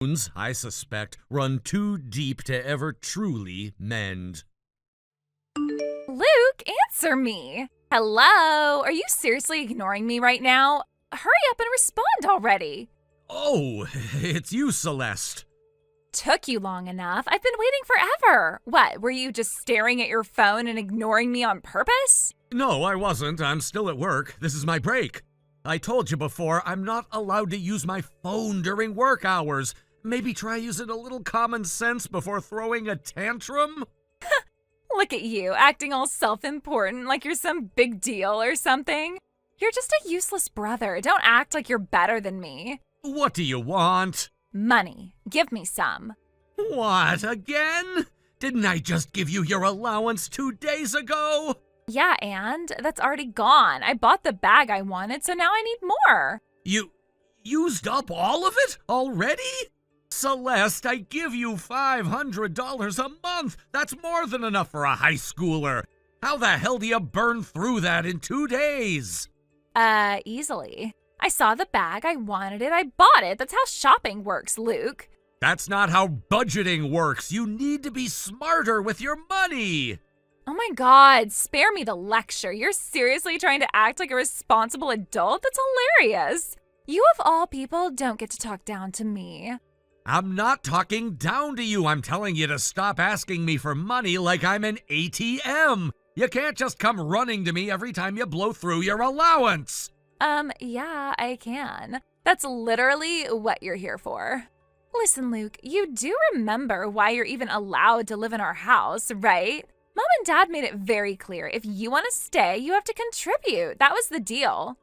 wounds, I suspect, run too deep to ever truly mend. Luke, answer me. Hello? Are you seriously ignoring me right now? Hurry up and respond already. Oh, it's you, Celeste. Took you long enough. I've been waiting forever. What, were you just staring at your phone and ignoring me on purpose? No, I wasn't. I'm still at work. This is my break. I told you before, I'm not allowed to use my phone during work hours. Maybe try using a little common sense before throwing a tantrum? Look at you, acting all self-important like you're some big deal or something. You're just a useless brother. Don't act like you're better than me. What do you want? Money. Give me some. What, again? Didn't I just give you your allowance 2 days ago? Yeah, and that's already gone. I bought the bag I wanted, so now I need more. You used up all of it already? Celeste, I give you $500 a month. That's more than enough for a high schooler. How the hell do you burn through that in 2 days? Easily. I saw the bag, I wanted it, I bought it. That's how shopping works, Luke. That's not how budgeting works. You need to be smarter with your money. Oh my God, spare me the lecture. You're seriously trying to act like a responsible adult? That's hilarious. You of all people don't get to talk down to me. I'm not talking down to you. I'm telling you to stop asking me for money like I'm an ATM. You can't just come running to me every time you blow through your allowance. Yeah, I can. That's literally what you're here for. Listen, Luke, you do remember why you're even allowed to live in our house, right? Mom and Dad made it very clear. If you want to stay, you have to contribute. That was the deal.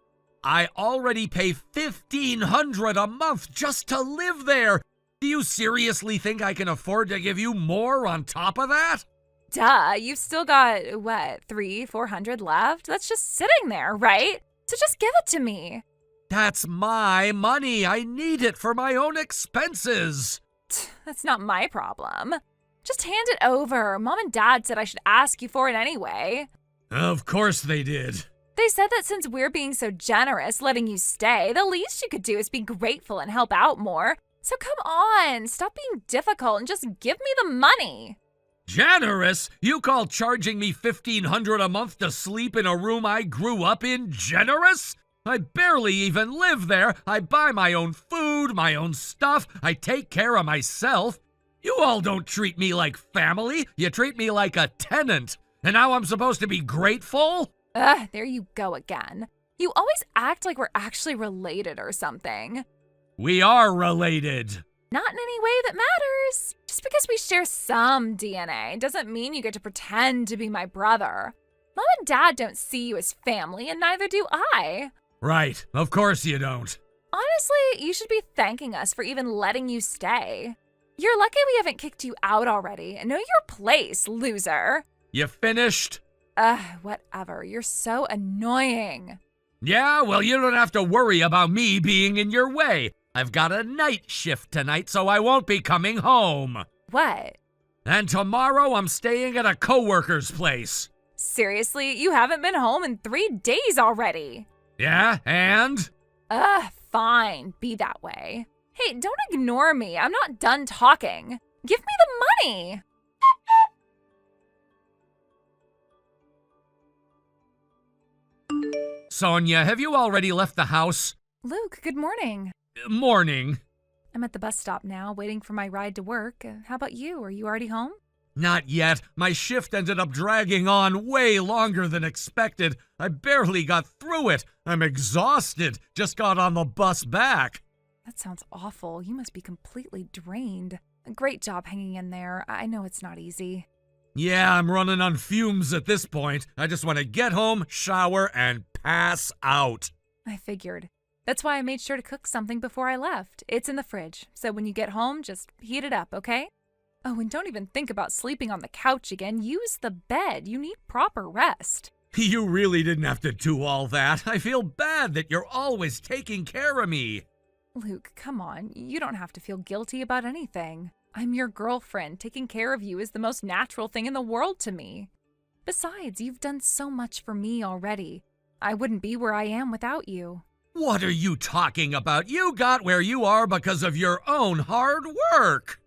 I already pay $1,500 a month just to live there. Do you seriously think I can afford to give you more on top of that? Duh, you've still got, $300-400 left? That's just sitting there, right? So just give it to me. That's my money. I need it for my own expenses. That's not my problem. Just hand it over. Mom and Dad said I should ask you for it anyway. Of course they did. They said that since we're being so generous, letting you stay, the least you could do is be grateful and help out more. So come on, stop being difficult and just give me the money. Generous? You call charging me $1,500 a month to sleep in a room I grew up in generous? I barely even live there. I buy my own food, my own stuff. I take care of myself. You all don't treat me like family. You treat me like a tenant. And now I'm supposed to be grateful? Ugh, there you go again. You always act like we're actually related or something. We are related. Not in any way that matters. Just because we share some DNA doesn't mean you get to pretend to be my brother. Mom and Dad don't see you as family, and neither do I. Right, of course you don't. Honestly, you should be thanking us for even letting you stay. You're lucky we haven't kicked you out already. Know your place, loser. You finished? Whatever. You're so annoying. Yeah, well, you don't have to worry about me being in your way. I've got a night shift tonight, so I won't be coming home. What? And tomorrow I'm staying at a coworker's place. Seriously? You haven't been home in 3 days already. Yeah, and? Fine. Be that way. Hey, don't ignore me. I'm not done talking. Give me the money. Sonia, have you already left the house? Luke, good morning. Morning. I'm at the bus stop now, waiting for my ride to work. How about you? Are you already home? Not yet. My shift ended up dragging on way longer than expected. I barely got through it. I'm exhausted. Just got on the bus back. That sounds awful. You must be completely drained. Great job hanging in there. I know it's not easy. Yeah, I'm running on fumes at this point. I just want to get home, shower, and pass out. I figured. That's why I made sure to cook something before I left. It's in the fridge, so when you get home, just heat it up, okay? Oh, and don't even think about sleeping on the couch again. Use the bed. You need proper rest. You really didn't have to do all that. I feel bad that you're always taking care of me. Luke, come on. You don't have to feel guilty about anything. I'm your girlfriend. Taking care of you is the most natural thing in the world to me. Besides, you've done so much for me already. I wouldn't be where I am without you. What are you talking about? You got where you are because of your own hard work.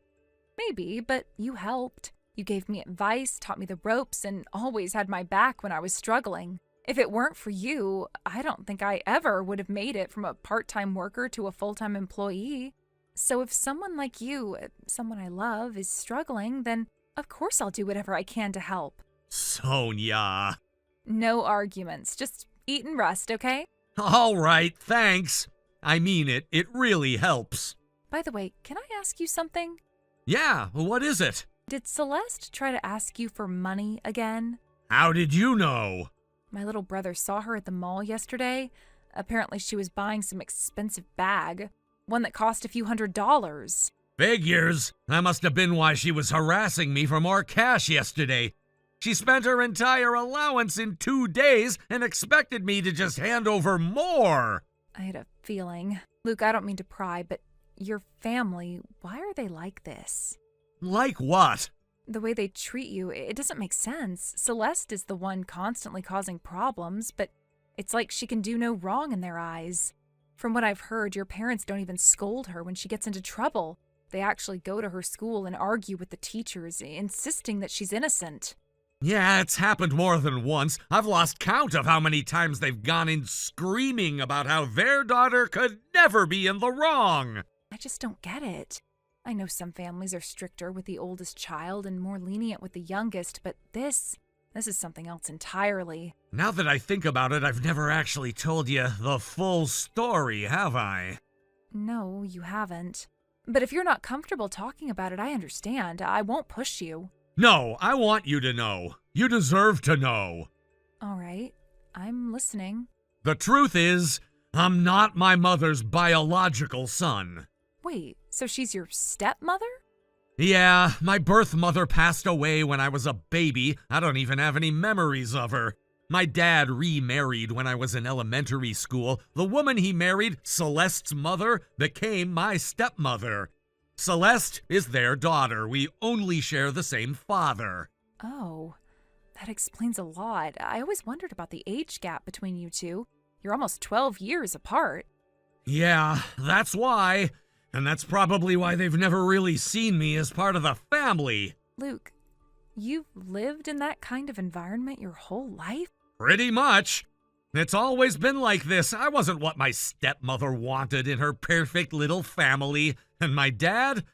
Maybe, but you helped. You gave me advice, taught me the ropes, and always had my back when I was struggling. If it weren't for you, I don't think I ever would have made it from a part-time worker to a full-time employee. So if someone like you, someone I love, is struggling, then of course I'll do whatever I can to help. Sonia. No arguments. Just eat and rest, okay? All right, thanks. I mean it. It really helps. By the way, can I ask you something? Yeah, what is it? Did Celeste try to ask you for money again? How did you know? My little brother saw her at the mall yesterday. Apparently she was buying some expensive bag, one that cost a few $100s. Figures. That must have been why she was harassing me for more cash yesterday. She spent her entire allowance in 2 days and expected me to just hand over more. I had a feeling. Luke, I don't mean to pry, but your family, why are they like this? Like what? The way they treat you, it doesn't make sense. Celeste is the one constantly causing problems, but it's like she can do no wrong in their eyes. From what I've heard, your parents don't even scold her when she gets into trouble. They actually go to her school and argue with the teachers, insisting that she's innocent. Yeah, it's happened more than once. I've lost count of how many times they've gone in screaming about how their daughter could never be in the wrong. I just don't get it. I know some families are stricter with the oldest child and more lenient with the youngest, but this is something else entirely. Now that I think about it, I've never actually told you the full story, have I? No, you haven't. But if you're not comfortable talking about it, I understand. I won't push you. No, I want you to know. You deserve to know. All right, I'm listening. The truth is, I'm not my mother's biological son. Wait, so she's your stepmother? Yeah, my birth mother passed away when I was a baby. I don't even have any memories of her. My dad remarried when I was in elementary school. The woman he married, Celeste's mother, became my stepmother. Celeste is their daughter. We only share the same father. Oh, that explains a lot. I always wondered about the age gap between you two. You're almost 12 years apart. Yeah, that's why. And that's probably why they've never really seen me as part of the family. Luke, you've lived in that kind of environment your whole life? Pretty much. It's always been like this. I wasn't what my stepmother wanted in her perfect little family. And my dad,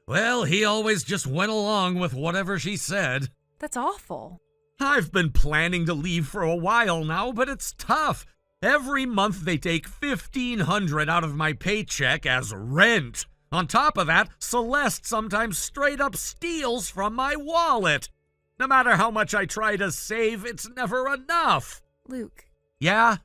well, he always just went along with whatever she said. That's awful. I've been planning to leave for a while now, but it's tough. Every month they take $1,500 out of my paycheck as rent. On top of that, Celeste sometimes straight up steals from my wallet. No matter how much I try to save, it's never enough. Luke. Yeah?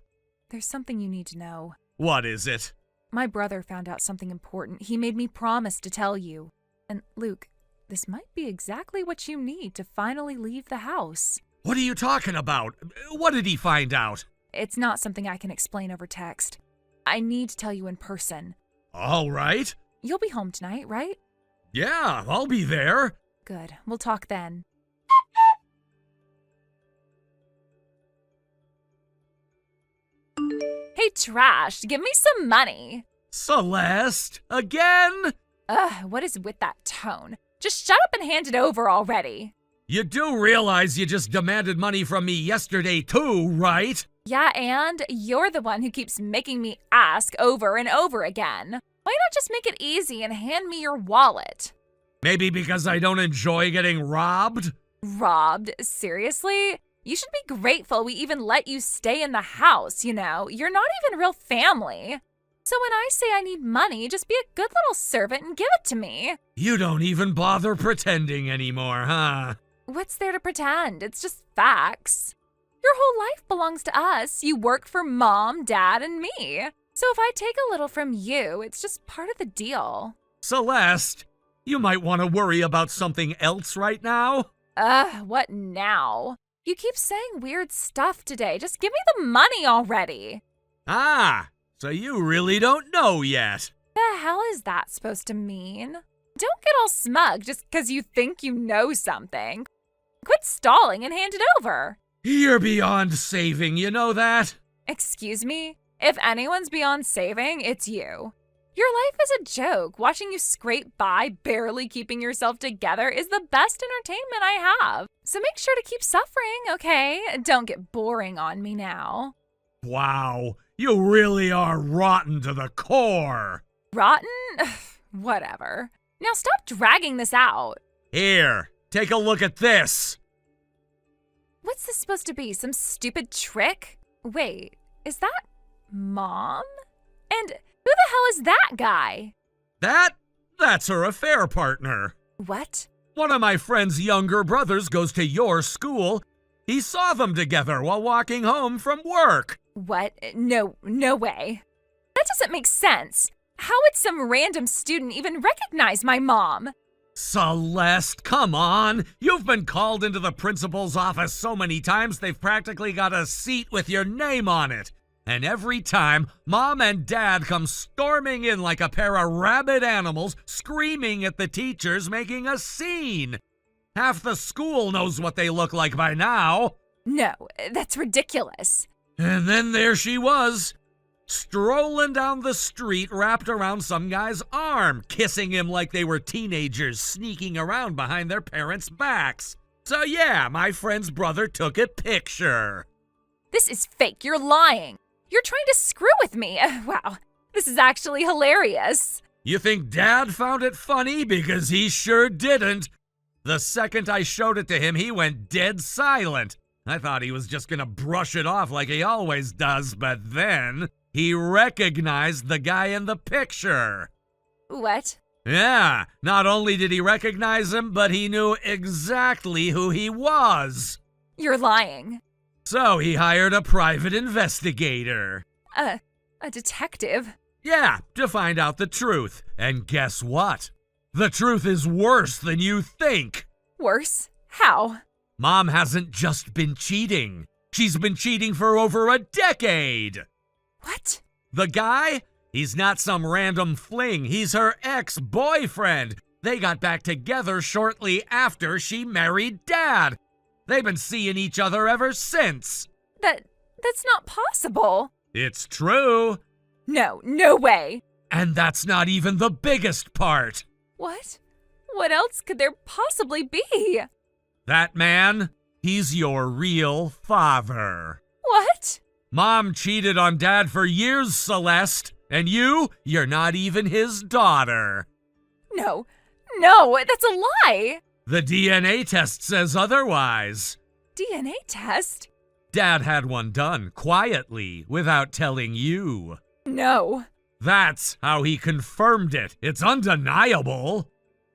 There's something you need to know. What is it? My brother found out something important. He made me promise to tell you. And Luke, this might be exactly what you need to finally leave the house. What are you talking about? What did he find out? It's not something I can explain over text. I need to tell you in person. All right. You'll be home tonight, right? Yeah, I'll be there. Good. We'll talk then. Hey, Trash, give me some money. Celeste? Again? Ugh, what is with that tone? Just shut up and hand it over already. You do realize you just demanded money from me yesterday too, right? Yeah, and you're the one who keeps making me ask over and over again. Why not just make it easy and hand me your wallet? Maybe because I don't enjoy getting robbed? Robbed? Seriously? You should be grateful we even let you stay in the house, you know? You're not even real family. So when I say I need money, just be a good little servant and give it to me. You don't even bother pretending anymore, huh? What's there to pretend? It's just facts. Your whole life belongs to us. You work for Mom, Dad, and me. So if I take a little from you, it's just part of the deal. Celeste, you might want to worry about something else right now. What now? You keep saying weird stuff today. Just give me the money already. Ah, so you really don't know yet. The hell is that supposed to mean? Don't get all smug just because you think you know something. Quit stalling and hand it over. You're beyond saving, you know that? Excuse me? If anyone's beyond saving, it's you. Your life is a joke. Watching you scrape by, barely keeping yourself together, is the best entertainment I have. So make sure to keep suffering, okay? Don't get boring on me now. Wow, you really are rotten to the core. Rotten? Whatever. Now stop dragging this out. Here, take a look at this. What's this supposed to be? Some stupid trick? Wait, is that Mom? And who the hell is that guy? That's her affair partner. What? One of my friend's younger brothers goes to your school. He saw them together while walking home from work. What? No way. That doesn't make sense. How would some random student even recognize my mom? Celeste, come on. You've been called into the principal's office so many times they've practically got a seat with your name on it. And every time, Mom and Dad come storming in like a pair of rabid animals, screaming at the teachers, making a scene. Half the school knows what they look like by now. No, that's ridiculous. And then there she was, strolling down the street wrapped around some guy's arm, kissing him like they were teenagers sneaking around behind their parents' backs. So yeah, my friend's brother took a picture. This is fake. You're lying. You're trying to screw with me. Wow, this is actually hilarious. You think Dad found it funny? Because he sure didn't. The second I showed it to him, he went dead silent. I thought he was just gonna brush it off like he always does, but then he recognized the guy in the picture. What? Yeah, not only did he recognize him, but he knew exactly who he was. You're lying. So he hired a private investigator. A detective? Yeah, to find out the truth. And guess what? The truth is worse than you think. Worse? How? Mom hasn't just been cheating. She's been cheating for over a decade. What? The guy? He's not some random fling. He's her ex-boyfriend. They got back together shortly after she married Dad. They've been seeing each other ever since. That's not possible. It's true. No way. And that's not even the biggest part. What? What else could there possibly be? That man, he's your real father. What? Mom cheated on Dad for years, Celeste. And you're not even his daughter. No, that's a lie. The DNA test says otherwise. DNA test? Dad had one done, quietly, without telling you. No. That's how he confirmed it. It's undeniable.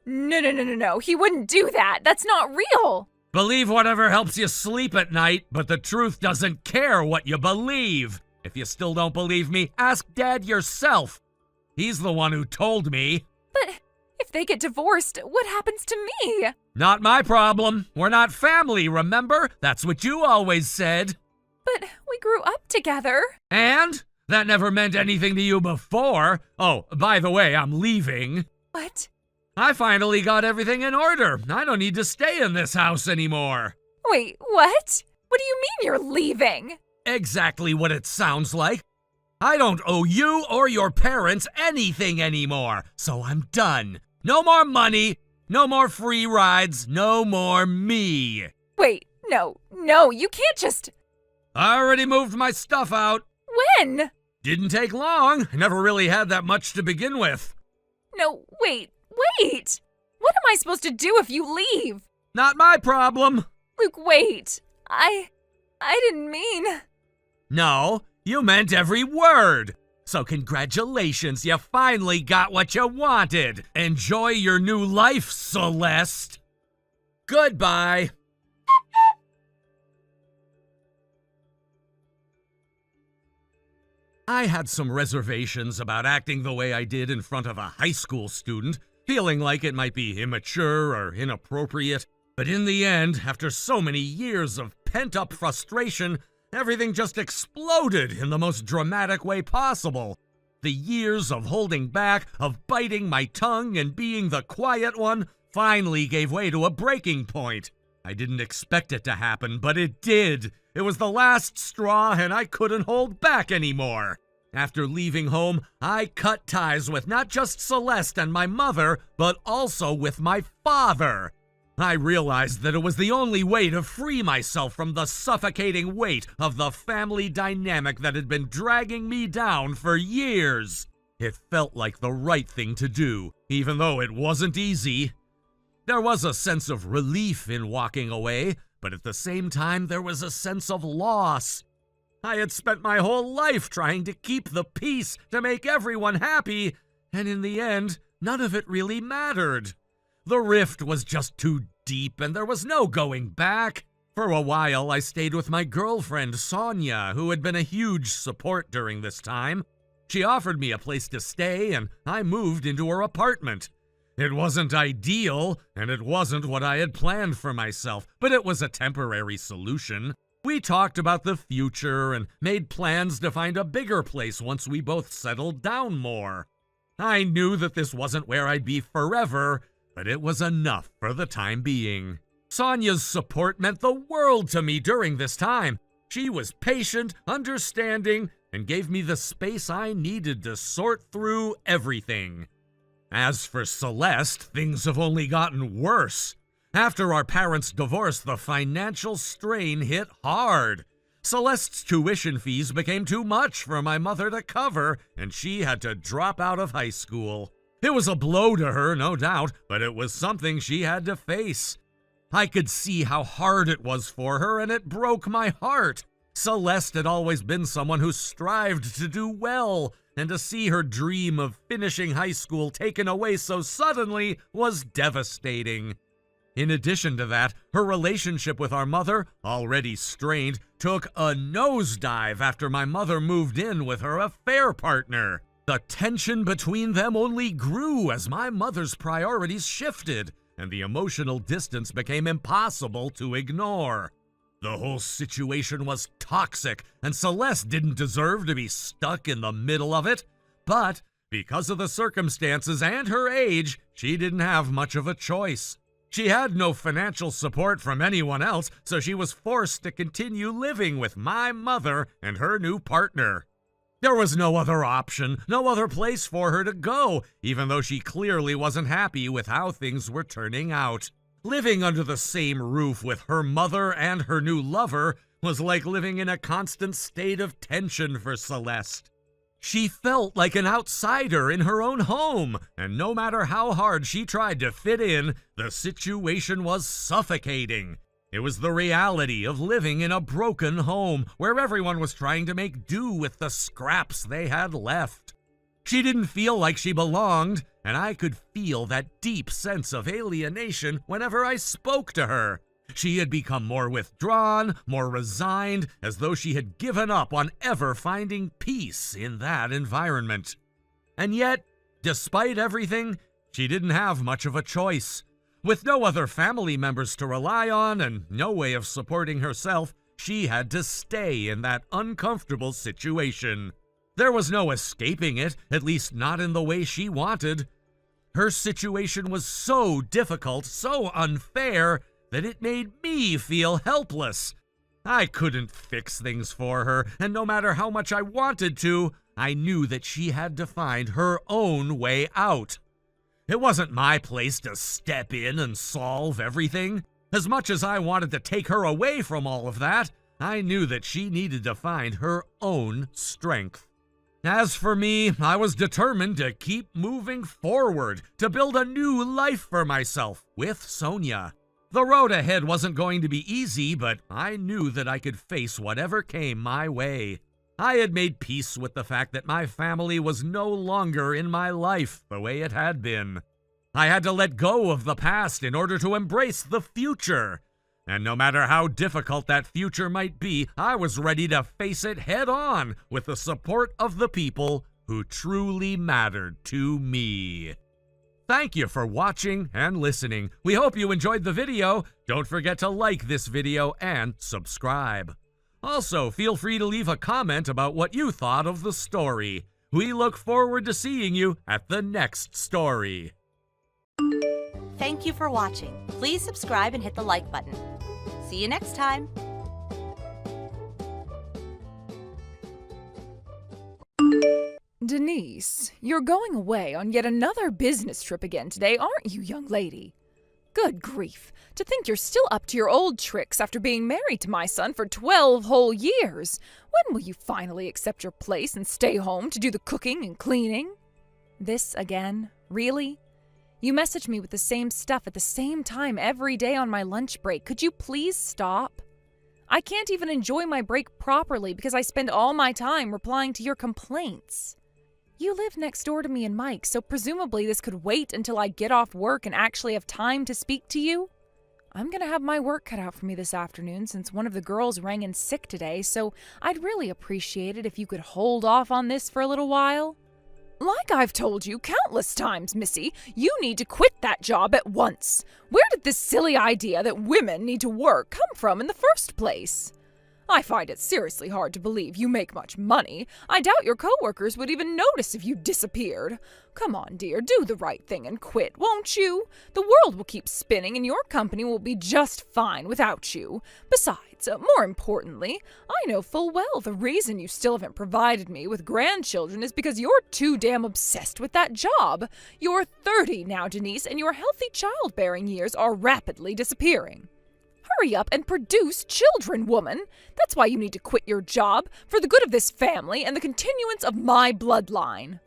No. He wouldn't do that. That's not real. Believe whatever helps you sleep at night, but the truth doesn't care what you believe. If you still don't believe me, ask Dad yourself. He's the one who told me. But if they get divorced, what happens to me? Not my problem. We're not family, remember? That's what you always said. But we grew up together. And? That never meant anything to you before. Oh, by the way, I'm leaving. What? I finally got everything in order. I don't need to stay in this house anymore. Wait, what? What do you mean you're leaving? Exactly what it sounds like. I don't owe you or your parents anything anymore, so I'm done. No more money, no more free rides, no more me. Wait, no, you can't just... I already moved my stuff out. When? Didn't take long. I never really had that much to begin with. No, wait. What am I supposed to do if you leave? Not my problem. Luke, wait. I didn't mean... No, you meant every word. So congratulations, you finally got what you wanted. Enjoy your new life, Celeste. Goodbye. I had some reservations about acting the way I did in front of a high school student, feeling like it might be immature or inappropriate. But in the end, after so many years of pent-up frustration, everything just exploded in the most dramatic way possible. The years of holding back, of biting my tongue and being the quiet one, finally gave way to a breaking point. I didn't expect it to happen, but it did. It was the last straw, and I couldn't hold back anymore. After leaving home, I cut ties with not just Celeste and my mother, but also with my father. I realized that it was the only way to free myself from the suffocating weight of the family dynamic that had been dragging me down for years. It felt like the right thing to do, even though it wasn't easy. There was a sense of relief in walking away, but at the same time there was a sense of loss. I had spent my whole life trying to keep the peace, to make everyone happy, and in the end, none of it really mattered. The rift was just too deep, and there was no going back. For a while, I stayed with my girlfriend, Sonia, who had been a huge support during this time. She offered me a place to stay, and I moved into her apartment. It wasn't ideal, and it wasn't what I had planned for myself, but it was a temporary solution. We talked about the future and made plans to find a bigger place once we both settled down more. I knew that this wasn't where I'd be forever, but it was enough for the time being. Sonia's support meant the world to me during this time. She was patient, understanding, and gave me the space I needed to sort through everything. As for Celeste, things have only gotten worse. After our parents' divorce, the financial strain hit hard. Celeste's tuition fees became too much for my mother to cover, and she had to drop out of high school. It was a blow to her, no doubt, but it was something she had to face. I could see how hard it was for her, and it broke my heart. Celeste had always been someone who strived to do well, and to see her dream of finishing high school taken away so suddenly was devastating. In addition to that, her relationship with our mother, already strained, took a nosedive after my mother moved in with her affair partner. The tension between them only grew as my mother's priorities shifted, and the emotional distance became impossible to ignore. The whole situation was toxic, and Celeste didn't deserve to be stuck in the middle of it. But because of the circumstances and her age, she didn't have much of a choice. She had no financial support from anyone else, so she was forced to continue living with my mother and her new partner. There was no other option, no other place for her to go, even though she clearly wasn't happy with how things were turning out. Living under the same roof with her mother and her new lover was like living in a constant state of tension for Celeste. She felt like an outsider in her own home, and no matter how hard she tried to fit in, the situation was suffocating. It was the reality of living in a broken home where everyone was trying to make do with the scraps they had left. She didn't feel like she belonged, and I could feel that deep sense of alienation whenever I spoke to her. She had become more withdrawn, more resigned, as though she had given up on ever finding peace in that environment. And yet, despite everything, she didn't have much of a choice. With no other family members to rely on and no way of supporting herself, she had to stay in that uncomfortable situation. There was no escaping it, at least not in the way she wanted. Her situation was so difficult, so unfair, that it made me feel helpless. I couldn't fix things for her, and no matter how much I wanted to, I knew that she had to find her own way out. It wasn't my place to step in and solve everything. As much as I wanted to take her away from all of that, I knew that she needed to find her own strength. As for me, I was determined to keep moving forward, to build a new life for myself with Sonia. The road ahead wasn't going to be easy, but I knew that I could face whatever came my way. I had made peace with the fact that my family was no longer in my life the way it had been. I had to let go of the past in order to embrace the future. And no matter how difficult that future might be, I was ready to face it head on with the support of the people who truly mattered to me. Thank you for watching and listening. We hope you enjoyed the video. Don't forget to like this video and subscribe. Also, feel free to leave a comment about what you thought of the story. We look forward to seeing you at the next story. Thank you for watching. Please subscribe and hit the like button. See you next time. Denise, you're going away on yet another business trip again today, aren't you, young lady? Good grief, to think you're still up to your old tricks after being married to my son for 12 whole years. When will you finally accept your place and stay home to do the cooking and cleaning? This again? Really? You message me with the same stuff at the same time every day on my lunch break. Could you please stop? I can't even enjoy my break properly because I spend all my time replying to your complaints. You live next door to me and Mike, so presumably this could wait until I get off work and actually have time to speak to you. I'm gonna have my work cut out for me this afternoon since one of the girls rang in sick today, so I'd really appreciate it if you could hold off on this for a little while. Like I've told you countless times, Missy, you need to quit that job at once. Where did this silly idea that women need to work come from in the first place? I find it seriously hard to believe you make much money. I doubt your coworkers would even notice if you disappeared. Come on, dear, do the right thing and quit, won't you? The world will keep spinning and your company will be just fine without you. Besides, more importantly, I know full well the reason you still haven't provided me with grandchildren is because you're too damn obsessed with that job. You're 30 now, Denise, and your healthy childbearing years are rapidly disappearing. Hurry up and produce children, woman. That's why you need to quit your job, for the good of this family and the continuance of my bloodline.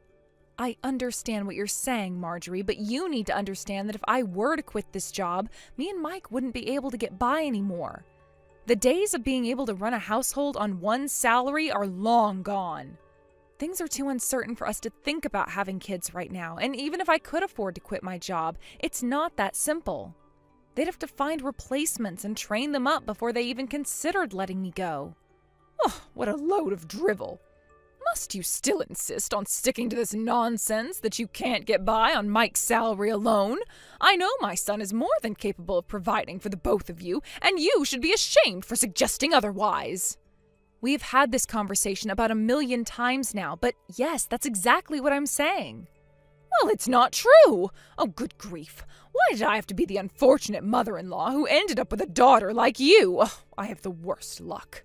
I understand what you're saying, Marjorie, but you need to understand that if I were to quit this job, me and Mike wouldn't be able to get by anymore. The days of being able to run a household on one salary are long gone. Things are too uncertain for us to think about having kids right now, and even if I could afford to quit my job, it's not that simple. They'd have to find replacements and train them up before they even considered letting me go. Oh, what a load of drivel. Must you still insist on sticking to this nonsense that you can't get by on Mike's salary alone? I know my son is more than capable of providing for the both of you, and you should be ashamed for suggesting otherwise. We've had this conversation about 1,000,000 times now, but yes, that's exactly what I'm saying. Well, it's not true. Oh, good grief. Why did I have to be the unfortunate mother-in-law who ended up with a daughter like you? Oh, I have the worst luck.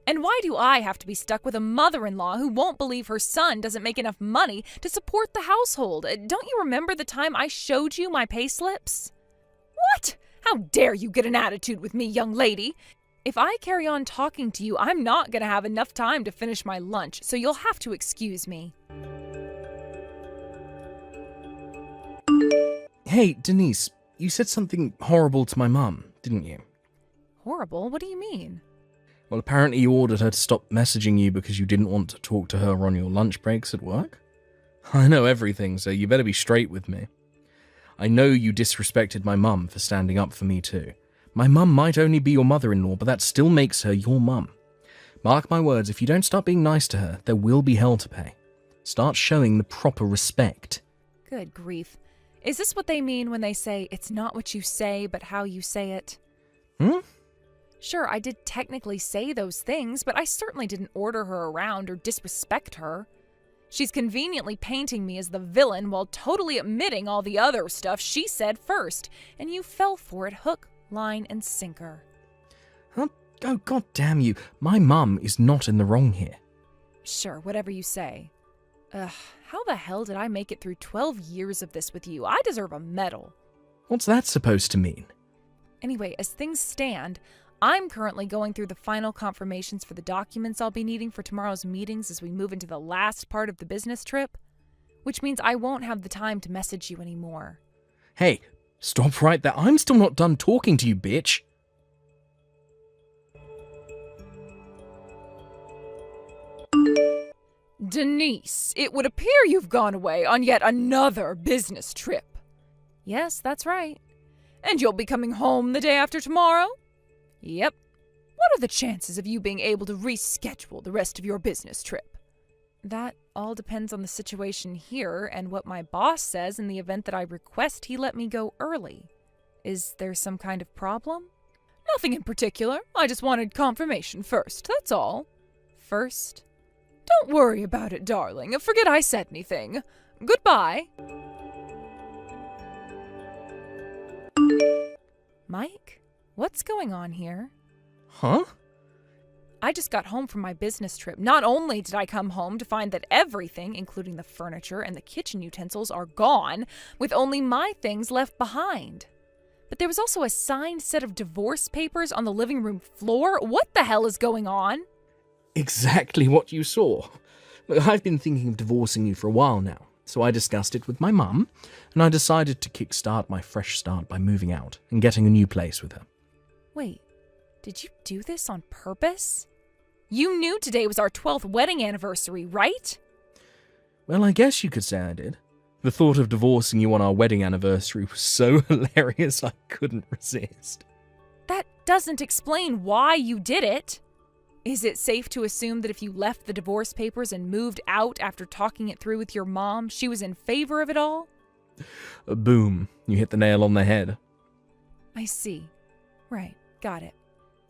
And why do I have to be stuck with a mother-in-law who won't believe her son doesn't make enough money to support the household? Don't you remember the time I showed you my pay slips? What? How dare you get an attitude with me, young lady? If I carry on talking to you, I'm not going to have enough time to finish my lunch, so you'll have to excuse me. Hey, Denise, you said something horrible to my mum, didn't you? Horrible? What do you mean? Well, apparently you ordered her to stop messaging you because you didn't want to talk to her on your lunch breaks at work. I know everything, so you better be straight with me. I know you disrespected my mum for standing up for me too. My mum might only be your mother-in-law, but that still makes her your mum. Mark my words, if you don't start being nice to her, there will be hell to pay. Start showing the proper respect. Good grief. Is this what they mean when they say, it's not what you say, but how you say it? Sure, I did technically say those things, but I certainly didn't order her around or disrespect her. She's conveniently painting me as the villain while totally omitting all the other stuff she said first, and you fell for it hook, line, and sinker. Oh, God damn you. My mum is not in the wrong here. Sure, whatever you say. How the hell did I make it through 12 years of this with you? I deserve a medal. What's that supposed to mean? Anyway, as things stand, I'm currently going through the final confirmations for the documents I'll be needing for tomorrow's meetings as we move into the last part of the business trip, which means I won't have the time to message you anymore. Hey, stop right there. I'm still not done talking to you, bitch. Denise, it would appear you've gone away on yet another business trip. Yes, that's right. And you'll be coming home the day after tomorrow? Yep. What are the chances of you being able to reschedule the rest of your business trip? That all depends on the situation here and what my boss says in the event that I request he let me go early. Is there some kind of problem? Nothing in particular. I just wanted confirmation first, that's all. First? Don't worry about it, darling. Forget I said anything. Goodbye. Mike, what's going on here? Huh? I just got home from my business trip. Not only did I come home to find that everything, including the furniture and the kitchen utensils, are gone, with only my things left behind. But there was also a signed set of divorce papers on the living room floor. What the hell is going on? Exactly what you saw. Look, I've been thinking of divorcing you for a while now, so I discussed it with my mum, and I decided to kickstart my fresh start by moving out and getting a new place with her. Wait, did you do this on purpose? You knew today was our 12th wedding anniversary, right? Well, I guess you could say I did. The thought of divorcing you on our wedding anniversary was so hilarious I couldn't resist. That doesn't explain why you did it. Is it safe to assume that if you left the divorce papers and moved out after talking it through with your mom, she was in favor of it all? Boom, you hit the nail on the head. I see. Right, got it.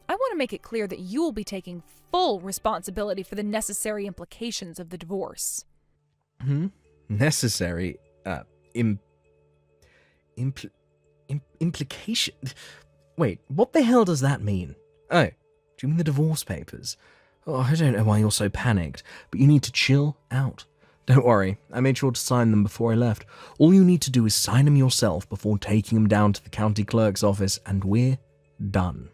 I want to make it clear that you will be taking full responsibility for the necessary implications of the divorce. Necessary? Implication? Wait, what the hell does that mean? Oh, do you mean the divorce papers? Oh, I don't know why you're so panicked, but you need to chill out. Don't worry, I made sure to sign them before I left. All you need to do is sign them yourself before taking them down to the county clerk's office, and we're done.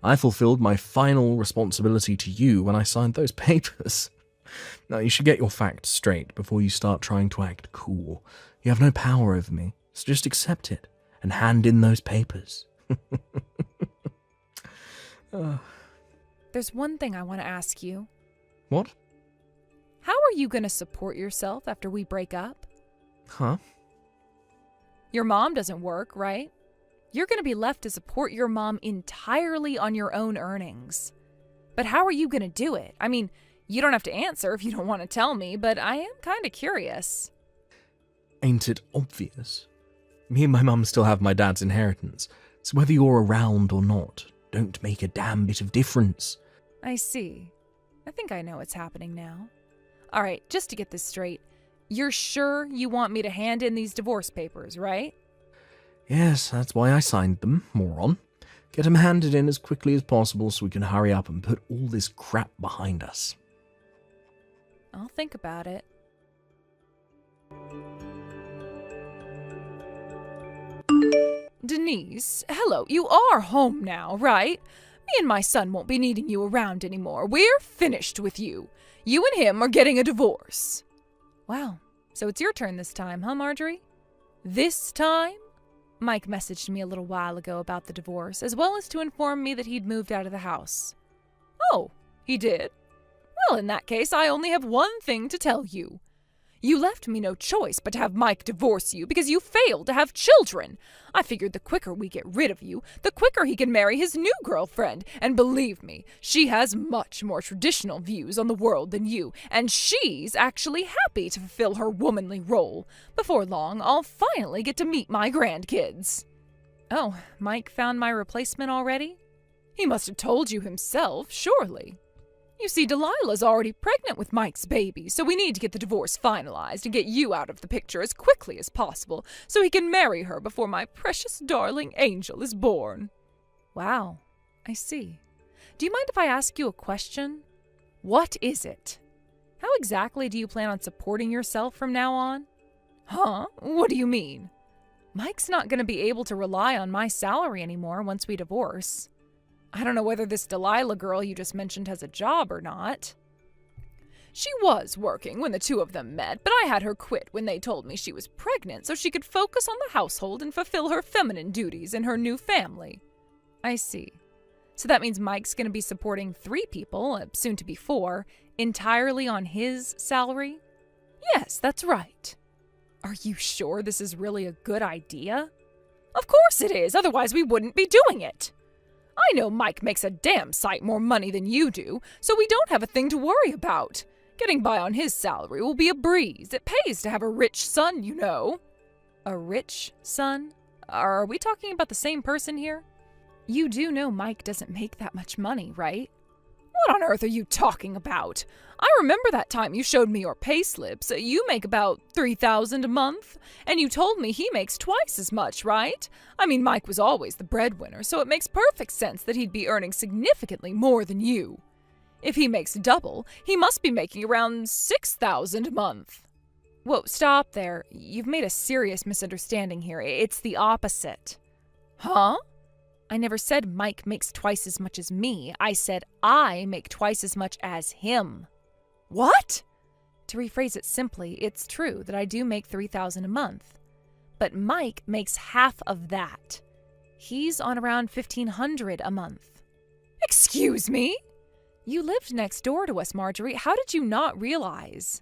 I fulfilled my final responsibility to you when I signed those papers. Now, you should get your facts straight before you start trying to act cool. You have no power over me, so just accept it and hand in those papers. There's one thing I want to ask you. What? How are you going to support yourself after we break up? Huh? Your mom doesn't work, right? You're going to be left to support your mom entirely on your own earnings. But how are you going to do it? I mean, you don't have to answer if you don't want to tell me, but I am kind of curious. Ain't it obvious? Me and my mum still have my dad's inheritance, so whether you're around or not, don't make a damn bit of difference. I see. I think I know what's happening now. All right, just to get this straight, you're sure you want me to hand in these divorce papers, right? Yes, that's why I signed them, moron. Get them handed in as quickly as possible so we can hurry up and put all this crap behind us. I'll think about it. Denise, hello, you are home now, right? Me and my son won't be needing you around anymore. We're finished with you. You and him are getting a divorce. Wow, so it's your turn this time, huh, Marjorie? This time? Mike messaged me a little while ago about the divorce, as well as to inform me that he'd moved out of the house. Oh, he did? Well, in that case, I only have one thing to tell you. You left me no choice but to have Mike divorce you because you failed to have children. I figured the quicker we get rid of you, the quicker he can marry his new girlfriend. And believe me, she has much more traditional views on the world than you, and she's actually happy to fulfill her womanly role. Before long, I'll finally get to meet my grandkids. Oh, Mike found my replacement already? He must have told you himself, surely. You see, Delilah's already pregnant with Mike's baby, so we need to get the divorce finalized and get you out of the picture as quickly as possible so he can marry her before my precious darling angel is born. Wow, I see. Do you mind if I ask you a question? What is it? How exactly do you plan on supporting yourself from now on? Huh? What do you mean? Mike's not going to be able to rely on my salary anymore once we divorce. I don't know whether this Delilah girl you just mentioned has a job or not. She was working when the two of them met, but I had her quit when they told me she was pregnant so she could focus on the household and fulfill her feminine duties in her new family. I see. So that means Mike's going to be supporting 3 people, soon to be 4, entirely on his salary? Yes, that's right. Are you sure this is really a good idea? Of course it is, otherwise we wouldn't be doing it. I know Mike makes a damn sight more money than you do, so we don't have a thing to worry about. Getting by on his salary will be a breeze. It pays to have a rich son, you know. A rich son? Are we talking about the same person here? You do know Mike doesn't make that much money, right? What on earth are you talking about? I remember that time you showed me your payslips. You make about $3,000 a month, and you told me he makes twice as much, right? I mean, Mike was always the breadwinner, so it makes perfect sense that he'd be earning significantly more than you. If he makes double, he must be making around $6,000 a month. Whoa, stop there. You've made a serious misunderstanding here. It's the opposite. Huh? I never said Mike makes twice as much as me. I said I make twice as much as him. What? To rephrase it simply, it's true that I do make $3,000 a month. But Mike makes half of that. He's on around $1,500 a month. Excuse me? You lived next door to us, Marjorie. How did you not realize?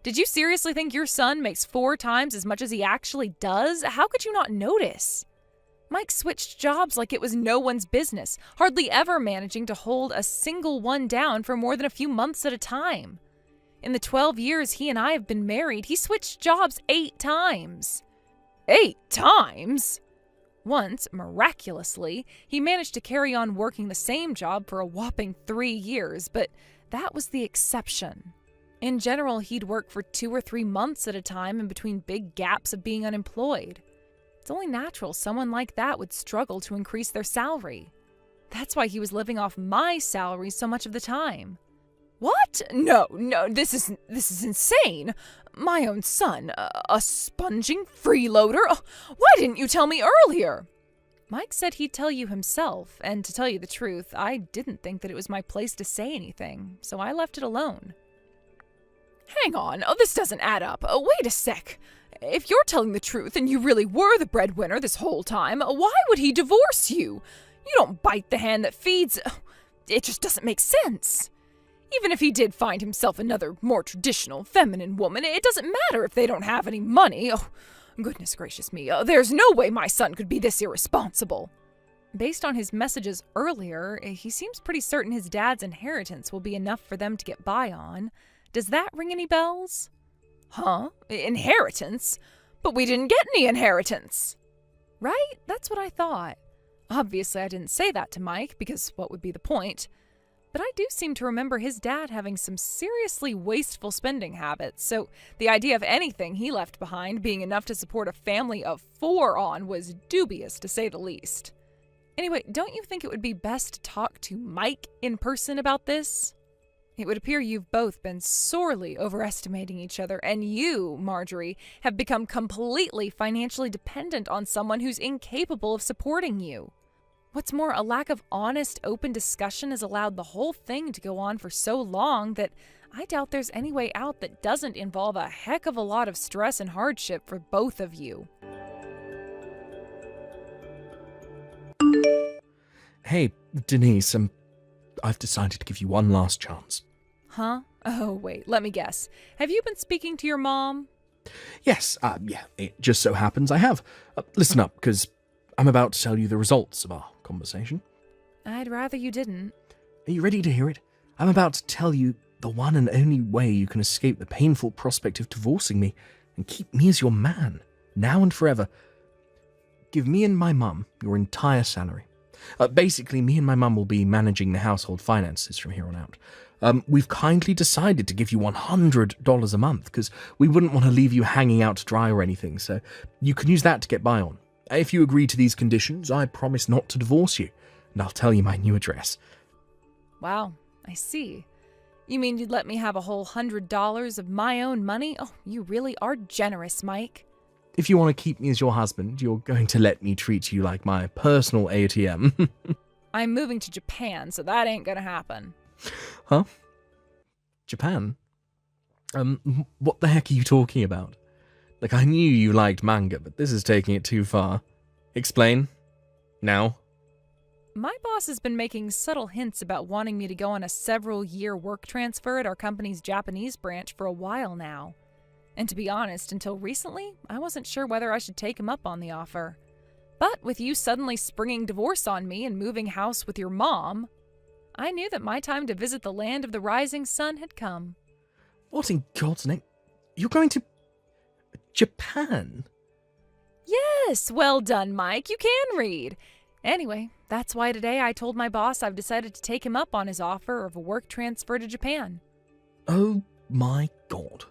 Did you seriously think your son makes 4 times as much as he actually does? How could you not notice? Mike switched jobs like it was no one's business, hardly ever managing to hold a single one down for more than a few months at a time. In the 12 years he and I have been married, he switched jobs 8 times. 8 times? Once, miraculously, he managed to carry on working the same job for a whopping 3 years, but that was the exception. In general, he'd work for 2 or 3 months at a time in between big gaps of being unemployed. It's only natural someone like that would struggle to increase their salary. That's why he was living off my salary so much of the time. What? No, this is insane. My own son, a sponging freeloader? Oh, why didn't you tell me earlier? Mike said he'd tell you himself, and to tell you the truth, I didn't think that it was my place to say anything, so I left it alone. Hang on, this doesn't add up. Wait a sec. If you're telling the truth and you really were the breadwinner this whole time, why would he divorce you? You don't bite the hand that feeds. It just doesn't make sense. Even if he did find himself another more traditional feminine woman, it doesn't matter if they don't have any money. Oh, goodness gracious me. There's no way my son could be this irresponsible. Based on his messages earlier, he seems pretty certain his dad's inheritance will be enough for them to get by on. Does that ring any bells? Huh? Inheritance? But we didn't get any inheritance. Right? That's what I thought. Obviously, I didn't say that to Mike, because what would be the point? But I do seem to remember his dad having some seriously wasteful spending habits, so the idea of anything he left behind being enough to support a family of 4 on was dubious, to say the least. Anyway, don't you think it would be best to talk to Mike in person about this? It would appear you've both been sorely overestimating each other, and you, Marjorie, have become completely financially dependent on someone who's incapable of supporting you. What's more, a lack of honest, open discussion has allowed the whole thing to go on for so long that I doubt there's any way out that doesn't involve a heck of a lot of stress and hardship for both of you. Hey, Denise, I've decided to give you one last chance. Huh? Oh, wait, let me guess. Have you been speaking to your mom? Yes, yeah, it just so happens I have. Listen up, because I'm about to tell you the results of our conversation. I'd rather you didn't. Are you ready to hear it? I'm about to tell you the one and only way you can escape the painful prospect of divorcing me and keep me as your man, now and forever. Give me and my mum your entire salary. Basically, me and my mum will be managing the household finances from here on out. We've kindly decided to give you $100 a month because we wouldn't want to leave you hanging out to dry or anything, so you can use that to get by on. If you agree to these conditions, I promise not to divorce you, and I'll tell you my new address. Wow, I see. You mean you'd let me have a whole $100 of my own money? Oh, you really are generous, Mike. If you want to keep me as your husband, you're going to let me treat you like my personal ATM. I'm moving to Japan, so that ain't gonna happen. Huh? Japan? What the heck are you talking about? Like, I knew you liked manga, but this is taking it too far. Explain. Now. My boss has been making subtle hints about wanting me to go on a several-year work transfer at our company's Japanese branch for a while now. And to be honest, until recently, I wasn't sure whether I should take him up on the offer. But with you suddenly springing divorce on me and moving house with your mom, I knew that my time to visit the land of the rising sun had come. What in God's name? You're going to Japan? Yes, well done, Mike. You can read. Anyway, that's why today I told my boss I've decided to take him up on his offer of a work transfer to Japan. Oh my God.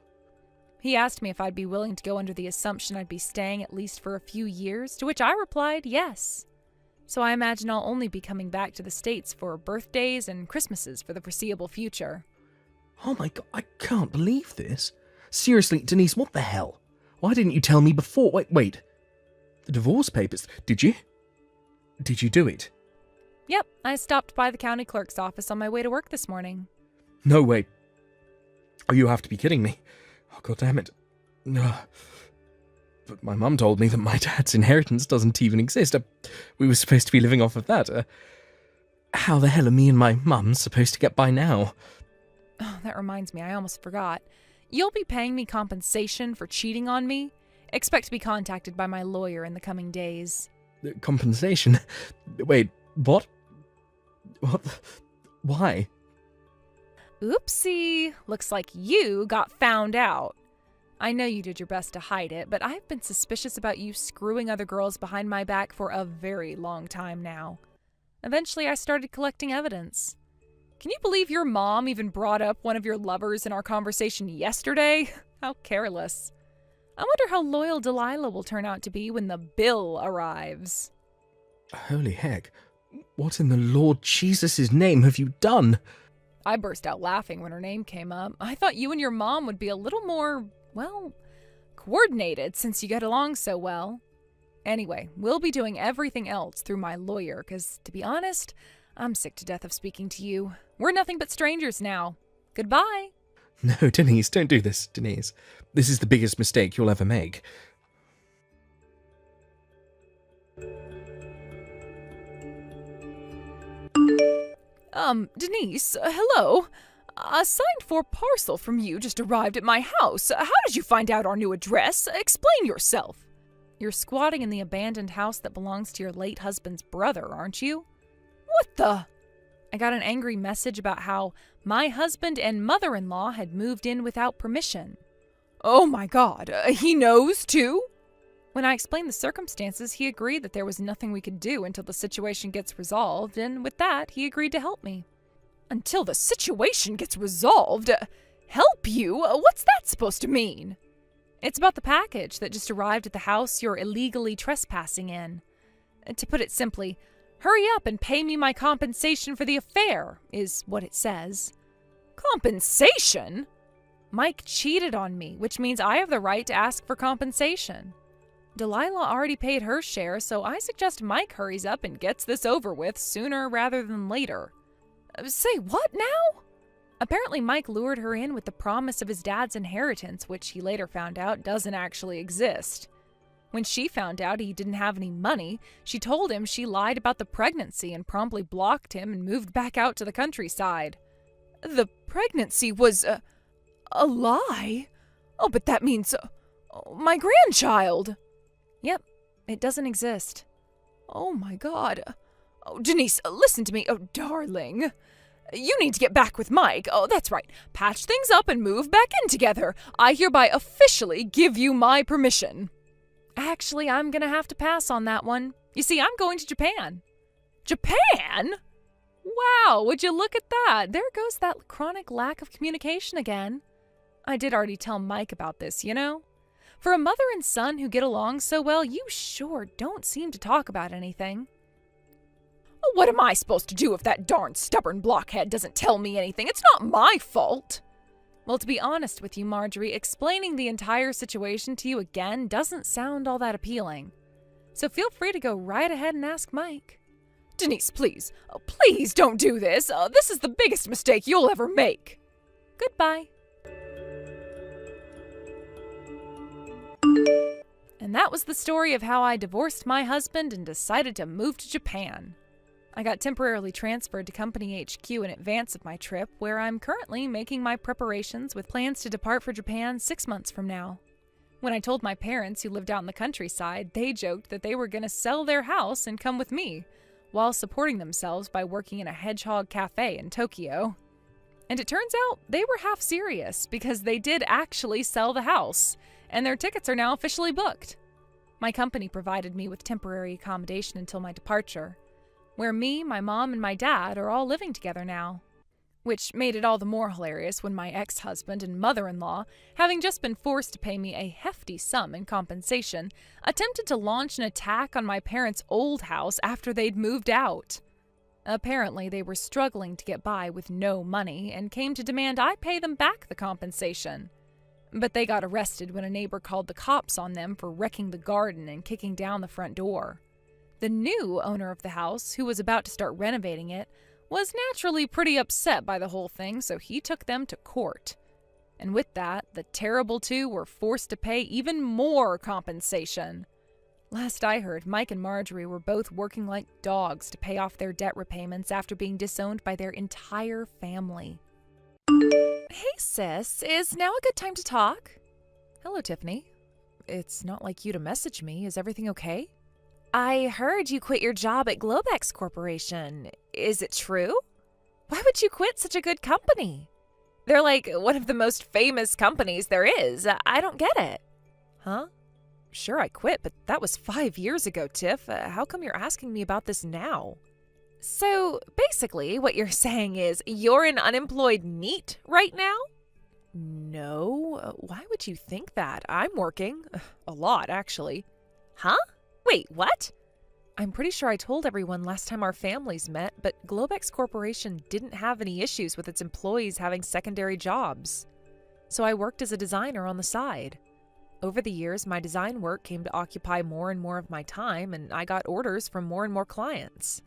He asked me if I'd be willing to go under the assumption I'd be staying at least for a few years, to which I replied yes. So I imagine I'll only be coming back to the States for birthdays and Christmases for the foreseeable future. Oh my god, I can't believe this. Seriously, Denise, what the hell? Why didn't you tell me before? Wait. The divorce papers, did you? Did you do it? Yep, I stopped by the county clerk's office on my way to work this morning. No way. Oh, you have to be kidding me. Oh, god damn it. But my mum told me that my dad's inheritance doesn't even exist. We were supposed to be living off of that. How the hell are me and my mum supposed to get by now? Oh, that reminds me, I almost forgot. You'll be paying me compensation for cheating on me. Expect to be contacted by my lawyer in the coming days. Compensation? Wait, what? What? Why? Oopsie. Looks like you got found out. I know you did your best to hide it, but I've been suspicious about you screwing other girls behind my back for a very long time now. Eventually, I started collecting evidence. Can you believe your mom even brought up one of your lovers in our conversation yesterday? How careless. I wonder how loyal Delilah will turn out to be when the bill arrives. Holy heck. What in the Lord Jesus' name have you done? I burst out laughing when her name came up. I thought you and your mom would be a little more, well, coordinated since you get along so well. Anyway, we'll be doing everything else through my lawyer, because, to be honest, I'm sick to death of speaking to you. We're nothing but strangers now. Goodbye. No, Denise, don't do this, Denise. This is the biggest mistake you'll ever make. Denise, hello? A signed-for parcel from you just arrived at my house. How did you find out our new address? Explain yourself. You're squatting in the abandoned house that belongs to your late husband's brother, aren't you? What the? I got an angry message about how my husband and mother-in-law had moved in without permission. Oh my god, he knows too? When I explained the circumstances, he agreed that there was nothing we could do until the situation gets resolved, and with that, he agreed to help me. Until the situation gets resolved? Help you? What's that supposed to mean? It's about the package that just arrived at the house you're illegally trespassing in. To put it simply, hurry up and pay me my compensation for the affair, is what it says. Compensation? Mike cheated on me, which means I have the right to ask for compensation. Delilah already paid her share, so I suggest Mike hurries up and gets this over with sooner rather than later. Say what now? Apparently Mike lured her in with the promise of his dad's inheritance, which he later found out doesn't actually exist. When she found out he didn't have any money, she told him she lied about the pregnancy and promptly blocked him and moved back out to the countryside. The pregnancy was a lie? Oh, but that means my grandchild. Yep, it doesn't exist. Oh my god. Oh, Denise, listen to me. Oh, darling. You need to get back with Mike. Oh, that's right. Patch things up and move back in together. I hereby officially give you my permission. Actually, I'm gonna have to pass on that one. You see, I'm going to Japan. Japan? Wow, would you look at that? There goes that chronic lack of communication again. I did already tell Mike about this, you know? For a mother and son who get along so well, you sure don't seem to talk about anything. What am I supposed to do if that darn stubborn blockhead doesn't tell me anything? It's not my fault. Well, to be honest with you, Marjorie, explaining the entire situation to you again doesn't sound all that appealing. So feel free to go right ahead and ask Mike. Denise, please. Oh, please don't do this. This is the biggest mistake you'll ever make. Goodbye. And that was the story of how I divorced my husband and decided to move to Japan. I got temporarily transferred to Company HQ in advance of my trip, where I'm currently making my preparations with plans to depart for Japan 6 months from now. When I told my parents, who lived out in the countryside, they joked that they were going to sell their house and come with me, while supporting themselves by working in a hedgehog cafe in Tokyo. And it turns out they were half serious, because they did actually sell the house, and their tickets are now officially booked. My company provided me with temporary accommodation until my departure, where me, my mom, and my dad are all living together now. which made it all the more hilarious when my ex-husband and mother-in-law, having just been forced to pay me a hefty sum in compensation, attempted to launch an attack on my parents' old house after they'd moved out. Apparently, they were struggling to get by with no money and came to demand I pay them back the compensation. But they got arrested when a neighbor called the cops on them for wrecking the garden and kicking down the front door. The new owner of the house, who was about to start renovating it, was naturally pretty upset by the whole thing, so he took them to court. And with that, the terrible two were forced to pay even more compensation. Last I heard, Mike and Marjorie were both working like dogs to pay off their debt repayments after being disowned by their entire family. Hey sis, is now a good time to talk? Hello, Tiffany. It's not like you to message me. Is everything okay? I heard you quit your job at Globex Corporation. Is it true? Why would you quit such a good company? They're like one of the most famous companies there is. I don't get it. Huh? Sure, I quit, but that was 5 years ago, Tiff. How come you're asking me about this now? So, basically, what you're saying is you're an unemployed NEET right now? No. Why would you think that? I'm working. A lot, actually. Huh? Wait, what? I'm pretty sure I told everyone last time our families met, but Globex Corporation didn't have any issues with its employees having secondary jobs. So I worked as a designer on the side. Over the years, my design work came to occupy more and more of my time, and I got orders from more and more clients.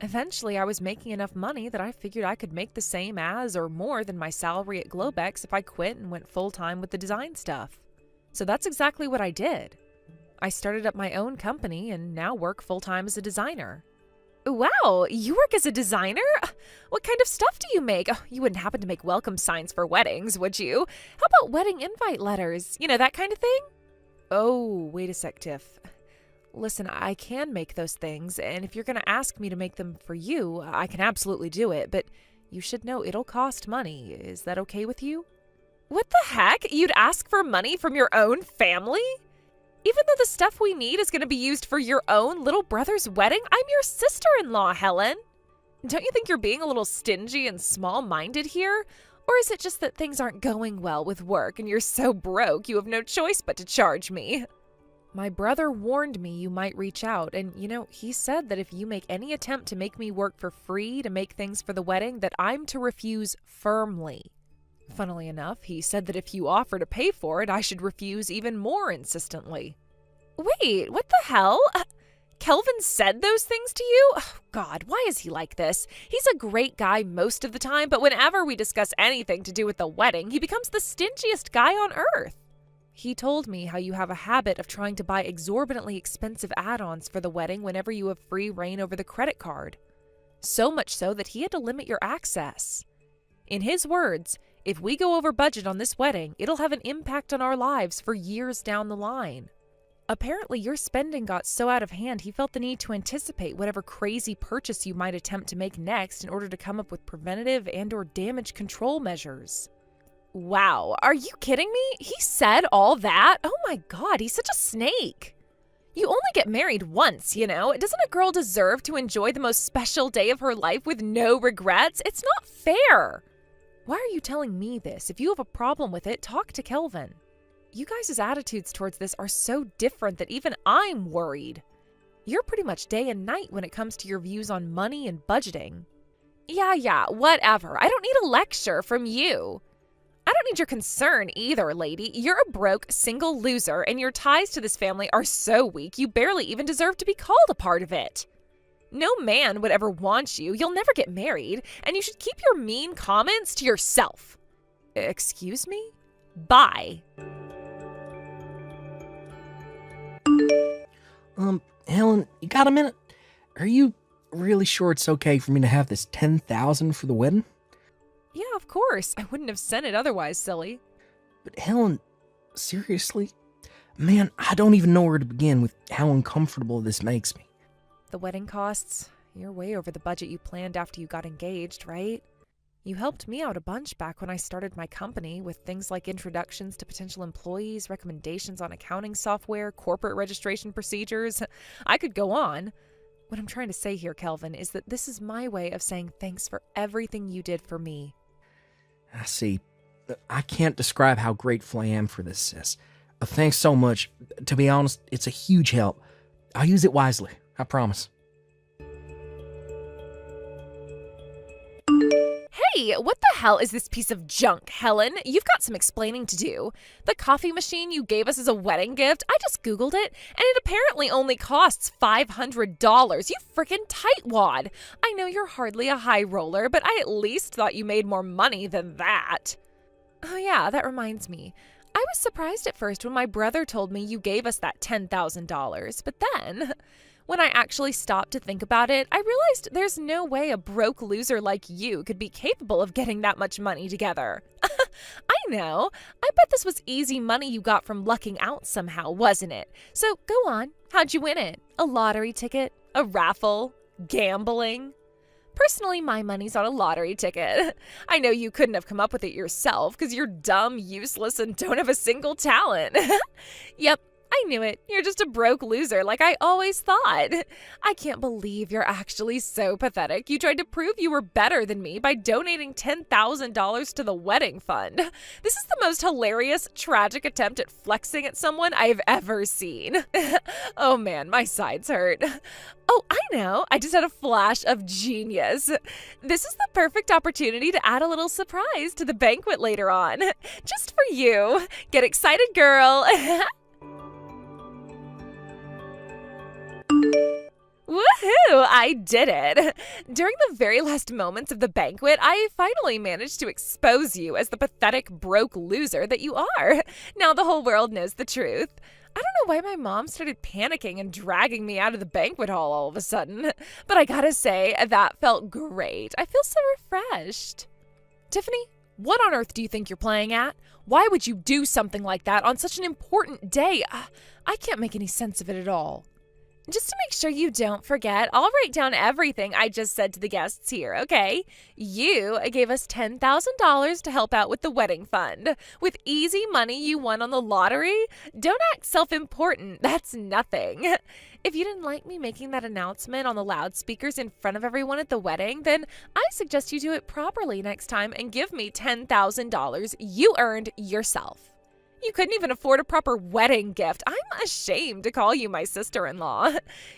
Eventually, I was making enough money that I figured I could make the same as or more than my salary at Globex if I quit and went full-time with the design stuff. So that's exactly what I did. I started up my own company and now work full-time as a designer. Wow, you work as a designer? What kind of stuff do you make? Oh, you wouldn't happen to make welcome signs for weddings, would you? How about wedding invite letters? You know, that kind of thing? Oh, wait a sec, Tiff. Listen, I can make those things, and if you're going to ask me to make them for you, I can absolutely do it, but you should know it'll cost money. Is that okay with you? What the heck? You'd ask for money from your own family? Even though the stuff we need is going to be used for your own little brother's wedding, I'm your sister-in-law, Helen. Don't you think you're being a little stingy and small-minded here? Or is it just that things aren't going well with work and you're so broke you have no choice but to charge me? My brother warned me you might reach out, and he said that if you make any attempt to make me work for free to make things for the wedding, that I'm to refuse firmly. Funnily enough, he said that if you offer to pay for it, I should refuse even more insistently. Wait, what the hell? Kelvin said those things to you? Oh, God, why is he like this? He's a great guy most of the time, but whenever we discuss anything to do with the wedding, he becomes the stingiest guy on earth. He told me how you have a habit of trying to buy exorbitantly expensive add-ons for the wedding whenever you have free reign over the credit card. So much so that he had to limit your access. In his words, if we go over budget on this wedding, it'll have an impact on our lives for years down the line. Apparently, your spending got so out of hand, he felt the need to anticipate whatever crazy purchase you might attempt to make next in order to come up with preventative and/or damage control measures. Wow, are you kidding me? He said all that? Oh my God, he's such a snake. You only get married once, Doesn't a girl deserve to enjoy the most special day of her life with no regrets? It's not fair. Why are you telling me this? If you have a problem with it, talk to Kelvin. You guys' attitudes towards this are so different that even I'm worried. You're pretty much day and night when it comes to your views on money and budgeting. Yeah, whatever. I don't need a lecture from you. I don't need your concern either, lady. You're a broke, single loser, and your ties to this family are so weak you barely even deserve to be called a part of it. No man would ever want you. You'll never get married, and you should keep your mean comments to yourself. Excuse me? Bye. Helen, you got a minute? Are you really sure it's okay for me to have this $10,000 for the wedding? Yeah, of course. I wouldn't have sent it otherwise, silly. But Helen, seriously? Man, I don't even know where to begin with how uncomfortable this makes me. The wedding costs? You're way over the budget you planned after you got engaged, right? You helped me out a bunch back when I started my company with things like introductions to potential employees, recommendations on accounting software, corporate registration procedures. I could go on. What I'm trying to say here, Kelvin, is that this is my way of saying thanks for everything you did for me. I see. I can't describe how grateful I am for this, sis. Thanks so much. To be honest, it's a huge help. I'll use it wisely. I promise. Hey, what the hell is this piece of junk, Helen? You've got some explaining to do. The coffee machine you gave us as a wedding gift, I just Googled it, and it apparently only costs $500. You frickin' tightwad. I know you're hardly a high roller, but I at least thought you made more money than that. Oh yeah, that reminds me. I was surprised at first when my brother told me you gave us that $10,000, but then, when I actually stopped to think about it, I realized there's no way a broke loser like you could be capable of getting that much money together. I know. I bet this was easy money you got from lucking out somehow, wasn't it? So go on. How'd you win it? A lottery ticket? A raffle? Gambling? Personally, my money's on a lottery ticket. I know you couldn't have come up with it yourself because you're dumb, useless, and don't have a single talent. Yep, I knew it. You're just a broke loser like I always thought. I can't believe you're actually so pathetic. You tried to prove you were better than me by donating $10,000 to the wedding fund. This is the most hilarious, tragic attempt at flexing at someone I've ever seen. Oh man, my sides hurt. Oh, I know. I just had a flash of genius. This is the perfect opportunity to add a little surprise to the banquet later on. Just for you. Get excited, girl. Woohoo! I did it! During the very last moments of the banquet, I finally managed to expose you as the pathetic, broke loser that you are. Now the whole world knows the truth. I don't know why my mom started panicking and dragging me out of the banquet hall all of a sudden, but I gotta say, that felt great. I feel so refreshed. Tiffany, what on earth do you think you're playing at? Why would you do something like that on such an important day? I can't make any sense of it at all. Just to make sure you don't forget, I'll write down everything I just said to the guests here, okay? You gave us $10,000 to help out with the wedding fund. With easy money you won on the lottery? Don't act self-important. That's nothing. If you didn't like me making that announcement on the loudspeakers in front of everyone at the wedding, then I suggest you do it properly next time and give me $10,000 you earned yourself. You couldn't even afford a proper wedding gift. I'm ashamed to call you my sister-in-law.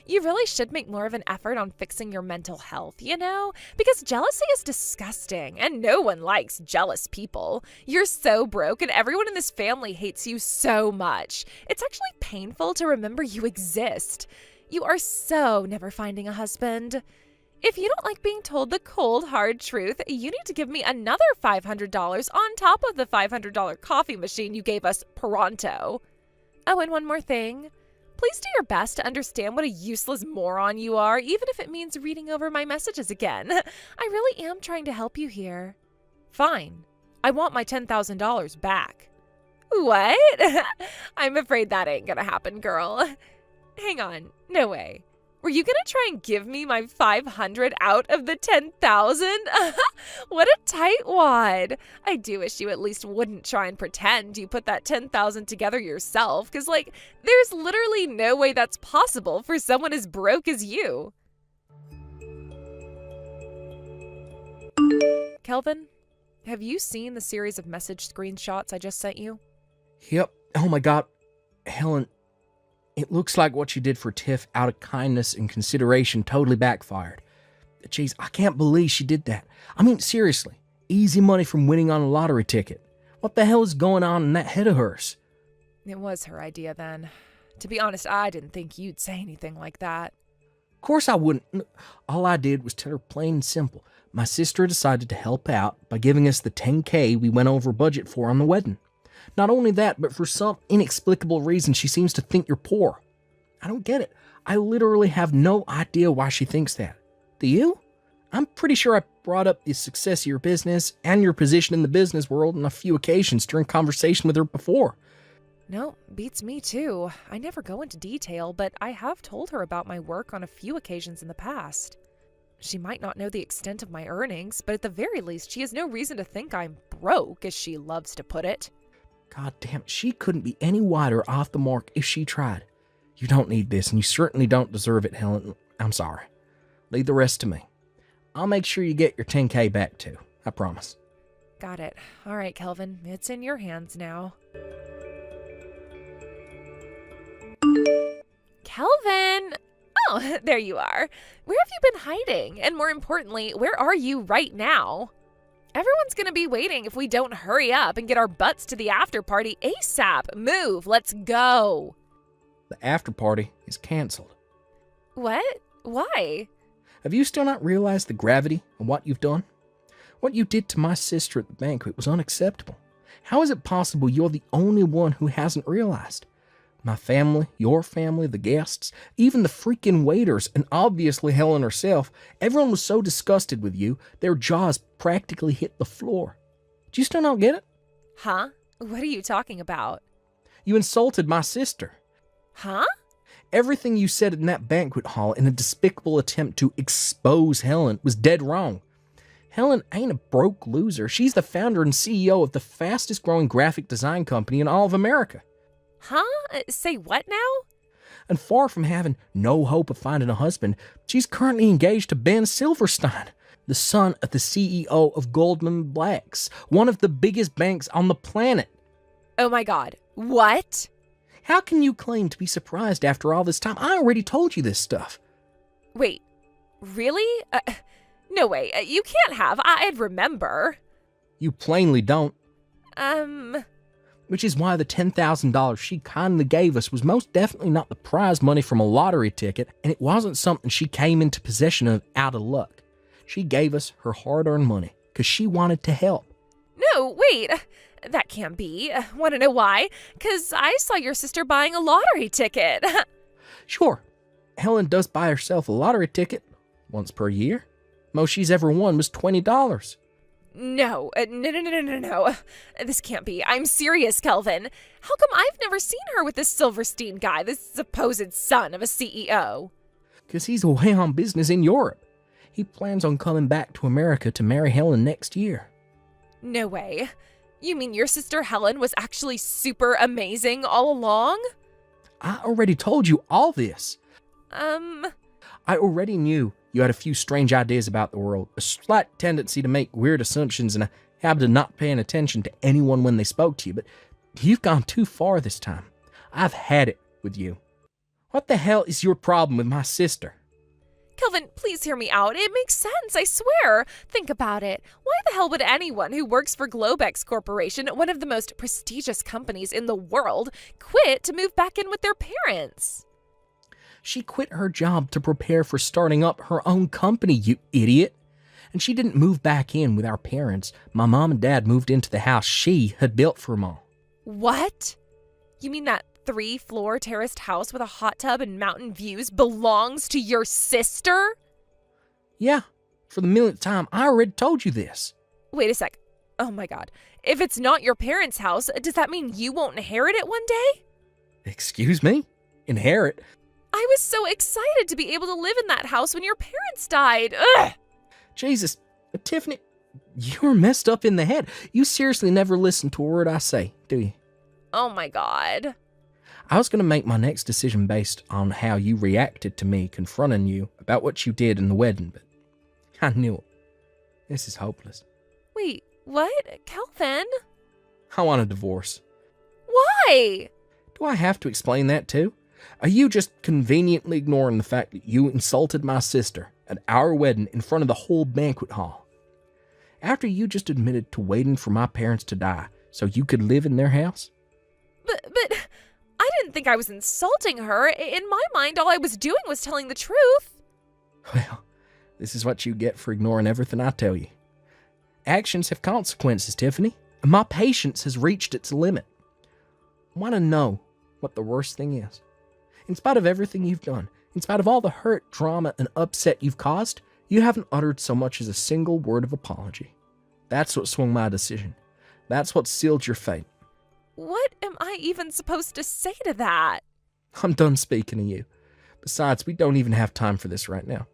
You really should make more of an effort on fixing your mental health, you know? Because jealousy is disgusting, and no one likes jealous people. You're so broke, and everyone in this family hates you so much. It's actually painful to remember you exist. You are so never finding a husband. If you don't like being told the cold, hard truth, you need to give me another $500 on top of the $500 coffee machine you gave us pronto. Oh, and one more thing. Please do your best to understand what a useless moron you are, even if it means reading over my messages again. I really am trying to help you here. Fine. I want my $10,000 back. What? I'm afraid that ain't gonna happen, girl. Hang on. No way. Were you gonna try and give me my $500 out of the $10,000? What a tightwad. I do wish you at least wouldn't try and pretend you put that $10,000 together yourself, because, there's literally no way that's possible for someone as broke as you. Kelvin, have you seen the series of message screenshots I just sent you? Yep. Oh my god. Helen, it looks like what you did for Tiff out of kindness and consideration totally backfired. Jeez, I can't believe she did that. I mean, seriously, easy money from winning on a lottery ticket. What the hell is going on in that head of hers? It was her idea then. To be honest, I didn't think you'd say anything like that. Of course I wouldn't. All I did was tell her plain and simple. My sister decided to help out by giving us the $10K we went over budget for on the wedding. Not only that, but for some inexplicable reason, she seems to think you're poor. I don't get it. I literally have no idea why she thinks that. Do you? I'm pretty sure I brought up the success of your business and your position in the business world on a few occasions during conversation with her before. No, beats me too. I never go into detail, but I have told her about my work on a few occasions in the past. She might not know the extent of my earnings, but at the very least, she has no reason to think I'm broke, as she loves to put it. God damn it, she couldn't be any wider off the mark if she tried. You don't need this, and you certainly don't deserve it, Helen. I'm sorry. Leave the rest to me. I'll make sure you get your 10K back too. I promise. Got it. All right, Kelvin. It's in your hands now. Kelvin! Oh, there you are. Where have you been hiding? And more importantly, where are you right now? Everyone's gonna be waiting if we don't hurry up and get our butts to the after party ASAP. Move, let's go. The after party is canceled. What? Why? Have you still not realized the gravity of what you've done? What you did to my sister at the banquet was unacceptable. How is it possible you're the only one who hasn't realized? My family, your family, the guests, even the freaking waiters, and obviously Helen herself, everyone was so disgusted with you, their jaws practically hit the floor. Do you still not get it? Huh? What are you talking about? You insulted my sister. Huh? Everything you said in that banquet hall in a despicable attempt to expose Helen was dead wrong. Helen ain't a broke loser. She's the founder and CEO of the fastest growing graphic design company in all of America. Huh? Say what now? And far from having no hope of finding a husband, she's currently engaged to Ben Silverstein, the son of the CEO of Goldman Sachs, one of the biggest banks on the planet. Oh my God. What? How can you claim to be surprised after all this time? I already told you this stuff. Wait, really? No way. You can't have. I'd remember. You plainly don't. Which is why the $10,000 she kindly gave us was most definitely not the prize money from a lottery ticket, and it wasn't something she came into possession of out of luck. She gave us her hard-earned money because she wanted to help. No, wait. That can't be. Want to know why? Because I saw your sister buying a lottery ticket. Sure, Helen does buy herself a lottery ticket once per year. Most she's ever won was $20. No. This can't be. I'm serious, Kelvin. How come I've never seen her with this Silverstein guy, this supposed son of a CEO? Because he's away on business in Europe. He plans on coming back to America to marry Helen next year. No way. You mean your sister Helen was actually super amazing all along? I already told you all this. I already knew you had a few strange ideas about the world, a slight tendency to make weird assumptions, and a habit of not paying attention to anyone when they spoke to you, but you've gone too far this time. I've had it with you. What the hell is your problem with my sister? Kelvin, please hear me out. It makes sense, I swear. Think about it. Why the hell would anyone who works for Globex Corporation, one of the most prestigious companies in the world, quit to move back in with their parents? She quit her job to prepare for starting up her own company, you idiot. And she didn't move back in with our parents. My mom and dad moved into the house she had built for them all. What? You mean that 3-floor terraced house with a hot tub and mountain views belongs to your sister? Yeah, for the millionth time, I already told you this. Wait a sec. Oh my God. If it's not your parents' house, does that mean you won't inherit it one day? Excuse me? Inherit? I was so excited to be able to live in that house when your parents died. Ugh! Jesus, Tiffany, you're messed up in the head. You seriously never listen to a word I say, do you? Oh my God. I was going to make my next decision based on how you reacted to me confronting you about what you did in the wedding, but I knew it. This is hopeless. Wait, what? Kelvin? I want a divorce. Why? Do I have to explain that too? Are you just conveniently ignoring the fact that you insulted my sister at our wedding in front of the whole banquet hall? After you just admitted to waiting for my parents to die so you could live in their house? But I didn't think I was insulting her. In my mind, all I was doing was telling the truth. Well, this is what you get for ignoring everything I tell you. Actions have consequences, Tiffany, and my patience has reached its limit. Want to know what the worst thing is? In spite of everything you've done, in spite of all the hurt, drama, and upset you've caused, you haven't uttered so much as a single word of apology. That's what swung my decision. That's what sealed your fate. What am I even supposed to say to that? I'm done speaking to you. Besides, we don't even have time for this right now.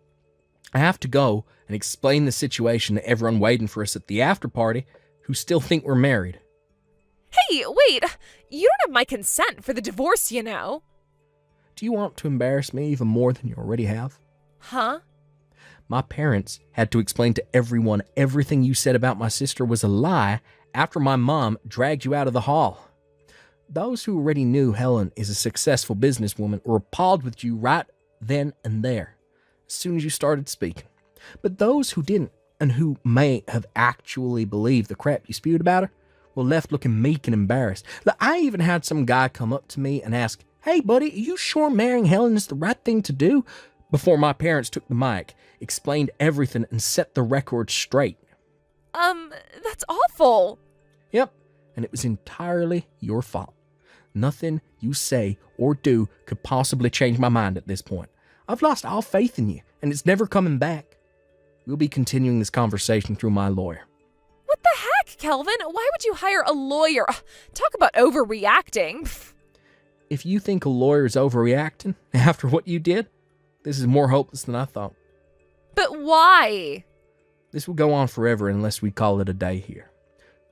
I have to go and explain the situation to everyone waiting for us at the after party who still think we're married. Hey, wait! You don't have my consent for the divorce, you know. Do you want to embarrass me even more than you already have? Huh? My parents had to explain to everyone everything you said about my sister was a lie after my mom dragged you out of the hall. Those who already knew Helen is a successful businesswoman were appalled with you right then and there, as soon as you started speaking. But those who didn't, and who may have actually believed the crap you spewed about her, were left looking meek and embarrassed. I even had some guy come up to me and ask, "Hey buddy, are you sure marrying Helen is the right thing to do?" Before my parents took the mic, explained everything, and set the record straight. That's awful. Yep, and it was entirely your fault. Nothing you say or do could possibly change my mind at this point. I've lost all faith in you, and it's never coming back. We'll be continuing this conversation through my lawyer. What the heck, Kelvin? Why would you hire a lawyer? Talk about overreacting. If you think a lawyer is overreacting after what you did, this is more hopeless than I thought. But why? This will go on forever unless we call it a day here.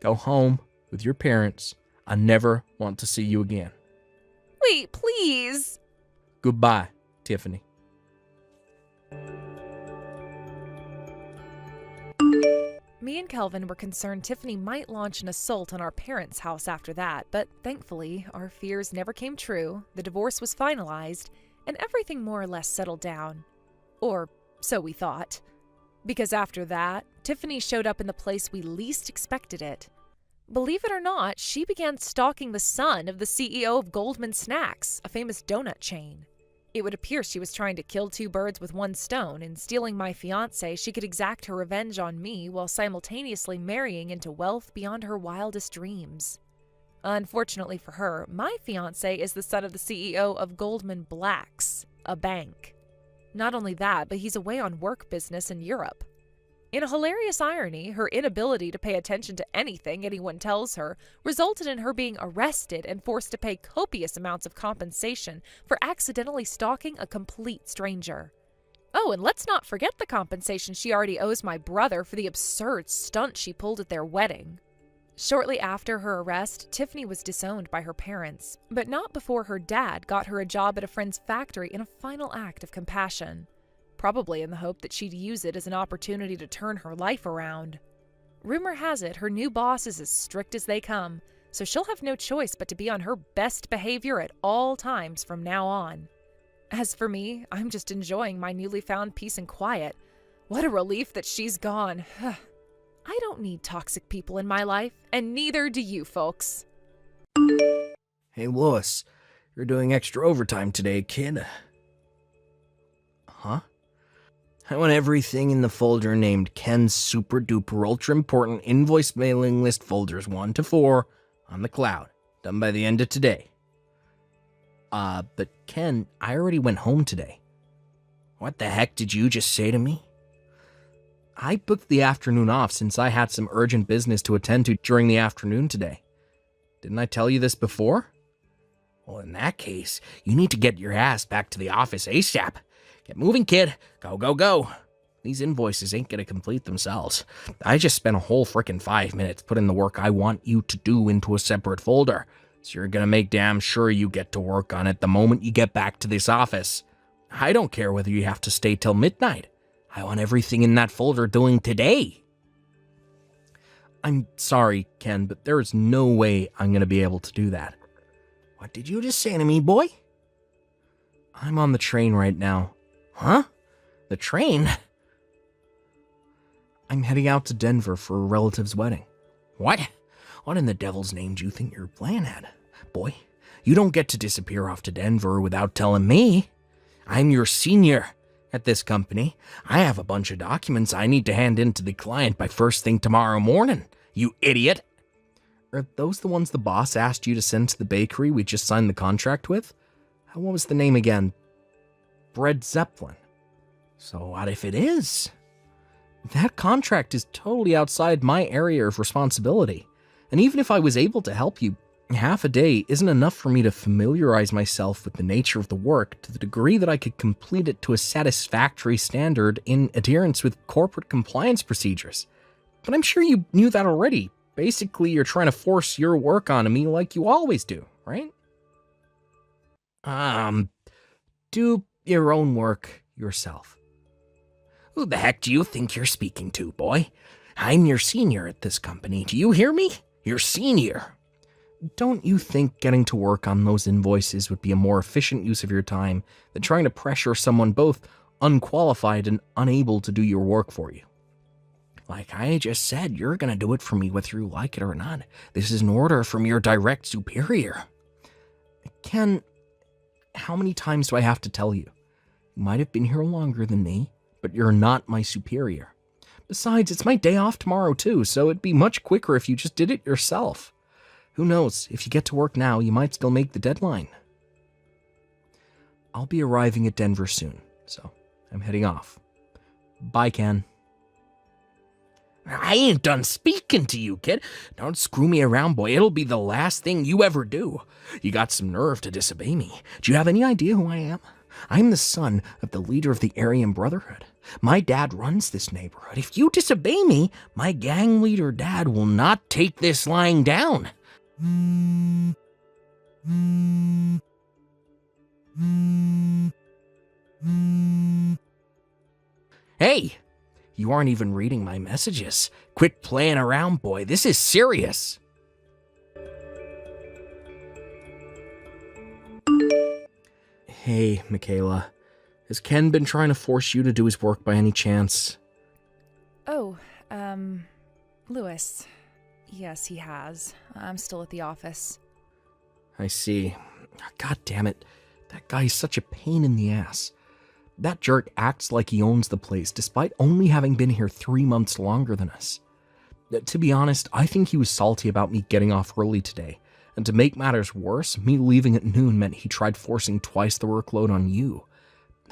Go home with your parents. I never want to see you again. Wait, please. Goodbye, Tiffany. Me and Kelvin were concerned Tiffany might launch an assault on our parents' house after that, but thankfully, our fears never came true, the divorce was finalized, and everything more or less settled down. Or so we thought. Because after that, Tiffany showed up in the place we least expected it. Believe it or not, she began stalking the son of the CEO of Goldman Snacks, a famous donut chain. It would appear she was trying to kill two birds with one stone. In stealing my fiancé, she could exact her revenge on me while simultaneously marrying into wealth beyond her wildest dreams. Unfortunately for her, my fiancé is the son of the CEO of Goldman Blacks, a bank. Not only that, but he's away on work business in Europe. In a hilarious irony, her inability to pay attention to anything anyone tells her resulted in her being arrested and forced to pay copious amounts of compensation for accidentally stalking a complete stranger. Oh, and let's not forget the compensation she already owes my brother for the absurd stunt she pulled at their wedding. Shortly after her arrest, Tiffany was disowned by her parents, but not before her dad got her a job at a friend's factory in a final act of compassion. Probably in the hope that she'd use it as an opportunity to turn her life around. Rumor has it her new boss is as strict as they come, so she'll have no choice but to be on her best behavior at all times from now on. As for me, I'm just enjoying my newly found peace and quiet. What a relief that she's gone. I don't need toxic people in my life, and neither do you folks. Hey, Lois, you're doing extra overtime today, kid. Huh? I want everything in the folder named Ken's Super Duper Ultra Important Invoice Mailing List folders 1 to 4 on the cloud, done by the end of today. But Ken, I already went home today. What the heck did you just say to me? I booked the afternoon off since I had some urgent business to attend to during the afternoon today. Didn't I tell you this before? Well, in that case, you need to get your ass back to the office ASAP. Get moving, kid. Go, go, go. These invoices ain't gonna complete themselves. I just spent a whole frickin' 5 minutes putting the work I want you to do into a separate folder, so you're gonna make damn sure you get to work on it the moment you get back to this office. I don't care whether you have to stay till midnight. I want everything in that folder doing today. I'm sorry, Ken, but there is no way I'm gonna be able to do that. What did you just say to me, boy? I'm on the train right now. Huh? The train? I'm heading out to Denver for a relative's wedding. What? What in the devil's name do you think you're playing at? Boy, you don't get to disappear off to Denver without telling me. I'm your senior at this company. I have a bunch of documents I need to hand in to the client by first thing tomorrow morning, you idiot. Are those the ones the boss asked you to send to the bakery we just signed the contract with? What was the name again? Bread Zeppelin. So what if it is? That contract is totally outside my area of responsibility. And even if I was able to help you, half a day isn't enough for me to familiarize myself with the nature of the work to the degree that I could complete it to a satisfactory standard in adherence with corporate compliance procedures. But I'm sure you knew that already. Basically, you're trying to force your work onto me like you always do, right? Do your own work yourself. Who the heck do you think you're speaking to, boy? I'm your senior at this company. Do you hear me? Your senior. Don't you think getting to work on those invoices would be a more efficient use of your time than trying to pressure someone both unqualified and unable to do your work for you? Like I just said, you're gonna do it for me whether you like it or not. This is an order from your direct superior. Ken, how many times do I have to tell you? You might have been here longer than me, but you're not my superior. Besides, it's my day off tomorrow too, so it'd be much quicker if you just did it yourself. Who knows, if you get to work now, you might still make the deadline. I'll be arriving at Denver soon, so I'm heading off. Bye, Ken. I ain't done speaking to you, kid. Don't screw me around, boy. It'll be the last thing you ever do. You got some nerve to disobey me. Do you have any idea who I am? I'm the son of the leader of the Aryan Brotherhood. My dad runs this neighborhood. If you disobey me, my gang leader dad will not take this lying down. Hey, you aren't even reading my messages. Quit playing around, boy. This is serious. Hey, Michaela. Has Ken been trying to force you to do his work by any chance? Oh, Lewis. Yes, he has. I'm still at the office. I see. God damn it. That guy's such a pain in the ass. That jerk acts like he owns the place, despite only having been here 3 months longer than us. To be honest, I think he was salty about me getting off early today. And to make matters worse, me leaving at noon meant he tried forcing twice the workload on you.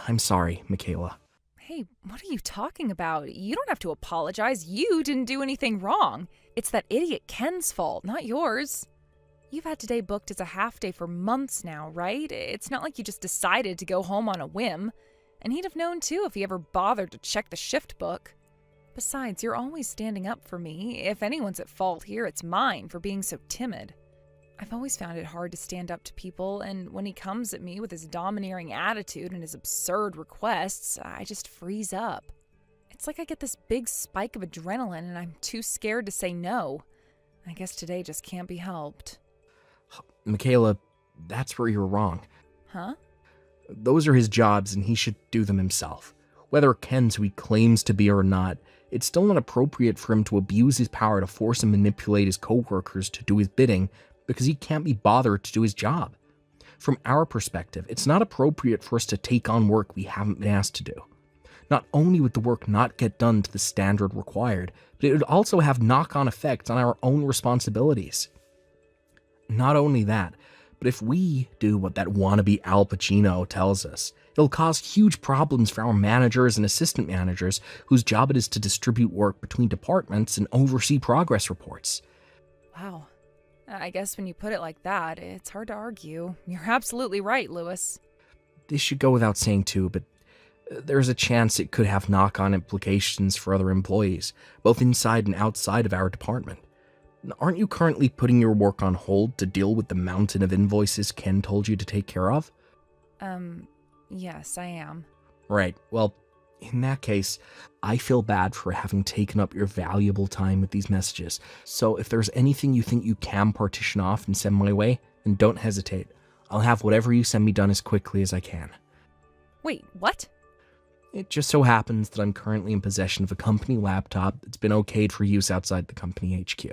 I'm sorry, Michaela. Hey, what are you talking about? You don't have to apologize. You didn't do anything wrong. It's that idiot Ken's fault, not yours. You've had today booked as a half day for months now, right? It's not like you just decided to go home on a whim. And he'd have known too if he ever bothered to check the shift book. Besides, you're always standing up for me. If anyone's at fault here, it's mine for being so timid. I've always found it hard to stand up to people, and when he comes at me with his domineering attitude and his absurd requests, I just freeze up. It's like I get this big spike of adrenaline and I'm too scared to say no. I guess today just can't be helped. Michaela, that's where you're wrong. Huh? Those are his jobs and he should do them himself. Whether Ken's who he claims to be or not, it's still not appropriate for him to abuse his power to force and manipulate his coworkers to do his bidding because he can't be bothered to do his job. From our perspective, it's not appropriate for us to take on work we haven't been asked to do. Not only would the work not get done to the standard required, but it would also have knock-on effects on our own responsibilities. Not only that, but if we do what that wannabe Al Pacino tells us, it'll cause huge problems for our managers and assistant managers whose job it is to distribute work between departments and oversee progress reports. Wow. I guess when you put it like that, it's hard to argue. You're absolutely right, Lewis. This should go without saying too, but there's a chance it could have knock-on implications for other employees, both inside and outside of our department. Aren't you currently putting your work on hold to deal with the mountain of invoices Ken told you to take care of? Yes, I am. Right. Well, in that case, I feel bad for having taken up your valuable time with these messages. So if there's anything you think you can partition off and send my way, then don't hesitate. I'll have whatever you send me done as quickly as I can. Wait, what? It just so happens that I'm currently in possession of a company laptop that's been okayed for use outside the company HQ.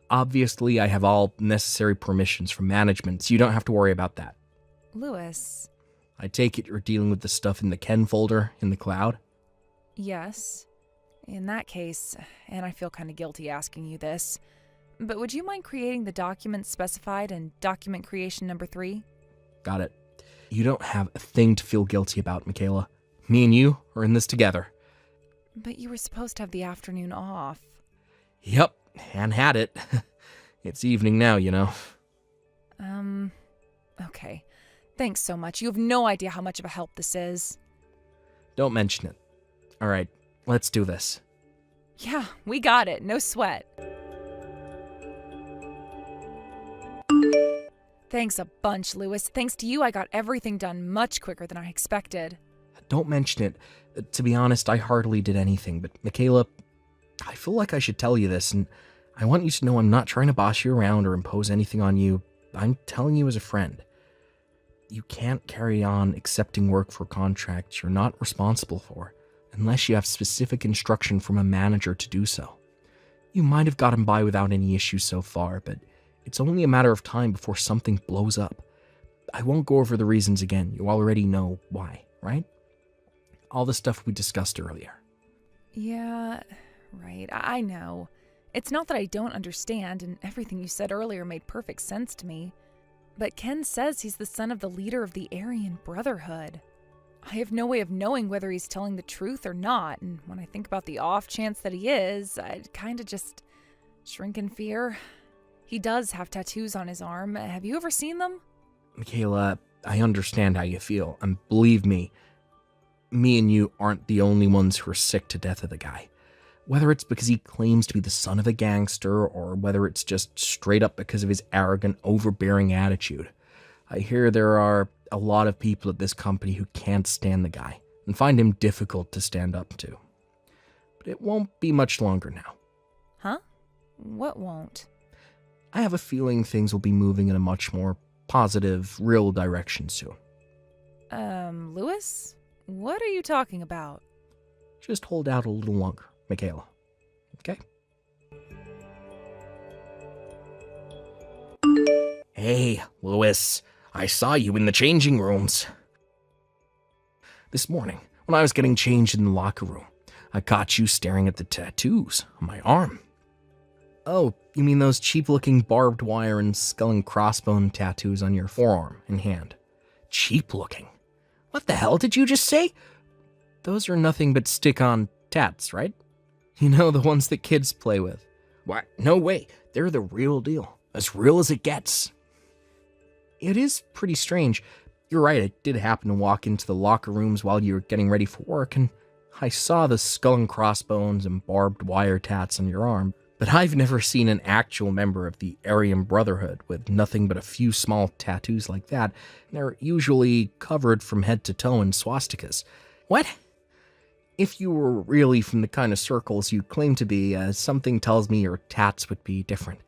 Obviously, I have all necessary permissions from management, so you don't have to worry about that. Lewis. I take it you're dealing with the stuff in the Ken folder in the cloud? Yes. In that case, and I feel kind of guilty asking you this, but would you mind creating the documents specified in document creation number 3? Got it. You don't have a thing to feel guilty about, Michaela. Me and you are in this together. But you were supposed to have the afternoon off. Yep, and had it. It's evening now, you know. Okay. Thanks so much. You have no idea how much of a help this is. Don't mention it. All right, let's do this. Yeah, we got it. No sweat. Thanks a bunch, Lewis. Thanks to you, I got everything done much quicker than I expected. Don't mention it. To be honest, I hardly did anything, but Michaela, I feel like I should tell you this, and I want you to know I'm not trying to boss you around or impose anything on you. I'm telling you as a friend. You can't carry on accepting work for contracts you're not responsible for, unless you have specific instruction from a manager to do so. You might have gotten by without any issues so far, but it's only a matter of time before something blows up. I won't go over the reasons again. You already know why, right? All the stuff we discussed earlier. Yeah, right. I know. It's not that I don't understand, and everything you said earlier made perfect sense to me. But Ken says he's the son of the leader of the Aryan Brotherhood. I have no way of knowing whether he's telling the truth or not, and when I think about the off chance that he is, I'd kind of just shrink in fear. He does have tattoos on his arm. Have you ever seen them? Michaela, I understand how you feel, and believe me and you aren't the only ones who are sick to death of the guy. Whether it's because he claims to be the son of a gangster, or whether it's just straight up because of his arrogant, overbearing attitude. I hear there are a lot of people at this company who can't stand the guy, and find him difficult to stand up to. But it won't be much longer now. Huh? What won't? I have a feeling things will be moving in a much more positive, real direction soon. Lewis? What are you talking about? Just hold out a little longer, Michaela. Okay? Hey, Lewis. I saw you in the changing rooms. This morning, when I was getting changed in the locker room, I caught you staring at the tattoos on my arm. Oh, you mean those cheap-looking barbed wire and skull and crossbone tattoos on your forearm and hand? Cheap-looking? What the hell did you just say? Those are nothing but stick-on tats, right? You know, the ones that kids play with. What? No way. They're the real deal. As real as it gets. It is pretty strange. You're right, I did happen to walk into the locker rooms while you were getting ready for work, and I saw the skull and crossbones and barbed wire tats on your arm. But I've never seen an actual member of the Aryan Brotherhood with nothing but a few small tattoos like that. They're usually covered from head to toe in swastikas. What? If you were really from the kind of circles you claim to be, something tells me your tats would be different.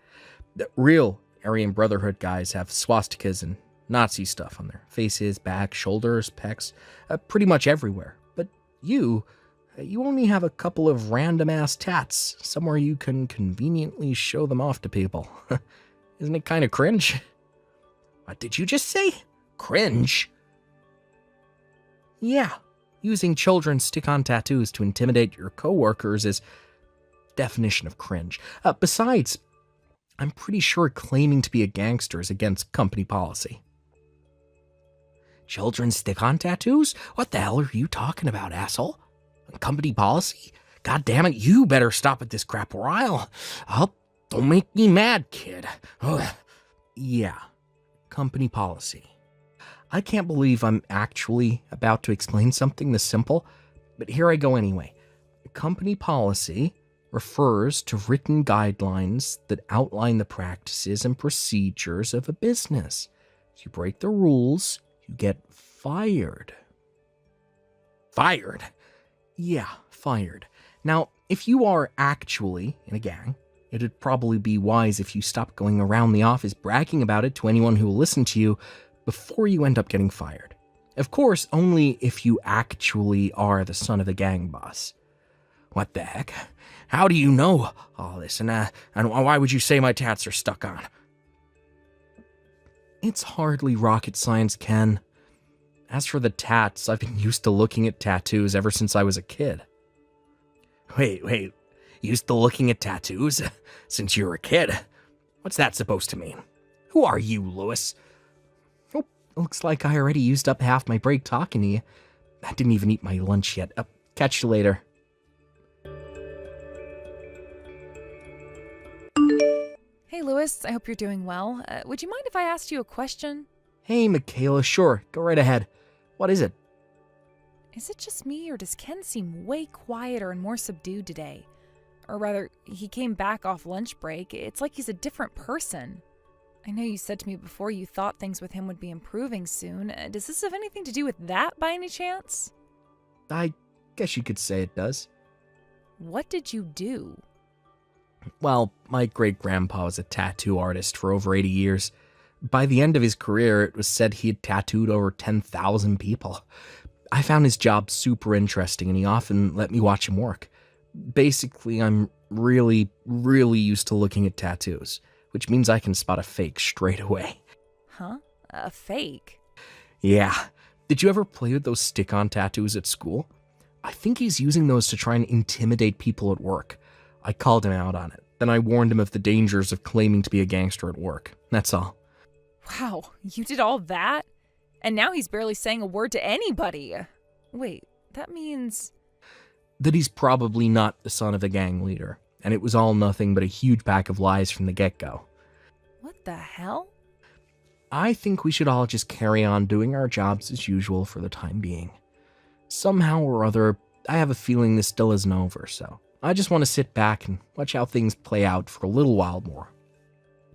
The real Aryan Brotherhood guys have swastikas and Nazi stuff on their faces, back, shoulders, pecs, pretty much everywhere. But you only have a couple of random-ass tats, somewhere you can conveniently show them off to people. Isn't it kind of cringe? What did you just say? Cringe? Yeah, using children's stick-on tattoos to intimidate your coworkers is definition of cringe. Besides, I'm pretty sure claiming to be a gangster is against company policy. Children's stick-on tattoos? What the hell are you talking about, asshole? Company policy? God damn it, you better stop with this crap or don't make me mad, kid. Ugh. Yeah, company policy. I can't believe I'm actually about to explain something this simple, but here I go anyway. Company policy refers to written guidelines that outline the practices and procedures of a business. If you break the rules, you get fired. Fired? Yeah, fired. Now, if you are actually in a gang, it'd probably be wise if you stop going around the office bragging about it to anyone who will listen to you before you end up getting fired. Of course, only if you actually are the son of the gang boss. What the heck? How do you know all this, and why would you say my tats are stuck on? It's hardly rocket science, Ken. As for the tats, I've been used to looking at tattoos ever since I was a kid. Wait, used to looking at tattoos? Since you were a kid? What's that supposed to mean? Who are you, Lewis? Oh, looks like I already used up half my break talking to you. I didn't even eat my lunch yet. Catch you later. Hey, Lewis, I hope you're doing well. Would you mind if I asked you a question? Hey, Michaela, sure, go right ahead. What is it? Is it just me, or does Ken seem way quieter and more subdued today? Or rather, he came back off lunch break. It's like he's a different person. I know you said to me before you thought things with him would be improving soon. Does this have anything to do with that by any chance? I guess you could say it does. What did you do? Well, my great-grandpa was a tattoo artist for over 80 years. By the end of his career, it was said he had tattooed over 10,000 people. I found his job super interesting, and he often let me watch him work. Basically, I'm really, really used to looking at tattoos, which means I can spot a fake straight away. Huh? A fake? Yeah. Did you ever play with those stick-on tattoos at school? I think he's using those to try and intimidate people at work. I called him out on it. Then I warned him of the dangers of claiming to be a gangster at work. That's all. Wow, you did all that? And now he's barely saying a word to anybody. Wait, that means... That he's probably not the son of a gang leader, and it was all nothing but a huge pack of lies from the get-go. What the hell? I think we should all just carry on doing our jobs as usual for the time being. Somehow or other, I have a feeling this still isn't over, so I just want to sit back and watch how things play out for a little while more.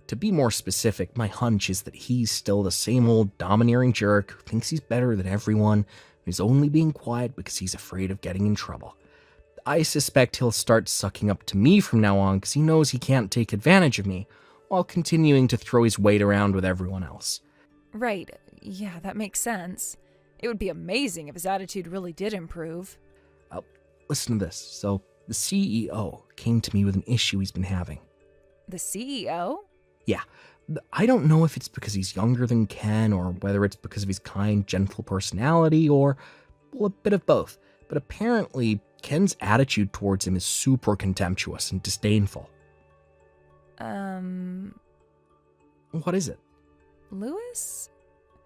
To be more specific, my hunch is that he's still the same old domineering jerk who thinks he's better than everyone and is only being quiet because he's afraid of getting in trouble. I suspect he'll start sucking up to me from now on because he knows he can't take advantage of me, while continuing to throw his weight around with everyone else. Right, yeah, that makes sense. It would be amazing if his attitude really did improve. Listen to this. So, the CEO came to me with an issue he's been having. The CEO? Yeah, I don't know if it's because he's younger than Ken, or whether it's because of his kind, gentle personality, or, well, a bit of both. But apparently, Ken's attitude towards him is super contemptuous and disdainful. What is it? Louis?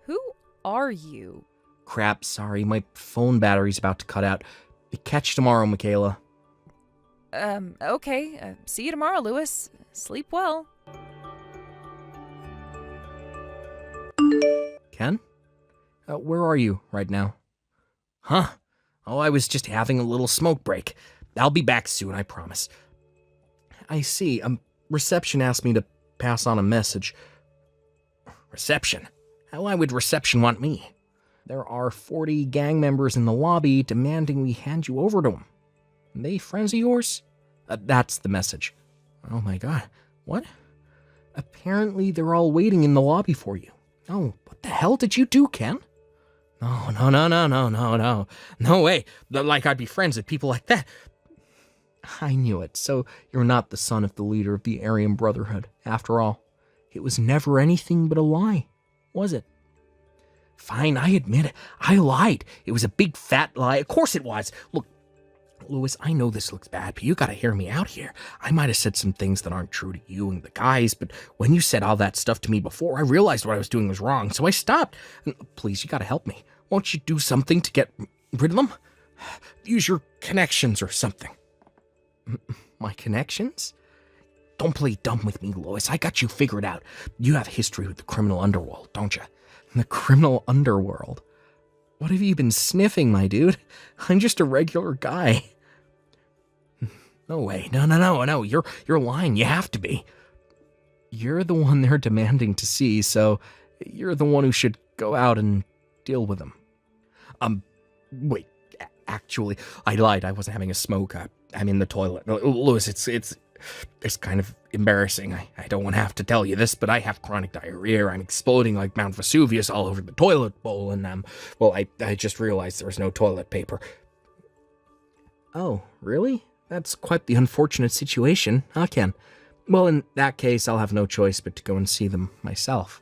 Who are you? Crap, sorry, my phone battery's about to cut out. Catch you tomorrow, Michaela. Okay. See you tomorrow, Louis. Sleep well. Ken? Where are you right now? Huh? Oh, I was just having a little smoke break. I'll be back soon, I promise. I see. Reception asked me to pass on a message. Reception? Why would reception want me? There are 40 gang members in the lobby demanding we hand you over to them. They friends of yours? That's the message. Oh my god. What? Apparently they're all waiting in the lobby for you. Oh, what the hell did you do, Ken? No. No way. Like I'd be friends with people like that. I knew it. So you're not the son of the leader of the Aryan Brotherhood, after all. It was never anything but a lie, was it? Fine, I admit it. I lied. It was a big fat lie. Of course it was. Look, Louis, I know this looks bad, but you gotta hear me out here. I might have said some things that aren't true to you and the guys, but when you said all that stuff to me before, I realized what I was doing was wrong, so I stopped. Please, you gotta help me. Won't you do something to get rid of them? Use your connections or something. My connections? Don't play dumb with me, Lois. I got you figured out. You have history with the criminal underworld, don't you? The criminal underworld? What have you been sniffing, my dude? I'm just a regular guy. No way. No. You're lying. You have to be. You're the one they're demanding to see, so you're the one who should go out and deal with them. Wait. Actually, I lied. I wasn't having a smoke. I'm in the toilet. Louis, it's kind of embarrassing. I don't want to have to tell you this, but I have chronic diarrhea. I'm exploding like Mount Vesuvius all over the toilet bowl, and well, I just realized there was no toilet paper. Oh, really? That's quite the unfortunate situation, huh, Ken? Well, in that case, I'll have no choice but to go and see them myself.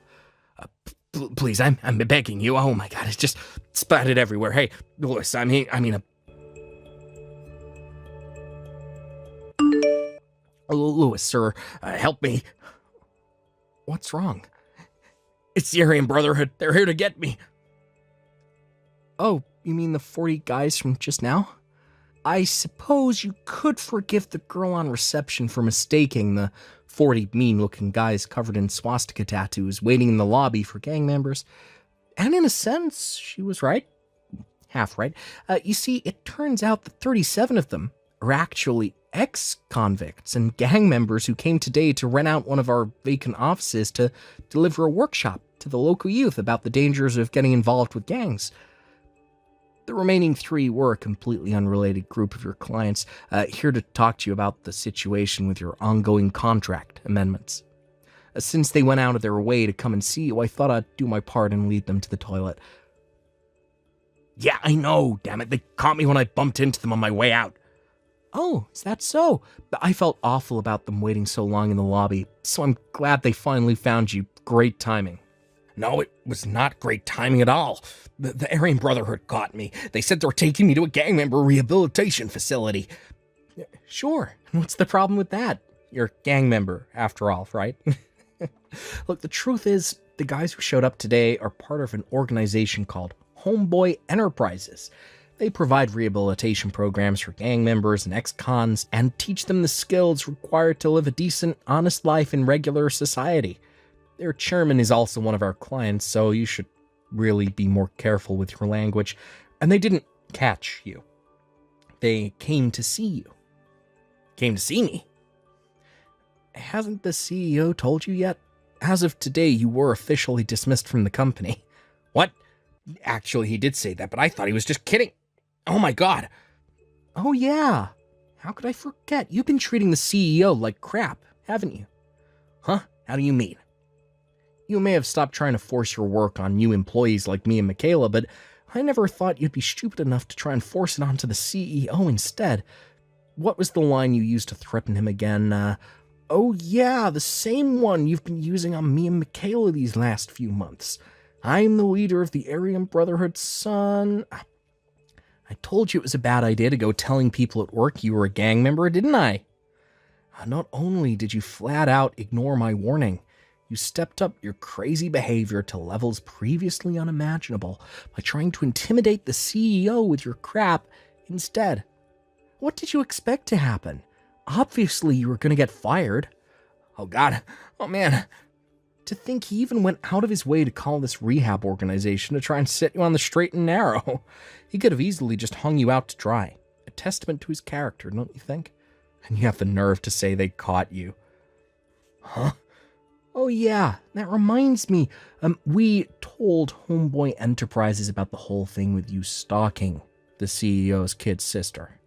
Please, I'm begging you. Oh my God, it's just splattered everywhere. Hey, Louis, I mean. Louis, sir, help me. What's wrong? It's the Aryan Brotherhood. They're here to get me. Oh, you mean the 40 guys from just now? I suppose you could forgive the girl on reception for mistaking the 40 mean-looking guys covered in swastika tattoos waiting in the lobby for gang members. And in a sense, she was right. Half right. You see, it turns out that 37 of them are actually ex-convicts and gang members who came today to rent out one of our vacant offices to deliver a workshop to the local youth about the dangers of getting involved with gangs. The remaining 3 were a completely unrelated group of your clients, here to talk to you about the situation with your ongoing contract amendments. Since they went out of their way to come and see you, I thought I'd do my part and lead them to the toilet. Yeah, I know, damn it. They caught me when I bumped into them on my way out. Oh, is that so? I felt awful about them waiting so long in the lobby, so I'm glad they finally found you. Great timing. No, it was not great timing at all. The Aryan Brotherhood caught me. They said they were taking me to a gang member rehabilitation facility. Sure, what's the problem with that? You're a gang member, after all, right? Look, the truth is, the guys who showed up today are part of an organization called Homeboy Enterprises. They provide rehabilitation programs for gang members and ex-cons and teach them the skills required to live a decent, honest life in regular society. Their chairman is also one of our clients, so you should really be more careful with your language. And they didn't catch you. They came to see you. Came to see me? Hasn't the CEO told you yet? As of today, you were officially dismissed from the company. What? Actually, he did say that, but I thought he was just kidding. Oh my god. Oh yeah. How could I forget? You've been treating the CEO like crap, haven't you? Huh? How do you mean? You may have stopped trying to force your work on new employees like me and Michaela, but I never thought you'd be stupid enough to try and force it onto the CEO instead. What was the line you used to threaten him again? Oh yeah, the same one you've been using on me and Michaela these last few months. I'm the leader of the Aryan Brotherhood, son. I told you it was a bad idea to go telling people at work you were a gang member, didn't I? Not only did you flat out ignore my warning, you stepped up your crazy behavior to levels previously unimaginable by trying to intimidate the CEO with your crap instead. What did you expect to happen? Obviously you were going to get fired. Oh god. Oh man. To think he even went out of his way to call this rehab organization to try and set you on the straight and narrow. He could have easily just hung you out to dry. A testament to his character, don't you think? And you have the nerve to say they caught you. Huh? Oh yeah, that reminds me. We told Homeboy Enterprises about the whole thing with you stalking the CEO's kid's sister.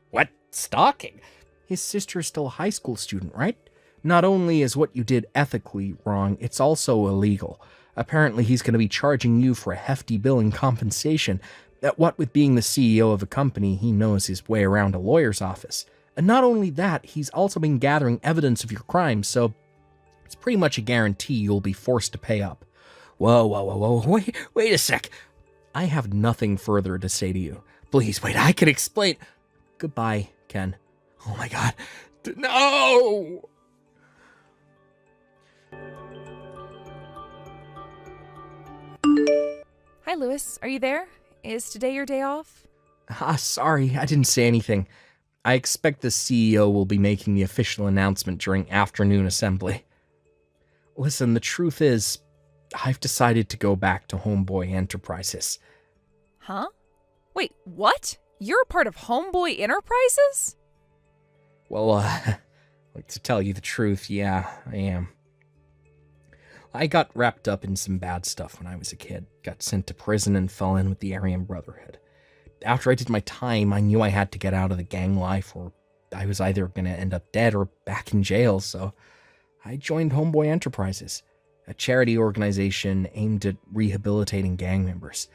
What? Stalking? His sister is still a high school student, right? Not only is what you did ethically wrong, it's also illegal. Apparently he's going to be charging you for a hefty bill in compensation. What with being the CEO of a company, he knows his way around a lawyer's office. And not only that, he's also been gathering evidence of your crimes, so it's pretty much a guarantee you'll be forced to pay up. Whoa, wait a sec. I have nothing further to say to you. Please, wait, I can explain. Goodbye, Ken. Oh my god. No! Hi, Lewis. Are you there? Is today your day off? Sorry, I didn't say anything. I expect the CEO will be making the official announcement during afternoon assembly. Listen, the truth is, I've decided to go back to Homeboy Enterprises. Huh? Wait, what? You're a part of Homeboy Enterprises? Well, like to tell you the truth, yeah, I am. I got wrapped up in some bad stuff when I was a kid, got sent to prison and fell in with the Aryan Brotherhood. After I did my time, I knew I had to get out of the gang life, or I was either going to end up dead or back in jail, so I joined Homeboy Enterprises, a charity organization aimed at rehabilitating gang members.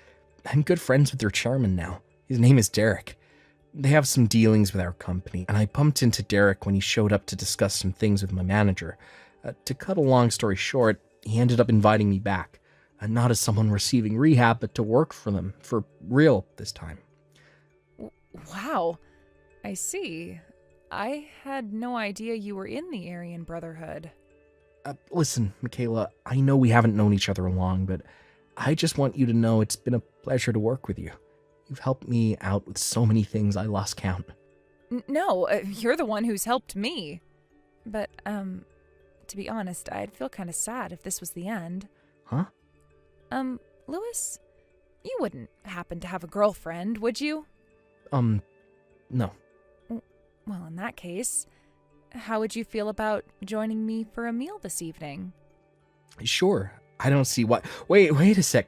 I'm good friends with their chairman now. His name is Derek. They have some dealings with our company, and I bumped into Derek when he showed up to discuss some things with my manager. To cut a long story short, he ended up inviting me back, not as someone receiving rehab, but to work for them, for real this time. Wow. I see. I had no idea you were in the Aryan Brotherhood. Listen, Michaela, I know we haven't known each other long, but I just want you to know it's been a pleasure to work with you. You've helped me out with so many things I lost count. No, you're the one who's helped me. But, to be honest, I'd feel kind of sad if this was the end. Huh? Lewis, you wouldn't happen to have a girlfriend, would you? No. Well, in that case, how would you feel about joining me for a meal this evening? Sure. I don't see what... Wait a sec.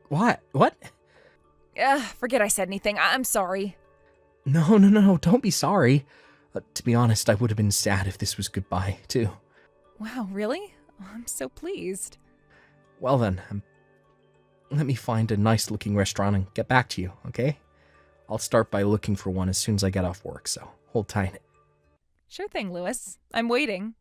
What? Forget I said anything. I'm sorry. No, don't be sorry. To be honest, I would have been sad if this was goodbye, too. Wow, really? I'm so pleased. Well then, let me find a nice-looking restaurant and get back to you, okay? I'll start by looking for one as soon as I get off work, so hold tight. Sure thing, Lewis. I'm waiting.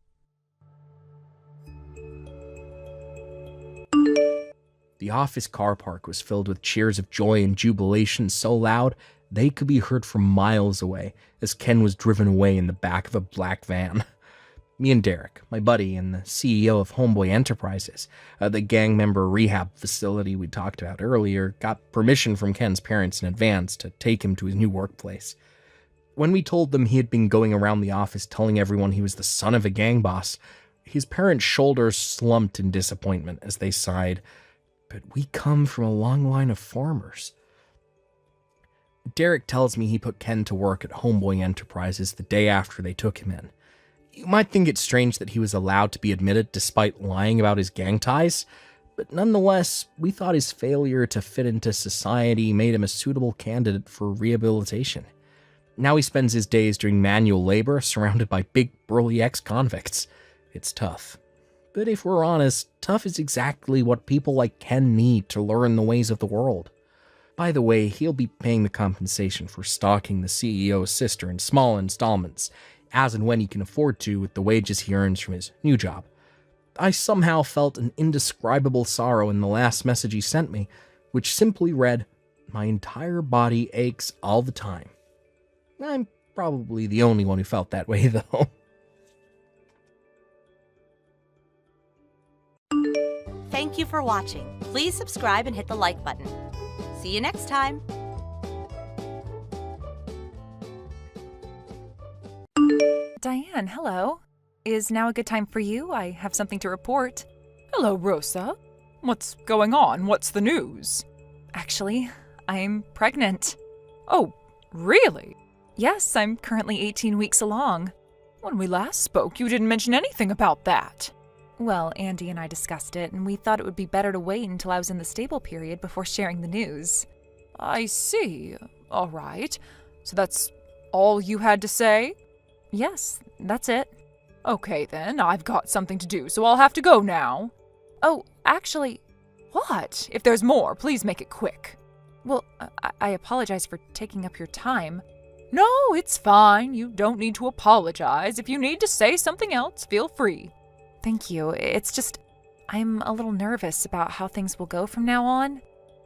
The office car park was filled with cheers of joy and jubilation so loud they could be heard from miles away as Ken was driven away in the back of a black van. Me and Derek, my buddy and the CEO of Homeboy Enterprises, the gang member rehab facility we talked about earlier, got permission from Ken's parents in advance to take him to his new workplace. When we told them he had been going around the office telling everyone he was the son of a gang boss, his parents' shoulders slumped in disappointment as they sighed, "But we come from a long line of farmers." Derek tells me he put Ken to work at Homeboy Enterprises the day after they took him in. You might think it's strange that he was allowed to be admitted despite lying about his gang ties, but nonetheless, we thought his failure to fit into society made him a suitable candidate for rehabilitation. Now he spends his days doing manual labor surrounded by big, burly ex-convicts. It's tough. But if we're honest, tough is exactly what people like Ken need to learn the ways of the world. By the way, he'll be paying the compensation for stalking the CEO's sister in small installments, as and when he can afford to with the wages he earns from his new job. I somehow felt an indescribable sorrow in the last message he sent me, which simply read, "My entire body aches all the time." I'm probably the only one who felt that way, though. Thank you for watching. Please subscribe and hit the like button. See you next time. Diane, hello. Is now a good time for you? I have something to report. Hello, Rosa. What's going on? What's the news? Actually, I'm pregnant. Oh, really? Yes, I'm currently 18 weeks along. When we last spoke, you didn't mention anything about that. Well, Andy and I discussed it, and we thought it would be better to wait until I was in the stable period before sharing the news. I see. All right. So that's all you had to say? Yes, that's it. Okay, then. I've got something to do, so I'll have to go now. Oh, actually... What? If there's more, please make it quick. Well, I apologize for taking up your time. No, it's fine. You don't need to apologize. If you need to say something else, feel free. Thank you. It's just, I'm a little nervous about how things will go from now on.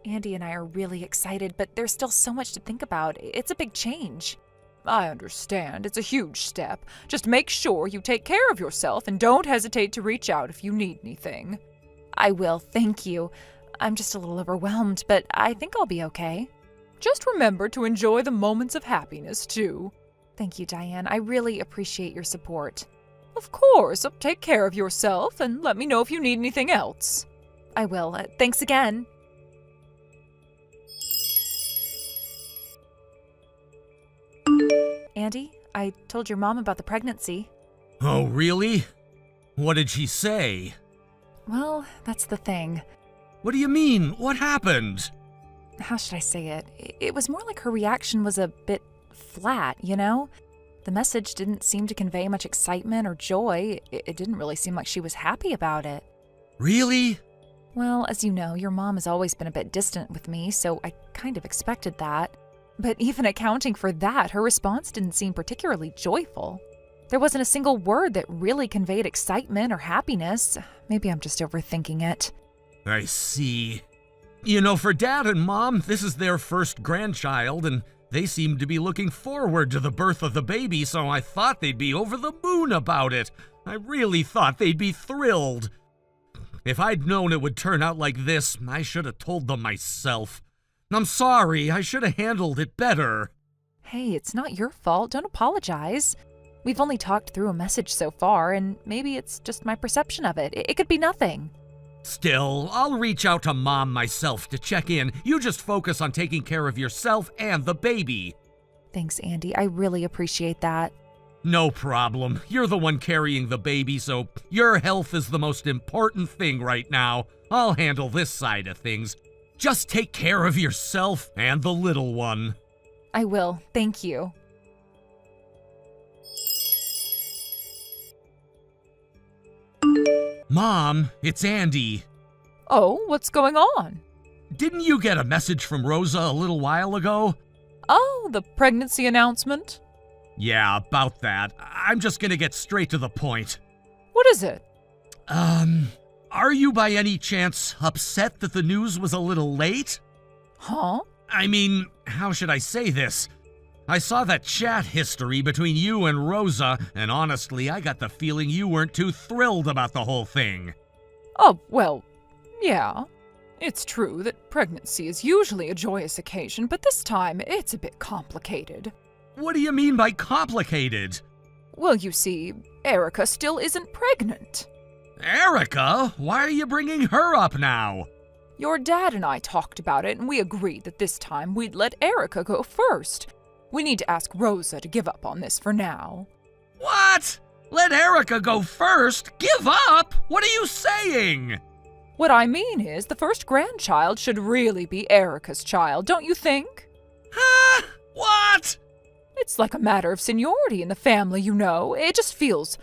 Andy and I are really excited, but there's still so much to think about. It's a big change. I understand. It's a huge step. Just make sure you take care of yourself and don't hesitate to reach out if you need anything. I will, thank you. I'm just a little overwhelmed, but I think I'll be okay. Just remember to enjoy the moments of happiness, too. Thank you, Diane. I really appreciate your support. Of course. Take care of yourself and let me know if you need anything else. I will. Thanks again. Andy, I told your mom about the pregnancy. Oh, really? What did she say? Well, that's the thing. What do you mean? What happened? How should I say it? It was more like her reaction was a bit flat, you know? The message didn't seem to convey much excitement or joy. It didn't really seem like she was happy about it. Really? Well, as you know, your mom has always been a bit distant with me, so I kind of expected that. But even accounting for that, her response didn't seem particularly joyful. There wasn't a single word that really conveyed excitement or happiness. Maybe I'm just overthinking it. I see. You know, for Dad and Mom, this is their first grandchild, and they seem to be looking forward to the birth of the baby, so I thought they'd be over the moon about it. I really thought they'd be thrilled. If I'd known it would turn out like this, I should have told them myself. I'm sorry, I should have handled it better. Hey, it's not your fault. Don't apologize. We've only talked through a message so far, and maybe it's just my perception of it. It could be nothing. Still, I'll reach out to Mom myself to check in. You just focus on taking care of yourself and the baby. Thanks, Andy. I really appreciate that. No problem. You're the one carrying the baby, so your health is the most important thing right now. I'll handle this side of things. Just take care of yourself and the little one. I will, thank you. Mom, it's Andy. Oh, what's going on? Didn't you get a message from Rosa a little while ago? Oh, the pregnancy announcement? Yeah, about that. I'm just gonna get straight to the point. What is it? Are you by any chance upset that the news was a little late? Huh? I mean, how should I say this? I saw that chat history between you and Rosa, and honestly, I got the feeling you weren't too thrilled about the whole thing. Oh, well, yeah. It's true that pregnancy is usually a joyous occasion, but this time it's a bit complicated. What do you mean by complicated? Well, you see, Erica still isn't pregnant. Erica? Why are you bringing her up now? Your dad and I talked about it, and we agreed that this time we'd let Erica go first. We need to ask Rosa to give up on this for now. What? Let Erica go first? Give up? What are you saying? What I mean is, the first grandchild should really be Erica's child, don't you think? Huh? What? It's like a matter of seniority in the family, you know. It just feels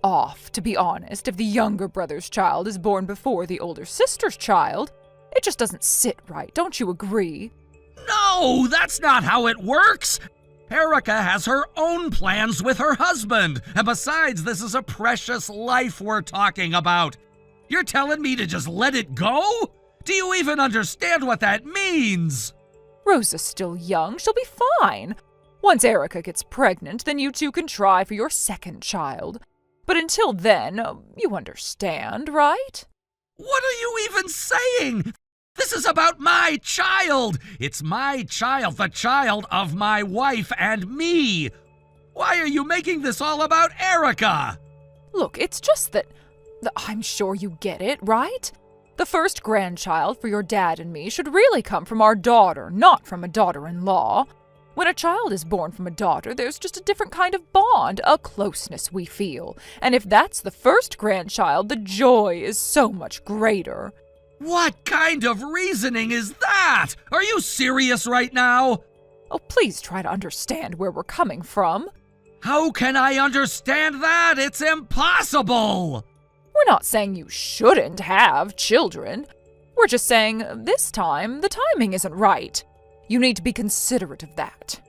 off, to be honest, if the younger brother's child is born before the older sister's child. It just doesn't sit right, don't you agree? No, that's not how it works. Erica has her own plans with her husband, and besides, this is a precious life we're talking about. You're telling me to just let it go? Do you even understand what that means? Rosa's still young, she'll be fine. Once Erica gets pregnant, then you two can try for your second child. But until then, you understand, right? What are you even saying? This is about my child. It's my child, the child of my wife and me. Why are you making this all about Erica? Look, it's just that I'm sure you get it, right? The first grandchild for your dad and me should really come from our daughter, not from a daughter-in-law. When a child is born from a daughter, there's just a different kind of bond, a closeness we feel. And if that's the first grandchild, the joy is so much greater. What kind of reasoning is that? Are you serious right now? Oh, please try to understand where we're coming from. How can I understand that? It's impossible! We're not saying you shouldn't have children. We're just saying this time the timing isn't right. You need to be considerate of that.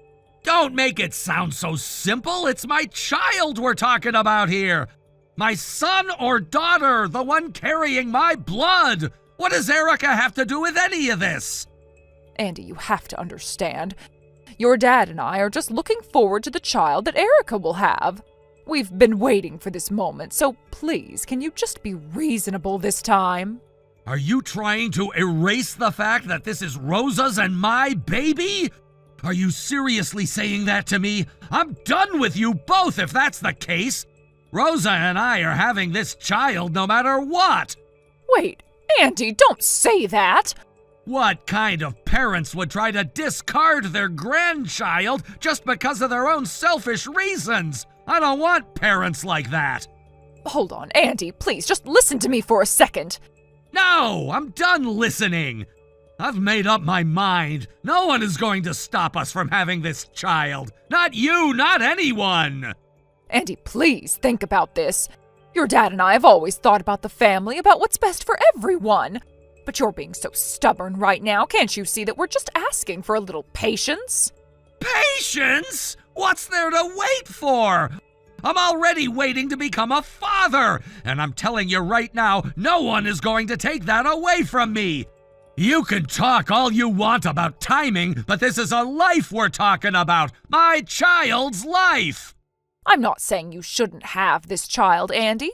Don't make it sound so simple. It's my child we're talking about here. My son or daughter, the one carrying my blood. What does Erica have to do with any of this? Andy, you have to understand. Your dad and I are just looking forward to the child that Erica will have. We've been waiting for this moment, so please, can you just be reasonable this time? Are you trying to erase the fact that this is Rosa's and my baby? Are you seriously saying that to me? I'm done with you both if that's the case. Rosa and I are having this child no matter what. Wait, Andy, don't say that. What kind of parents would try to discard their grandchild just because of their own selfish reasons? I don't want parents like that. Hold on, Andy, please, just listen to me for a second. No, I'm done listening. I've made up my mind. No one is going to stop us from having this child. Not you, not anyone. Andy, please think about this. Your dad and I have always thought about the family, about what's best for everyone. But you're being so stubborn right now. Can't you see that we're just asking for a little patience? Patience? What's there to wait for? I'm already waiting to become a father, and I'm telling you right now, no one is going to take that away from me. You can talk all you want about timing, but this is a life we're talking about. My child's life. I'm not saying you shouldn't have this child, Andy.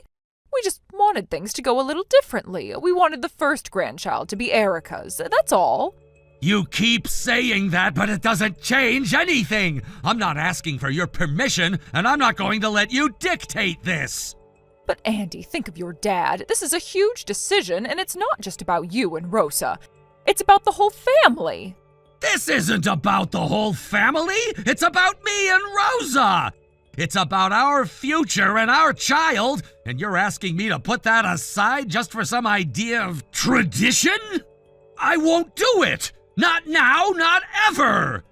We just wanted things to go a little differently. We wanted the first grandchild to be Erica's, that's all. You keep saying that, but it doesn't change anything. I'm not asking for your permission, and I'm not going to let you dictate this. But Andy, think of your dad. This is a huge decision, and it's not just about you and Rosa. It's about the whole family. This isn't about the whole family. It's about me and Rosa. It's about our future and our child, and you're asking me to put that aside just for some idea of tradition? I won't do it! Not now, not ever!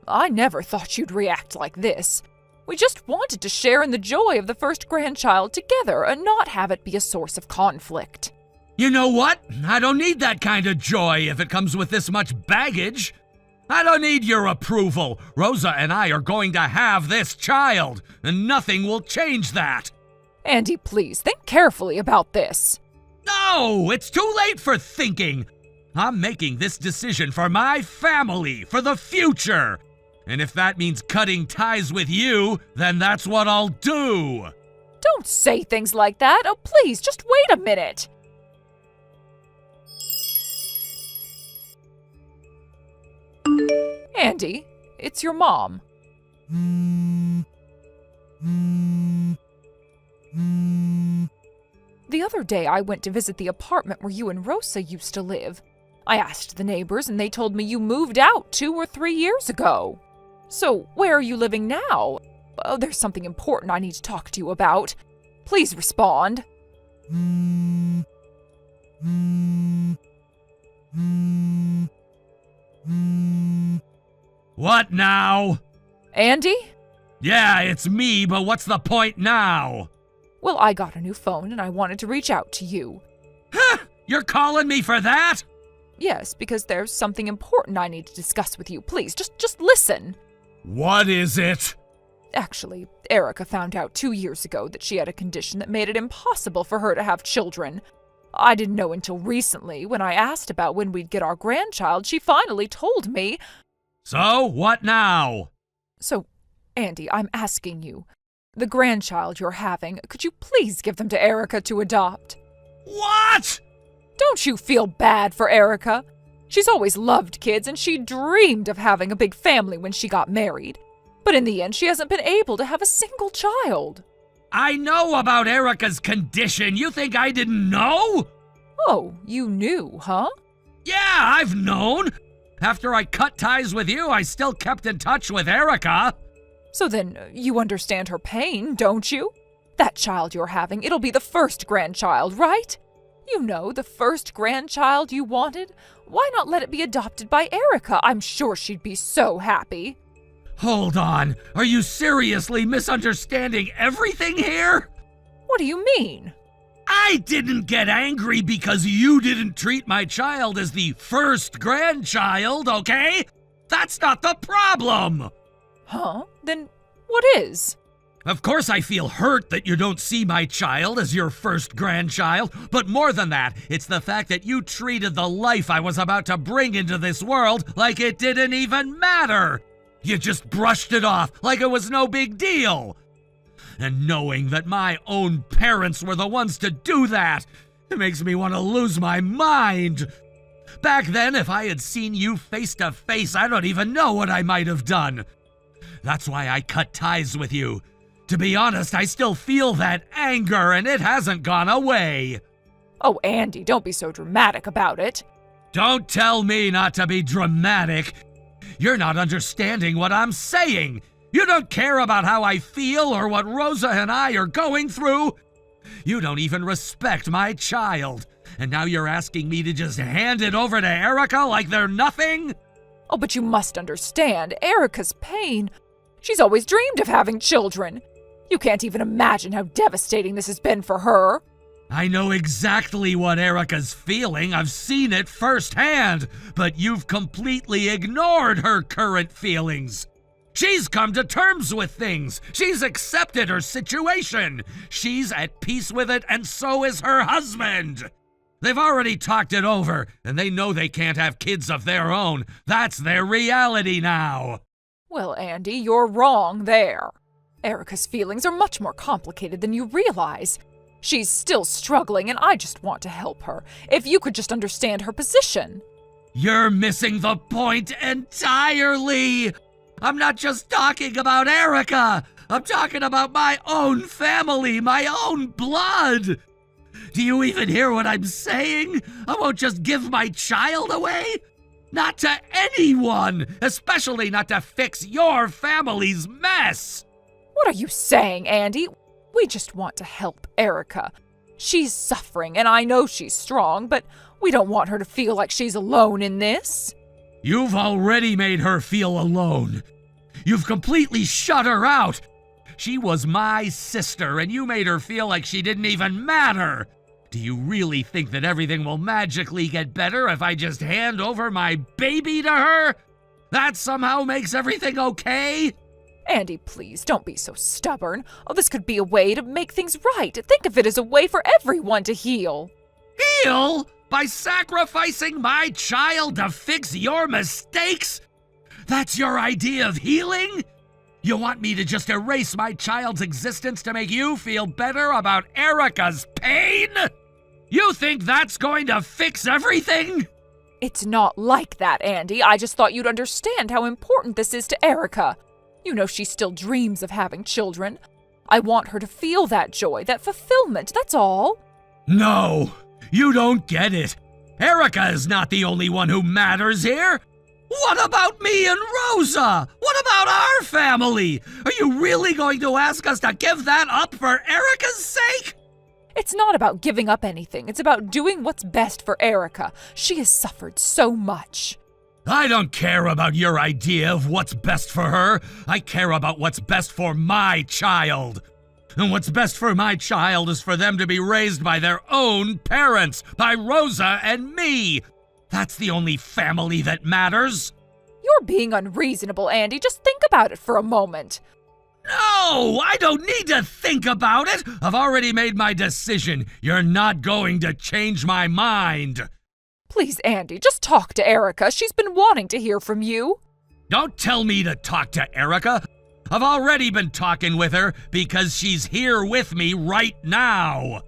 I never thought you'd react like this. We just wanted to share in the joy of the first grandchild together and not have it be a source of conflict. You know what? I don't need that kind of joy if it comes with this much baggage. I don't need your approval. Rosa and I are going to have this child, and nothing will change that. Andy, please, think carefully about this. No, it's too late for thinking. I'm making this decision for my family, for the future. And if that means cutting ties with you, then that's what I'll do. Don't say things like that. Oh, please, just wait a minute. Andy, it's your mom. The other day I went to visit the apartment where you and Rosa used to live. I asked the neighbors and they told me you moved out 2 or 3 years ago. So where are you living now? Oh, there's something important I need to talk to you about. Please respond. What now? Andy? Yeah, it's me, but what's the point now? Well, I got a new phone and I wanted to reach out to you. Huh? You're calling me for that? Yes, because there's something important I need to discuss with you. Please, just listen. What is it? Actually, Erica found out 2 years ago that she had a condition that made it impossible for her to have children. I didn't know until recently. When I asked about when we'd get our grandchild, she finally told me. So, what now? So, Andy, I'm asking you, the grandchild you're having, could you please give them to Erica to adopt? What? Don't you feel bad for Erica? She's always loved kids and she dreamed of having a big family when she got married. But in the end, she hasn't been able to have a single child. I know about Erica's condition. You think I didn't know? Oh, you knew, huh? Yeah, I've known. After I cut ties with you, I still kept in touch with Erica. So then, you understand her pain, don't you? That child you're having, it'll be the first grandchild, right? You know, the first grandchild you wanted. Why not let it be adopted by Erica? I'm sure she'd be so happy. Hold on. Are you seriously misunderstanding everything here? What do you mean? I didn't get angry because you didn't treat my child as the first grandchild, okay? That's not the problem. Huh? Then what is? Of course I feel hurt that you don't see my child as your first grandchild, but more than that, it's the fact that you treated the life I was about to bring into this world like it didn't even matter. You just brushed it off like it was no big deal. And knowing that my own parents were the ones to do that, it makes me want to lose my mind. Back then, if I had seen you face to face, I don't even know what I might have done. That's why I cut ties with you. To be honest, I still feel that anger, and it hasn't gone away. Oh, Andy, don't be so dramatic about it. Don't tell me not to be dramatic. You're not understanding what I'm saying. You don't care about how I feel or what Rosa and I are going through. You don't even respect my child. And now you're asking me to just hand it over to Erica like they're nothing? Oh, but you must understand Erica's pain. She's always dreamed of having children. You can't even imagine how devastating this has been for her. I know exactly what Erica's feeling. I've seen it firsthand. But you've completely ignored her current feelings. She's come to terms with things. She's accepted her situation. She's at peace with it, and so is her husband. They've already talked it over, and they know they can't have kids of their own. That's their reality now. Well, Andy, you're wrong there. Erica's feelings are much more complicated than you realize. She's still struggling, and I just want to help her. If you could just understand her position. You're missing the point entirely. I'm not just talking about Erica. I'm talking about my own family, my own blood. Do you even hear what I'm saying? I won't just give my child away. Not to anyone, especially not to fix your family's mess. What are you saying, Andy? We just want to help Erica. She's suffering, and I know she's strong, but we don't want her to feel like she's alone in this. You've already made her feel alone. You've completely shut her out. She was my sister, and you made her feel like she didn't even matter. Do you really think that everything will magically get better if I just hand over my baby to her? That somehow makes everything okay? Andy, please, don't be so stubborn. Oh, this could be a way to make things right. Think of it as a way for everyone to heal. Heal? By sacrificing my child to fix your mistakes? That's your idea of healing? You want me to just erase my child's existence to make you feel better about Erica's pain? You think that's going to fix everything? It's not like that, Andy. I just thought you'd understand how important this is to Erica. You know she still dreams of having children. I want her to feel that joy, that fulfillment, that's all. No, you don't get it. Erica is not the only one who matters here. What about me and Rosa? What about our family? Are you really going to ask us to give that up for Erica's sake? It's not about giving up anything. It's about doing what's best for Erica. She has suffered so much. I don't care about your idea of what's best for her. I care about what's best for my child. And what's best for my child is for them to be raised by their own parents, by Rosa and me. That's the only family that matters. You're being unreasonable, Andy. Just think about it for a moment. No, I don't need to think about it. I've already made my decision. You're not going to change my mind. Please, Andy, just talk to Erica. She's been wanting to hear from you. Don't tell me to talk to Erica. I've already been talking with her because she's here with me right now.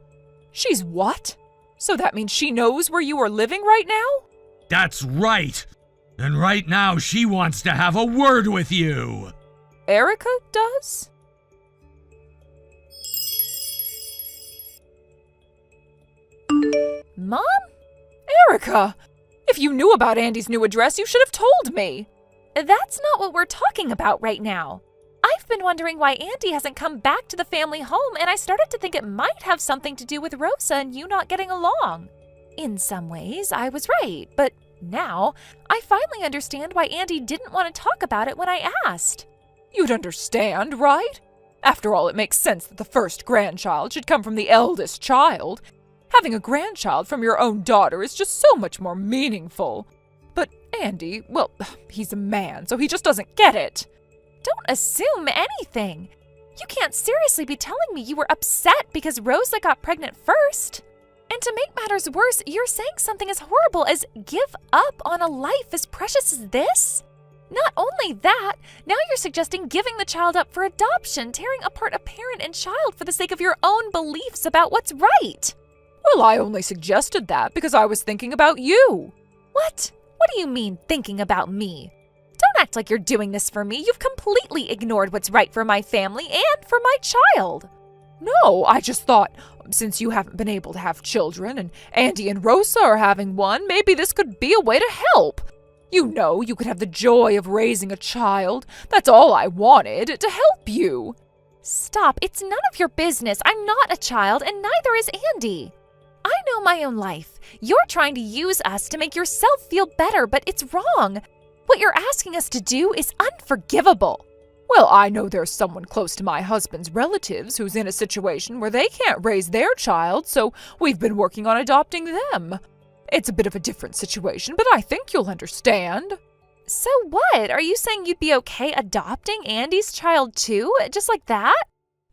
She's what? So that means she knows where you are living right now? That's right. And right now she wants to have a word with you. Erica does? Mom? Erica! If you knew about Andy's new address, you should have told me. That's not what we're talking about right now. I've been wondering why Andy hasn't come back to the family home, and I started to think it might have something to do with Rosa and you not getting along. In some ways, I was right, but now I finally understand why Andy didn't want to talk about it when I asked. You'd understand, right? After all, it makes sense that the first grandchild should come from the eldest child. Having a grandchild from your own daughter is just so much more meaningful. But Andy, well, he's a man, so he just doesn't get it. Don't assume anything. You can't seriously be telling me you were upset because Rosa got pregnant first. And to make matters worse, you're saying something as horrible as give up on a life as precious as this? Not only that, now you're suggesting giving the child up for adoption, tearing apart a parent and child for the sake of your own beliefs about what's right. Well, I only suggested that because I was thinking about you. What? What do you mean, thinking about me? Don't act like you're doing this for me. You've completely ignored what's right for my family and for my child. No, I just thought, since you haven't been able to have children and Andy and Rosa are having one, maybe this could be a way to help. You know, you could have the joy of raising a child. That's all I wanted, to help you. Stop. It's none of your business. I'm not a child, and neither is Andy. I know my own life. You're trying to use us to make yourself feel better, but it's wrong. What you're asking us to do is unforgivable. Well, I know there's someone close to my husband's relatives who's in a situation where they can't raise their child, so we've been working on adopting them. It's a bit of a different situation, but I think you'll understand. So what? Are you saying you'd be okay adopting Andy's child too, just like that?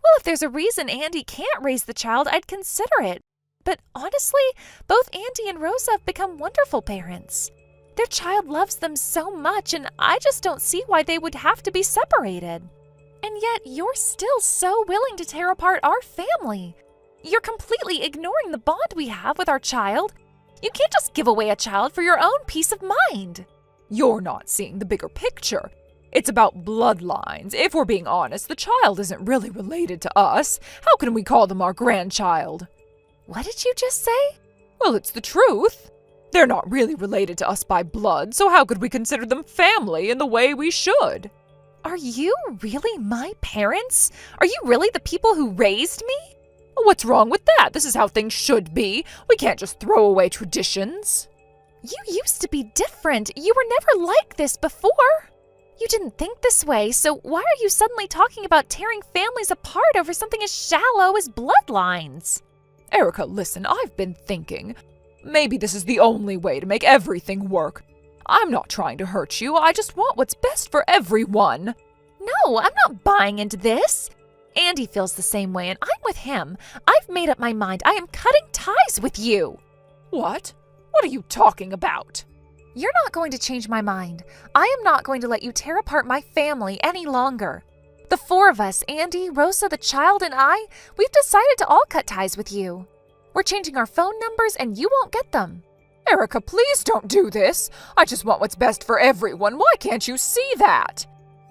Well, if there's a reason Andy can't raise the child, I'd consider it. But honestly, both Andy and Rosa have become wonderful parents. Their child loves them so much, and I just don't see why they would have to be separated. And yet, you're still so willing to tear apart our family. You're completely ignoring the bond we have with our child. You can't just give away a child for your own peace of mind. You're not seeing the bigger picture. It's about bloodlines. If we're being honest, the child isn't really related to us. How can we call them our grandchild? What did you just say? Well, it's the truth. They're not really related to us by blood, so how could we consider them family in the way we should? Are you really my parents? Are you really the people who raised me? What's wrong with that? This is how things should be. We can't just throw away traditions. You used to be different. You were never like this before. You didn't think this way, so why are you suddenly talking about tearing families apart over something as shallow as bloodlines? Erica, listen, I've been thinking. Maybe this is the only way to make everything work. I'm not trying to hurt you. I just want what's best for everyone. No, I'm not buying into this. Andy feels the same way, and I'm with him. I've made up my mind. I am cutting ties with you. What? What are you talking about? You're not going to change my mind. I am not going to let you tear apart my family any longer. The four of us, Andy, Rosa, the child, and I, we've decided to all cut ties with you. We're changing our phone numbers, and you won't get them. Erica, please don't do this. I just want what's best for everyone. Why can't you see that?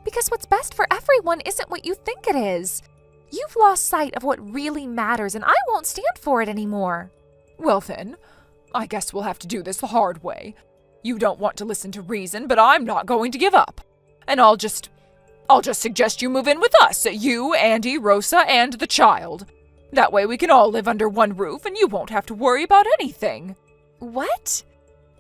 Because what's best for everyone isn't what you think it is. You've lost sight of what really matters, and I won't stand for it anymore. Well then, I guess we'll have to do this the hard way. You don't want to listen to reason, but I'm not going to give up. And I'll just suggest you move in with us, you, Andy, Rosa, and the child. That way we can all live under one roof and you won't have to worry about anything. What?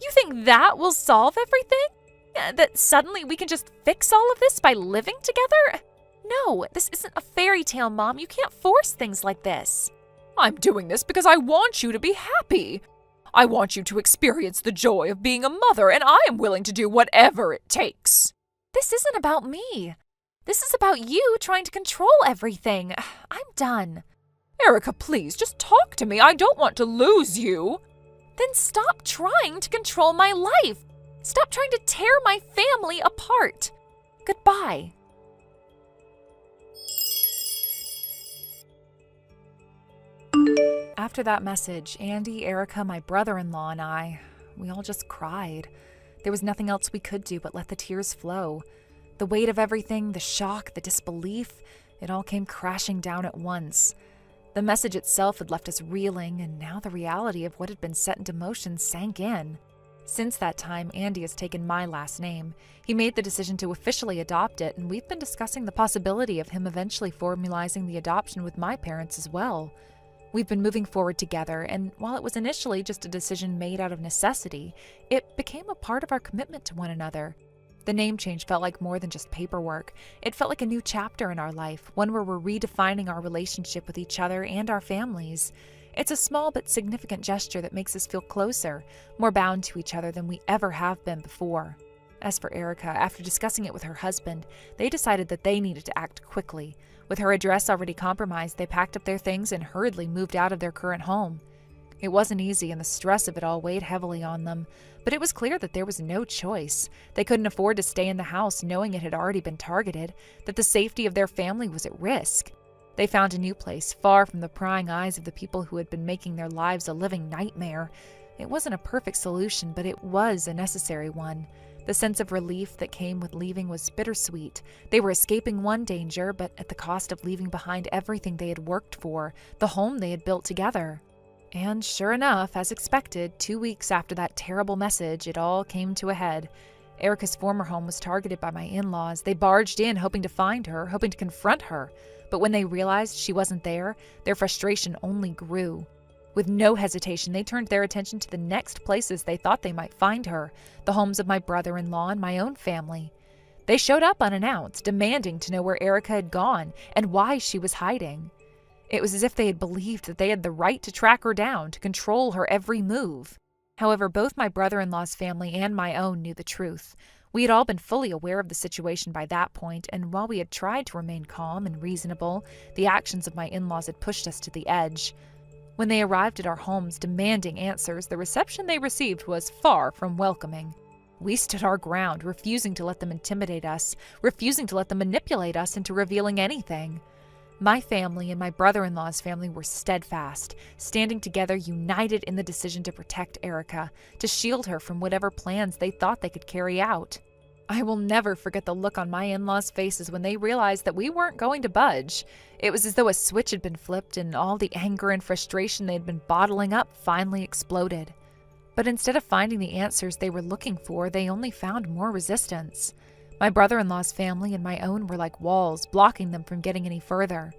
You think that will solve everything? That suddenly we can just fix all of this by living together? No, this isn't a fairy tale, Mom. You can't force things like this. I'm doing this because I want you to be happy. I want you to experience the joy of being a mother, and I am willing to do whatever it takes. This isn't about me. This is about you trying to control everything. I'm done. Erica, please, just talk to me. I don't want to lose you. Then stop trying to control my life. Stop trying to tear my family apart. Goodbye. After that message, Andy, Erica, my brother-in-law, and we all just cried. There was nothing else we could do but let the tears flow. The weight of everything, the shock, the disbelief, it all came crashing down at once. The message itself had left us reeling, and now the reality of what had been set into motion sank in. Since that time, Andy has taken my last name. He made the decision to officially adopt it, and we've been discussing the possibility of him eventually formalizing the adoption with my parents as well. We've been moving forward together, and while it was initially just a decision made out of necessity, it became a part of our commitment to one another. The name change felt like more than just paperwork. It felt like a new chapter in our life, one where we're redefining our relationship with each other and our families. It's a small but significant gesture that makes us feel closer, more bound to each other than we ever have been before. As for Erica, after discussing it with her husband, they decided that they needed to act quickly. With her address already compromised, they packed up their things and hurriedly moved out of their current home. It wasn't easy, and the stress of it all weighed heavily on them, but it was clear that there was no choice. They couldn't afford to stay in the house knowing it had already been targeted, that the safety of their family was at risk. They found a new place, far from the prying eyes of the people who had been making their lives a living nightmare. It wasn't a perfect solution, but it was a necessary one. The sense of relief that came with leaving was bittersweet. They were escaping one danger, but at the cost of leaving behind everything they had worked for, the home they had built together. And sure enough, as expected, 2 weeks after that terrible message, it all came to a head. Erica's former home was targeted by my in-laws. They barged in, hoping to find her, hoping to confront her. But when they realized she wasn't there, their frustration only grew. With no hesitation, they turned their attention to the next places they thought they might find her, the homes of my brother-in-law and my own family. They showed up unannounced, demanding to know where Erica had gone and why she was hiding. It was as if they had believed that they had the right to track her down, to control her every move. However, both my brother-in-law's family and my own knew the truth. We had all been fully aware of the situation by that point, and while we had tried to remain calm and reasonable, the actions of my in-laws had pushed us to the edge. When they arrived at our homes demanding answers, the reception they received was far from welcoming. We stood our ground, refusing to let them intimidate us, refusing to let them manipulate us into revealing anything. My family and my brother-in-law's family were steadfast, standing together, united in the decision to protect Erica, to shield her from whatever plans they thought they could carry out. I will never forget the look on my in-laws' faces when they realized that we weren't going to budge. It was as though a switch had been flipped and all the anger and frustration they had been bottling up finally exploded. But instead of finding the answers they were looking for, they only found more resistance. My brother-in-law's family and my own were like walls, blocking them from getting any further.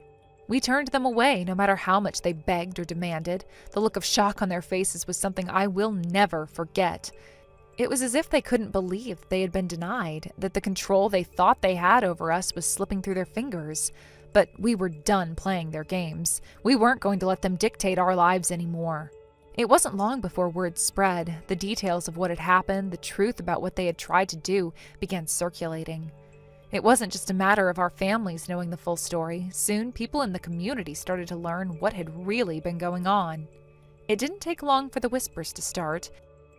We turned them away no matter how much they begged or demanded. The look of shock on their faces was something I will never forget. It was as if they couldn't believe they had been denied, that the control they thought they had over us was slipping through their fingers. But we were done playing their games. We weren't going to let them dictate our lives anymore. It wasn't long before word spread. The details of what had happened, the truth about what they had tried to do, began circulating. It wasn't just a matter of our families knowing the full story. Soon, people in the community started to learn what had really been going on. It didn't take long for the whispers to start.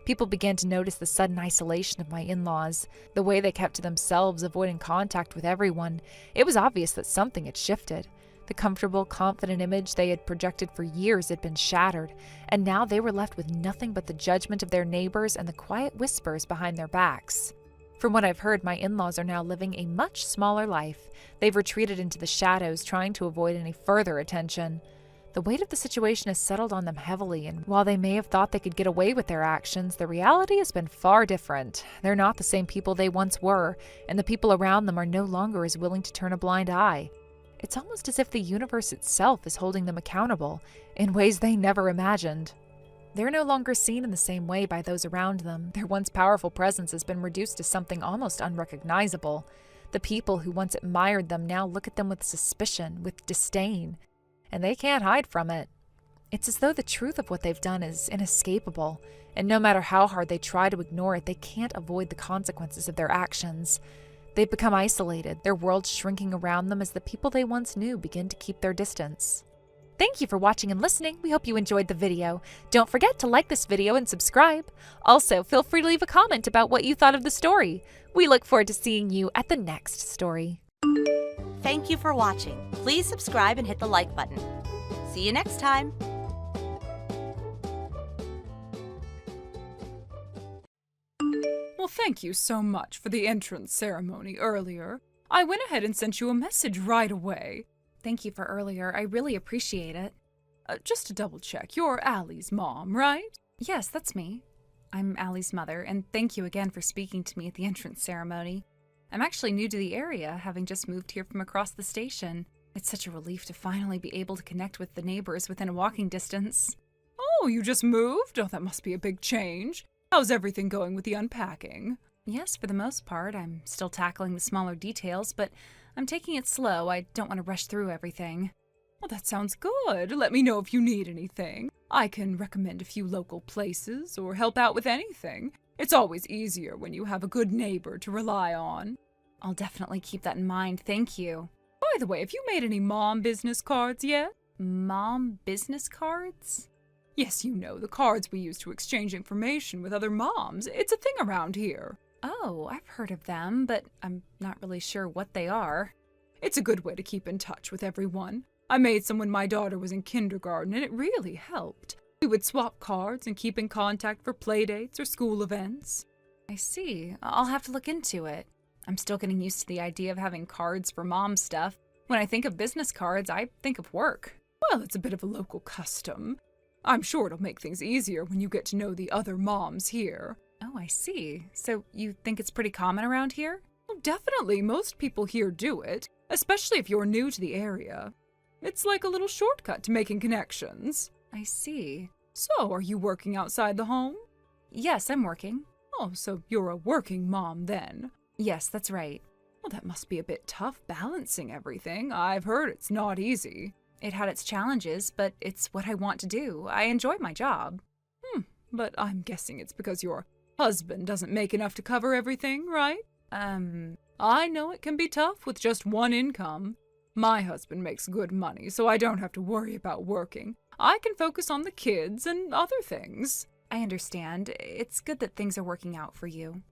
People began to notice the sudden isolation of my in-laws, the way they kept to themselves, avoiding contact with everyone. It was obvious that something had shifted. The comfortable, confident image they had projected for years had been shattered, and now they were left with nothing but the judgment of their neighbors and the quiet whispers behind their backs. From what I've heard, my in-laws are now living a much smaller life. They've retreated into the shadows, trying to avoid any further attention. The weight of the situation has settled on them heavily, and while they may have thought they could get away with their actions, the reality has been far different. They're not the same people they once were, and the people around them are no longer as willing to turn a blind eye. It's almost as if the universe itself is holding them accountable in ways they never imagined. They're no longer seen in the same way by those around them. Their once powerful presence has been reduced to something almost unrecognizable. The people who once admired them now look at them with suspicion, with disdain, and they can't hide from it. It's as though the truth of what they've done is inescapable, and no matter how hard they try to ignore it, they can't avoid the consequences of their actions. They've become isolated, their world shrinking around them as the people they once knew begin to keep their distance. Thank you for watching and listening. We hope you enjoyed the video. Don't forget to like this video and subscribe. Also, feel free to leave a comment about what you thought of the story. We look forward to seeing you at the next story. Thank you for watching. Please subscribe and hit the like button. See you next time. Well, thank you so much for the entrance ceremony earlier. I went ahead and sent you a message right away. Thank you for earlier. I really appreciate it. Just to double check, you're Allie's mom, right? Yes, that's me. I'm Allie's mother, and thank you again for speaking to me at the entrance ceremony. I'm actually new to the area, having just moved here from across the station. It's such a relief to finally be able to connect with the neighbors within a walking distance. Oh, you just moved? Oh, that must be a big change. How's everything going with the unpacking? Yes, for the most part. I'm still tackling the smaller details, but I'm taking it slow. I don't want to rush through everything. Well, that sounds good. Let me know if you need anything. I can recommend a few local places or help out with anything. It's always easier when you have a good neighbor to rely on. I'll definitely keep that in mind. Thank you. By the way, have you made any mom business cards yet? Mom business cards? Yes, you know, the cards we use to exchange information with other moms. It's a thing around here. Oh, I've heard of them, but I'm not really sure what they are. It's a good way to keep in touch with everyone. I made some when my daughter was in kindergarten, and it really helped. We would swap cards and keep in contact for playdates or school events. I see. I'll have to look into it. I'm still getting used to the idea of having cards for mom stuff. When I think of business cards, I think of work. Well, it's a bit of a local custom. I'm sure it'll make things easier when you get to know the other moms here. Oh, I see. So you think it's pretty common around here? Well, definitely. Most people here do it, especially if you're new to the area. It's like a little shortcut to making connections. I see. So, are you working outside the home? Yes, I'm working. Oh, so you're a working mom then? Yes, that's right. Well, that must be a bit tough balancing everything. I've heard it's not easy. It had its challenges, but it's what I want to do. I enjoy my job. But I'm guessing it's because your husband doesn't make enough to cover everything, right? I know it can be tough with just one income. My husband makes good money, so I don't have to worry about working. I can focus on the kids and other things. I understand. It's good that things are working out for you.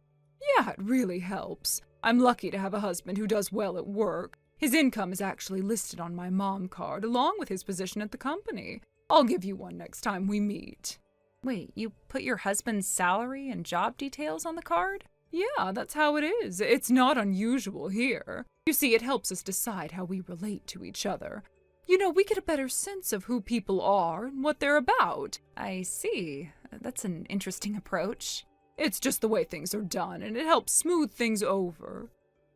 Yeah, it really helps. I'm lucky to have a husband who does well at work. His income is actually listed on my mom card, along with his position at the company. I'll give you one next time we meet. Wait, you put your husband's salary and job details on the card? Yeah, that's how it is. It's not unusual here. You see, it helps us decide how we relate to each other. You know, we get a better sense of who people are and what they're about. I see. That's an interesting approach. It's just the way things are done, and it helps smooth things over.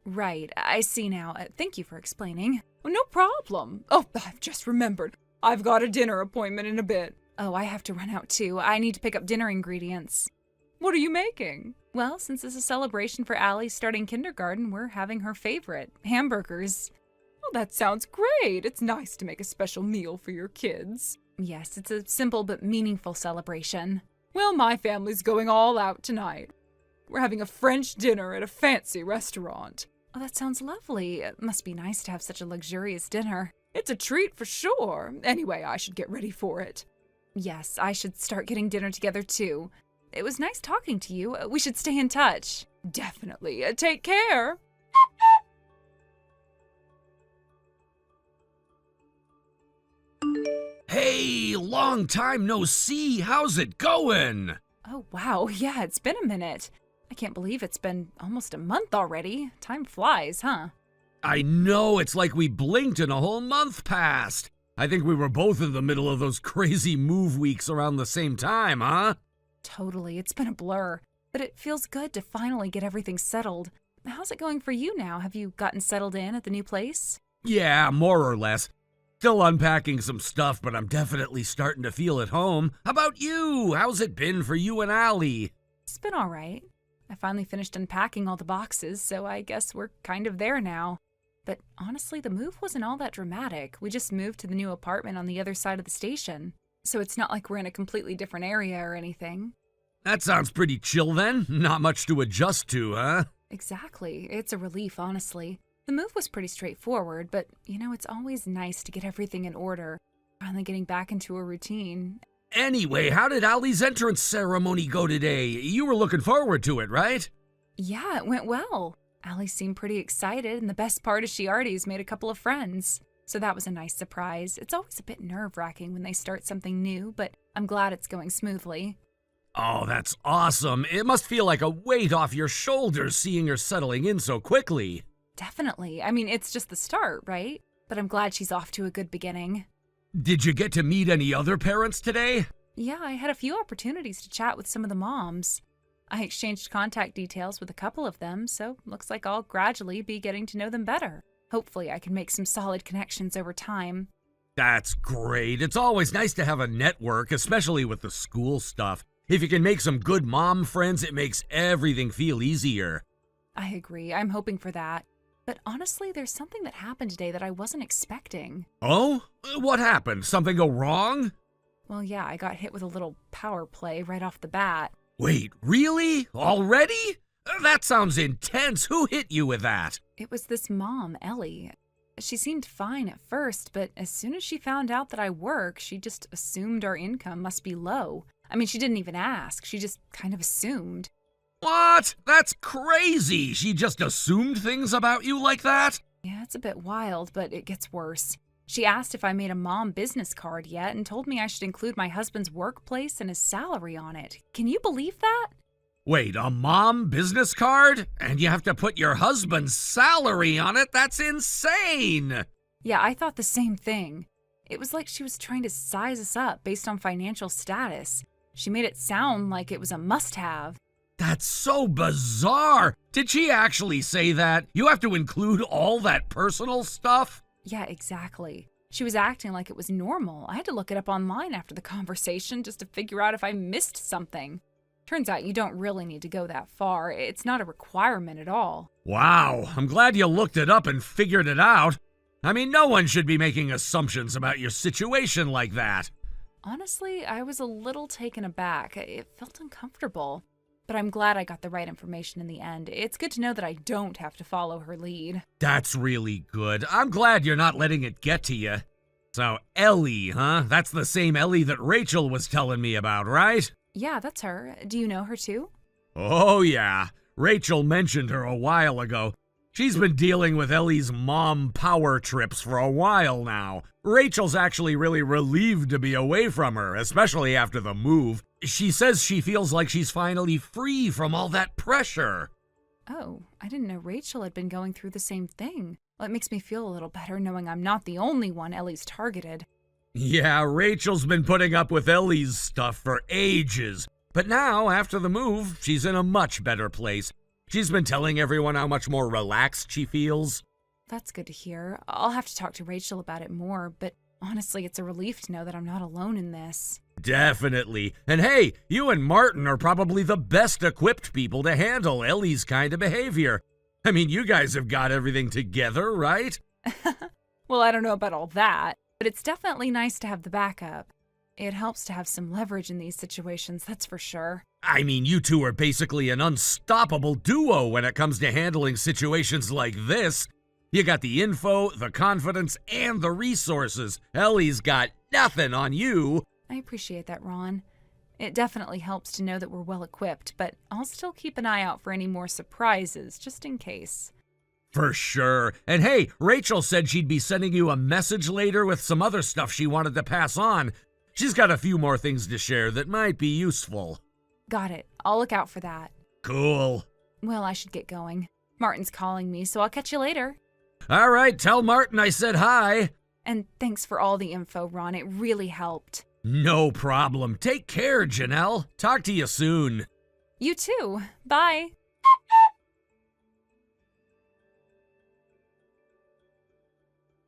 Right, I see now. Thank you for explaining. Oh, no problem. Oh, I've just remembered. I've got a dinner appointment in a bit. Oh, I have to run out too. I need to pick up dinner ingredients. What are you making? Well, since it's a celebration for Allie starting kindergarten, we're having her favorite, hamburgers. Oh, that sounds great. It's nice to make a special meal for your kids. Yes, it's a simple but meaningful celebration. Well, my family's going all out tonight. We're having a French dinner at a fancy restaurant. Oh, that sounds lovely. It must be nice to have such a luxurious dinner. It's a treat for sure. Anyway, I should get ready for it. Yes, I should start getting dinner together too. It was nice talking to you. We should stay in touch. Definitely. Take care. Hey, long time no see. How's it going? Oh, wow. Yeah, it's been a minute. I can't believe it's been almost a month already. Time flies, huh? I know, it's like we blinked and a whole month passed. I think we were both in the middle of those crazy move weeks around the same time, huh? Totally. It's been a blur. But it feels good to finally get everything settled. How's it going for you now? Have you gotten settled in at the new place? Yeah, more or less. Still unpacking some stuff, but I'm definitely starting to feel at home. How about you? How's it been for you and Allie? It's been all right. I finally finished unpacking all the boxes, so I guess we're kind of there now. But honestly, the move wasn't all that dramatic. We just moved to the new apartment on the other side of the station. So it's not like we're in a completely different area or anything. That sounds pretty chill then. Not much to adjust to, huh? Exactly. It's a relief, honestly. The move was pretty straightforward, but, it's always nice to get everything in order. Finally getting back into a routine. Anyway, how did Allie's entrance ceremony go today? You were looking forward to it, right? Yeah, it went well. Allie seemed pretty excited, and the best part is she already has made a couple of friends. So that was a nice surprise. It's always a bit nerve-wracking when they start something new, but I'm glad it's going smoothly. Oh, that's awesome. It must feel like a weight off your shoulders seeing her settling in so quickly. Definitely. I mean, it's just the start, right? But I'm glad she's off to a good beginning. Did you get to meet any other parents today? Yeah, I had a few opportunities to chat with some of the moms. I exchanged contact details with a couple of them, so looks like I'll gradually be getting to know them better. Hopefully I can make some solid connections over time. That's great. It's always nice to have a network, especially with the school stuff. If you can make some good mom friends, it makes everything feel easier. I agree. I'm hoping for that. But honestly, there's something that happened today that I wasn't expecting. Oh? What happened? Something go wrong? Well, yeah, I got hit with a little power play right off the bat. Wait, really? Already? That sounds intense. Who hit you with that? It was this mom, Ellie. She seemed fine at first, but as soon as she found out that I work, she just assumed our income must be low. I mean, she didn't even ask. She just kind of assumed. What? That's crazy. She just assumed things about you like that? Yeah, it's a bit wild, but it gets worse. She asked if I made a mom business card yet and told me I should include my husband's workplace and his salary on it. Can you believe that? Wait, a mom business card? And you have to put your husband's salary on it? That's insane! Yeah, I thought the same thing. It was like she was trying to size us up based on financial status. She made it sound like it was a must-have. That's so bizarre! Did she actually say that? You have to include all that personal stuff? Yeah, exactly. She was acting like it was normal. I had to look it up online after the conversation just to figure out if I missed something. Turns out you don't really need to go that far. It's not a requirement at all. Wow, I'm glad you looked it up and figured it out. I mean, no one should be making assumptions about your situation like that. Honestly, I was a little taken aback. It felt uncomfortable. But I'm glad I got the right information in the end. It's good to know that I don't have to follow her lead. That's really good. I'm glad you're not letting it get to you. So, Ellie, huh? That's the same Ellie that Rachel was telling me about, right? Yeah, that's her. Do you know her too? Oh, yeah. Rachel mentioned her a while ago. She's been dealing with Ellie's mom power trips for a while now. Rachel's actually really relieved to be away from her, especially after the move. She says she feels like she's finally free from all that pressure. Oh, I didn't know Rachel had been going through the same thing. Well, it makes me feel a little better knowing I'm not the only one Ellie's targeted. Yeah, Rachel's been putting up with Ellie's stuff for ages. But now, after the move, she's in a much better place. She's been telling everyone how much more relaxed she feels. That's good to hear. I'll have to talk to Rachel about it more, but honestly, it's a relief to know that I'm not alone in this. Definitely. And hey, you and Martin are probably the best equipped people to handle Ellie's kind of behavior. I mean, you guys have got everything together, right? Well, I don't know about all that, but it's definitely nice to have the backup. It helps to have some leverage in these situations, that's for sure. I mean, you two are basically an unstoppable duo when it comes to handling situations like this. You got the info, the confidence, and the resources. Ellie's got nothing on you. I appreciate that, Ron. It definitely helps to know that we're well equipped, but I'll still keep an eye out for any more surprises, just in case. For sure. And hey, Rachel said she'd be sending you a message later with some other stuff she wanted to pass on. She's got a few more things to share that might be useful. Got it. I'll look out for that. Cool. Well, I should get going. Martin's calling me, so I'll catch you later. All right, tell Martin I said hi. And thanks for all the info, Ron. It really helped. No problem. Take care, Janelle. Talk to you soon. You too. Bye.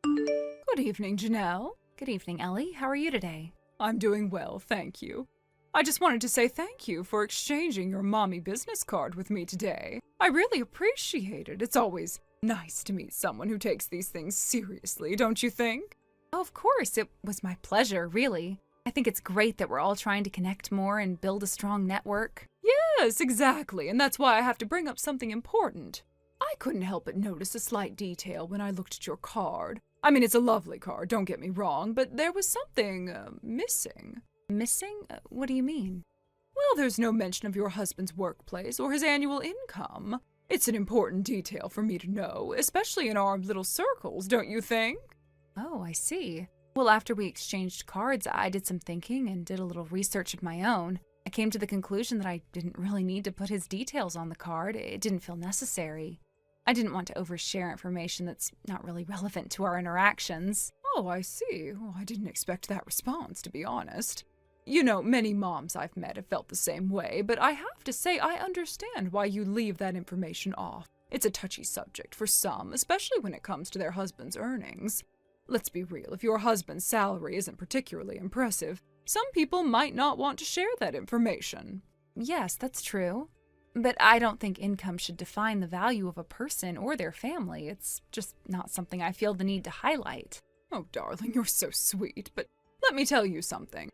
Good evening, Janelle. Good evening, Ellie. How are you today? I'm doing well, thank you. I just wanted to say thank you for exchanging your mommy business card with me today. I really appreciate it. It's always nice to meet someone who takes these things seriously, don't you think? Oh, of course. It was my pleasure, really. I think it's great that we're all trying to connect more and build a strong network. Yes, exactly, and that's why I have to bring up something important. I couldn't help but notice a slight detail when I looked at your card. I mean, it's a lovely card, don't get me wrong, but there was something missing. Missing? What do you mean? Well, there's no mention of your husband's workplace or his annual income. It's an important detail for me to know, especially in our little circles, don't you think? Oh, I see. Well, after we exchanged cards, I did some thinking and did a little research of my own. I came to the conclusion that I didn't really need to put his details on the card. It didn't feel necessary. I didn't want to overshare information that's not really relevant to our interactions. Oh, I see. Well, I didn't expect that response, to be honest. You know, many moms I've met have felt the same way, but I have to say I understand why you leave that information off. It's a touchy subject for some, especially when it comes to their husband's earnings. Let's be real, if your husband's salary isn't particularly impressive, some people might not want to share that information. Yes, that's true. But I don't think income should define the value of a person or their family. It's just not something I feel the need to highlight. Oh, darling, you're so sweet, but let me tell you something.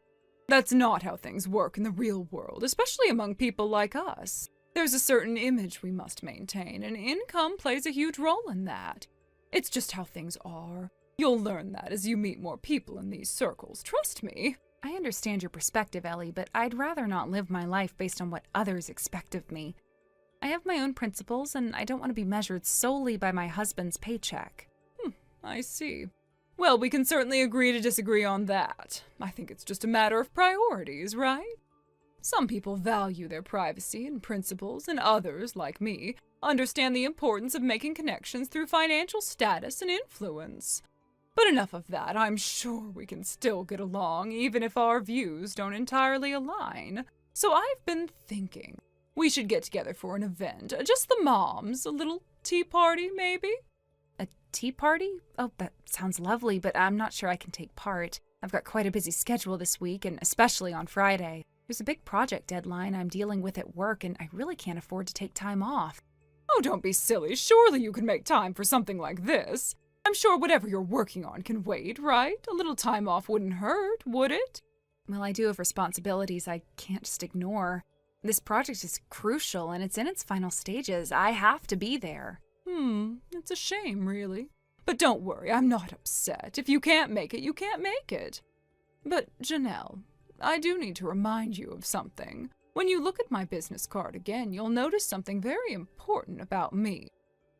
That's not how things work in the real world, especially among people like us. There's a certain image we must maintain, and income plays a huge role in that. It's just how things are. You'll learn that as you meet more people in these circles, trust me. I understand your perspective, Ellie, but I'd rather not live my life based on what others expect of me. I have my own principles, and I don't want to be measured solely by my husband's paycheck. I see. Well, we can certainly agree to disagree on that. I think it's just a matter of priorities, right? Some people value their privacy and principles, and others, like me, understand the importance of making connections through financial status and influence. But enough of that, I'm sure we can still get along, even if our views don't entirely align. So I've been thinking, we should get together for an event, just the moms, a little tea party, maybe? A tea party? Oh, that sounds lovely, but I'm not sure I can take part. I've got quite a busy schedule this week, and especially on Friday. There's a big project deadline I'm dealing with at work, and I really can't afford to take time off. Oh, don't be silly. Surely you can make time for something like this. I'm sure whatever you're working on can wait, right? A little time off wouldn't hurt, would it? Well, I do have responsibilities I can't just ignore. This project is crucial, and it's in its final stages. I have to be there. It's a shame, really. But don't worry, I'm not upset. If you can't make it, you can't make it. But, Janelle, I do need to remind you of something. When you look at my business card again, you'll notice something very important about me.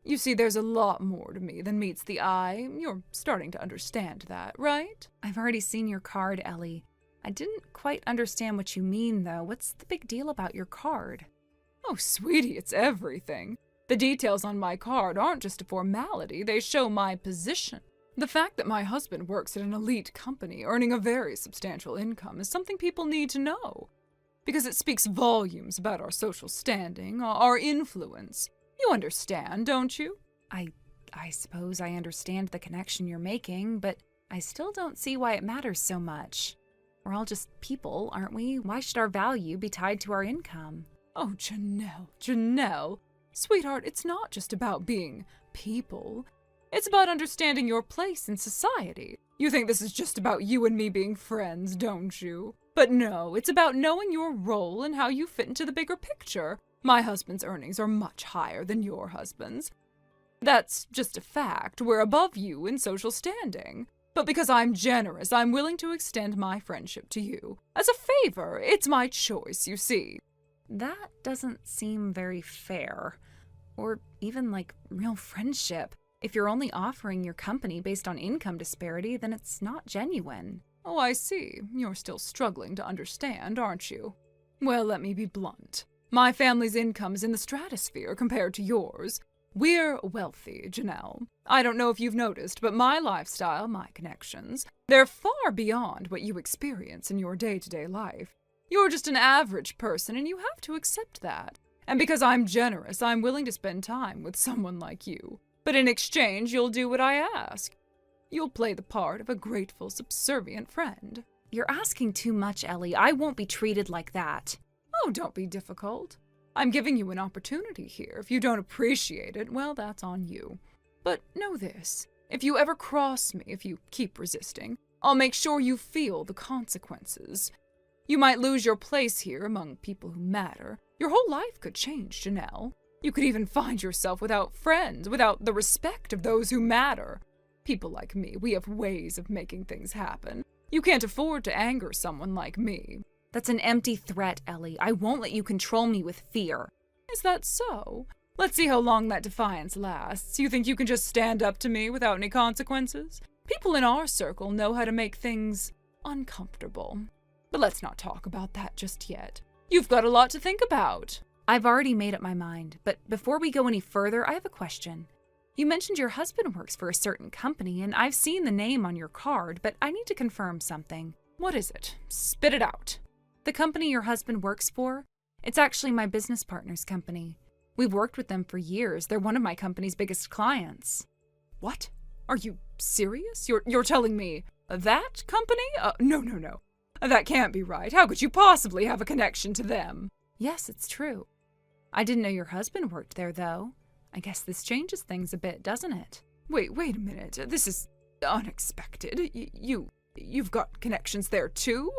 You see, there's a lot more to me than meets the eye. You're starting to understand that, right? I've already seen your card, Ellie. I didn't quite understand what you mean, though. What's the big deal about your card? Oh, sweetie, it's everything. The details on my card aren't just a formality, they show my position. The fact that my husband works at an elite company, earning a very substantial income, is something people need to know. Because it speaks volumes about our social standing, our influence, You understand, don't you? I suppose I understand the connection you're making, but I still don't see why it matters so much. We're all just people, aren't we? Why should our value be tied to our income? Oh, Janelle. Sweetheart, it's not just about being people. It's about understanding your place in society. You think this is just about you and me being friends, don't you? But no, it's about knowing your role and how you fit into the bigger picture. My husband's earnings are much higher than your husband's. That's just a fact. We're above you in social standing. But because I'm generous, I'm willing to extend my friendship to you. As a favor, it's my choice, you see. That doesn't seem very fair. Or even like real friendship. If you're only offering your company based on income disparity, then it's not genuine. Oh, I see. You're still struggling to understand, aren't you? Well, let me be blunt. My family's income is in the stratosphere compared to yours. We're wealthy, Janelle. I don't know if you've noticed, but my lifestyle, my connections, they're far beyond what you experience in your day-to-day life. You're just an average person, and you have to accept that. And because I'm generous, I'm willing to spend time with someone like you. But in exchange, you'll do what I ask. You'll play the part of a grateful, subservient friend. You're asking too much, Ellie. I won't be treated like that. Oh, don't be difficult. I'm giving you an opportunity here. If you don't appreciate it, well, that's on you. But know this. If you ever cross me, if you keep resisting, I'll make sure you feel the consequences. You might lose your place here among people who matter. Your whole life could change, Janelle. You could even find yourself without friends, without the respect of those who matter. People like me, we have ways of making things happen. You can't afford to anger someone like me. That's an empty threat, Ellie. I won't let you control me with fear. Is that so? Let's see how long that defiance lasts. You think you can just stand up to me without any consequences? People in our circle know how to make things uncomfortable. But let's not talk about that just yet. You've got a lot to think about. I've already made up my mind, but before we go any further, I have a question. You mentioned your husband works for a certain company, and I've seen the name on your card, but I need to confirm something. What is it? Spit it out. The company your husband works for? It's actually my business partner's company. We've worked with them for years. They're one of my company's biggest clients. What? Are you serious? You're telling me that company? No. That can't be right. How could you possibly have a connection to them? Yes, it's true. I didn't know your husband worked there, though. I guess this changes things a bit, doesn't it? Wait a minute. This is unexpected. You've got connections there, too?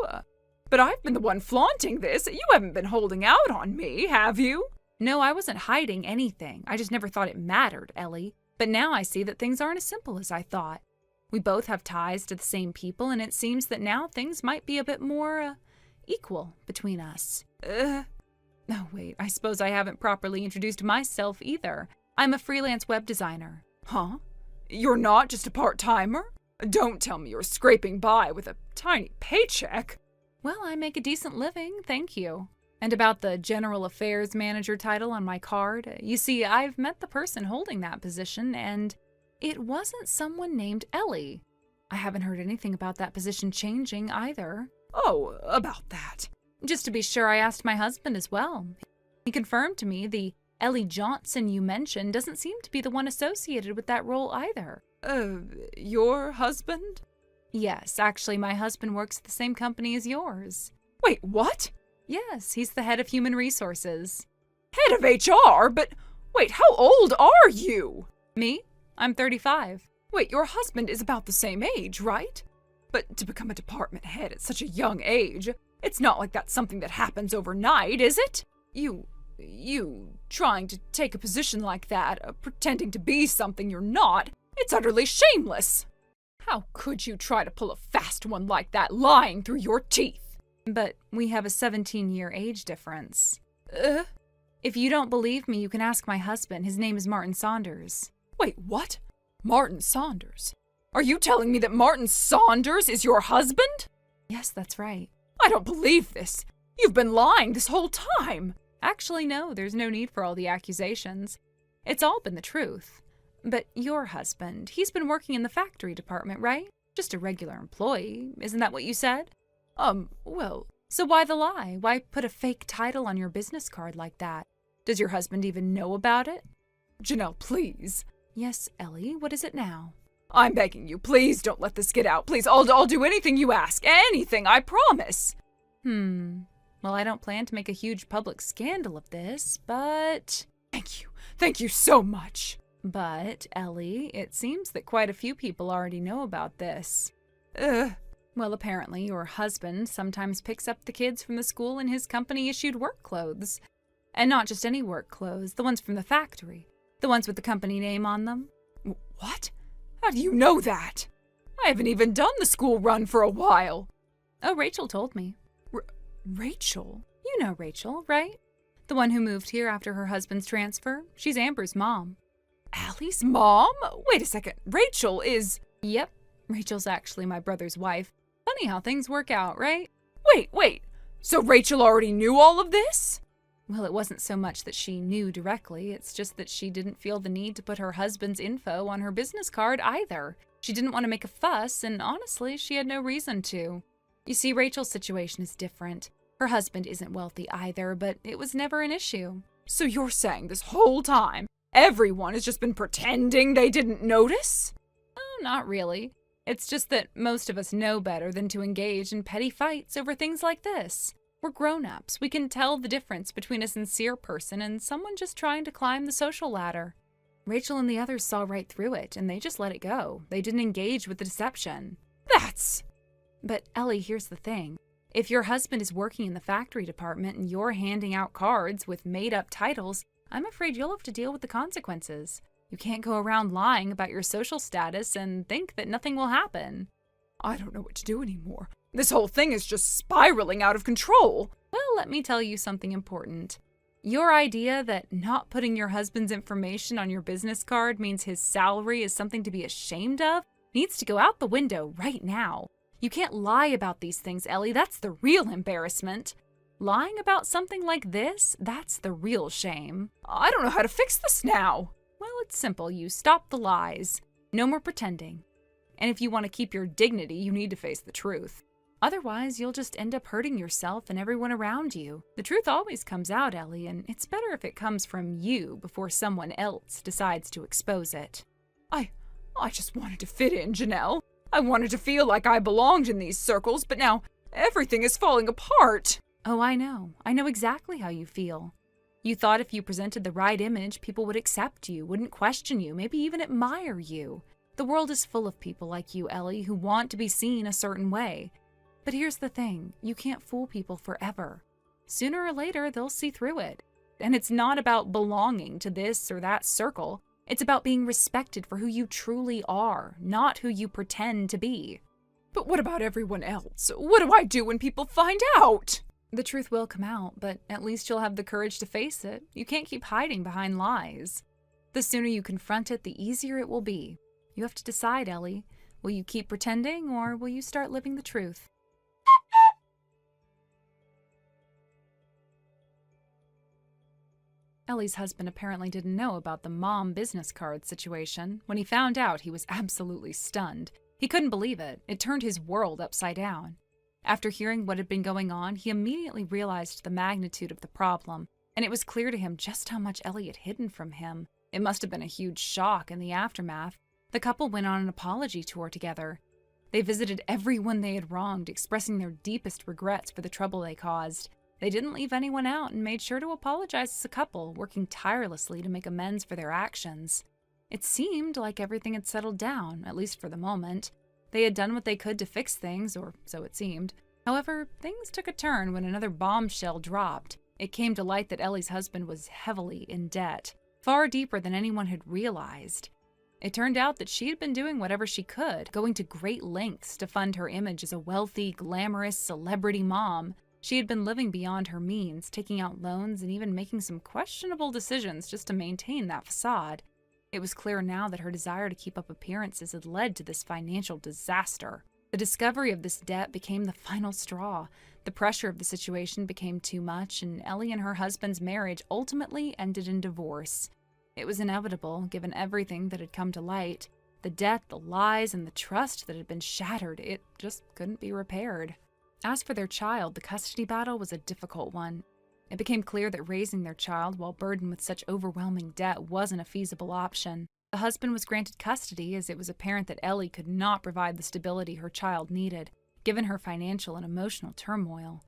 But I've been the one flaunting this. You haven't been holding out on me, have you? No, I wasn't hiding anything. I just never thought it mattered, Ellie. But now I see that things aren't as simple as I thought. We both have ties to the same people, and it seems that now things might be a bit more, equal between us. Oh, wait, I suppose I haven't properly introduced myself either. I'm a freelance web designer. Huh? You're not just a part-timer? Don't tell me you're scraping by with a tiny paycheck. Well, I make a decent living, thank you. And about the General Affairs Manager title on my card, you see, I've met the person holding that position, and it wasn't someone named Ellie. I haven't heard anything about that position changing either. Oh, about that. Just to be sure, I asked my husband as well. He confirmed to me the Ellie Johnson you mentioned doesn't seem to be the one associated with that role either. Your husband? Yes, actually, my husband works at the same company as yours. Wait, what? Yes, he's the head of human resources. Head of HR? But wait, how old are you? Me? I'm 35. Wait, your husband is about the same age, right? But to become a department head at such a young age, it's not like that's something that happens overnight, is it? You trying to take a position like that, pretending to be something you're not, it's utterly shameless. How could you try to pull a fast one like that lying through your teeth? But we have a 17-year age difference. If you don't believe me, you can ask my husband. His name is Martin Saunders. Wait, what? Martin Saunders? Are you telling me that Martin Saunders is your husband? Yes, that's right. I don't believe this. You've been lying this whole time. Actually, no, there's no need for all the accusations. It's all been the truth. But your husband, he's been working in the factory department, right? Just a regular employee. Isn't that what you said? Well... So why the lie? Why put a fake title on your business card like that? Does your husband even know about it? Janelle, please. Yes, Ellie, what is it now? I'm begging you, please don't let this get out. Please, I'll do anything you ask. Anything, I promise. Well, I don't plan to make a huge public scandal of this, but... Thank you. Thank you so much. But, Ellie, it seems that quite a few people already know about this. Well, apparently your husband sometimes picks up the kids from the school in his company-issued work clothes. And not just any work clothes, the ones from the factory. The ones with the company name on them. What? How do you know that? I haven't even done the school run for a while. Oh, Rachel told me. Rachel? You know Rachel, right? The one who moved here after her husband's transfer. She's Amber's mom. Allie's mom? Wait a second. Rachel is... Yep. Rachel's actually my brother's wife. Funny how things work out, right? Wait. So Rachel already knew all of this? Well, it wasn't so much that she knew directly. It's just that she didn't feel the need to put her husband's info on her business card either. She didn't want to make a fuss, and honestly, she had no reason to. You see, Rachel's situation is different. Her husband isn't wealthy either, but it was never an issue. So you're saying this whole time, everyone has just been pretending they didn't notice? Oh, not really. It's just that most of us know better than to engage in petty fights over things like this. We're grown-ups. We can tell the difference between a sincere person and someone just trying to climb the social ladder. Rachel and the others saw right through it, and they just let it go. They didn't engage with the deception. But Ellie, here's the thing. If your husband is working in the factory department and you're handing out cards with made-up titles, I'm afraid you'll have to deal with the consequences. You can't go around lying about your social status and think that nothing will happen. I don't know what to do anymore. This whole thing is just spiraling out of control. Well, let me tell you something important. Your idea that not putting your husband's information on your business card means his salary is something to be ashamed of needs to go out the window right now. You can't lie about these things, Ellie. That's the real embarrassment. Lying about something like this, that's the real shame. I don't know how to fix this now. Well, it's simple. You stop the lies. No more pretending. And if you want to keep your dignity, you need to face the truth. Otherwise, you'll just end up hurting yourself and everyone around you. The truth always comes out, Ellie, and it's better if it comes from you before someone else decides to expose it. I just wanted to fit in, Janelle. I wanted to feel like I belonged in these circles, but now everything is falling apart. Oh, I know. I know exactly how you feel. You thought if you presented the right image, people would accept you, wouldn't question you, maybe even admire you. The world is full of people like you, Ellie, who want to be seen a certain way. But here's the thing, you can't fool people forever. Sooner or later, they'll see through it. And it's not about belonging to this or that circle. It's about being respected for who you truly are, not who you pretend to be. But what about everyone else? What do I do when people find out? The truth will come out, but at least you'll have the courage to face it. You can't keep hiding behind lies. The sooner you confront it, the easier it will be. You have to decide, Ellie. Will you keep pretending, or will you start living the truth? Ellie's husband apparently didn't know about the mom business card situation. When he found out, he was absolutely stunned. He couldn't believe it. It turned his world upside down. After hearing what had been going on, he immediately realized the magnitude of the problem, and it was clear to him just how much Ellie had hidden from him. It must have been a huge shock in the aftermath. The couple went on an apology tour together. They visited everyone they had wronged, expressing their deepest regrets for the trouble they caused. They didn't leave anyone out and made sure to apologize as a couple, working tirelessly to make amends for their actions. It seemed like everything had settled down, at least for the moment. They had done what they could to fix things, or so it seemed. However, things took a turn when another bombshell dropped. It came to light that Ellie's husband was heavily in debt, far deeper than anyone had realized. It turned out that she had been doing whatever she could, going to great lengths to fund her image as a wealthy, glamorous celebrity mom. She had been living beyond her means, taking out loans and even making some questionable decisions just to maintain that facade. It was clear now that her desire to keep up appearances had led to this financial disaster. The discovery of this debt became the final straw. The pressure of the situation became too much, and Ellie and her husband's marriage ultimately ended in divorce. It was inevitable, given everything that had come to light. The debt, the lies, and the trust that had been shattered, it just couldn't be repaired. As for their child, the custody battle was a difficult one. It became clear that raising their child while burdened with such overwhelming debt wasn't a feasible option. The husband was granted custody as it was apparent that Ellie could not provide the stability her child needed, given her financial and emotional turmoil.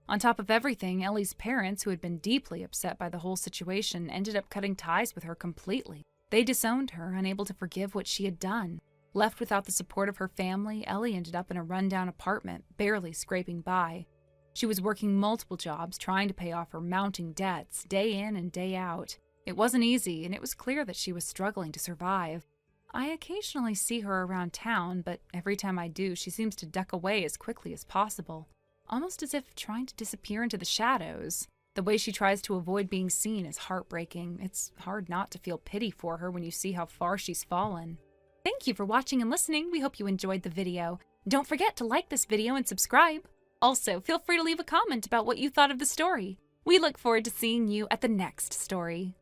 On top of everything, Ellie's parents, who had been deeply upset by the whole situation, ended up cutting ties with her completely. They disowned her, unable to forgive what she had done. Left without the support of her family, Ellie ended up in a rundown apartment, barely scraping by. She was working multiple jobs, trying to pay off her mounting debts, day in and day out. It wasn't easy, and it was clear that she was struggling to survive. I occasionally see her around town, but every time I do, she seems to duck away as quickly as possible, almost as if trying to disappear into the shadows. The way she tries to avoid being seen is heartbreaking. It's hard not to feel pity for her when you see how far she's fallen. Thank you for watching and listening. We hope you enjoyed the video. Don't forget to like this video and subscribe. Also, feel free to leave a comment about what you thought of the story. We look forward to seeing you at the next story.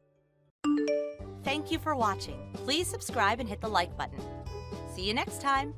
Thank you for watching. Please subscribe and hit the like button. See you next time.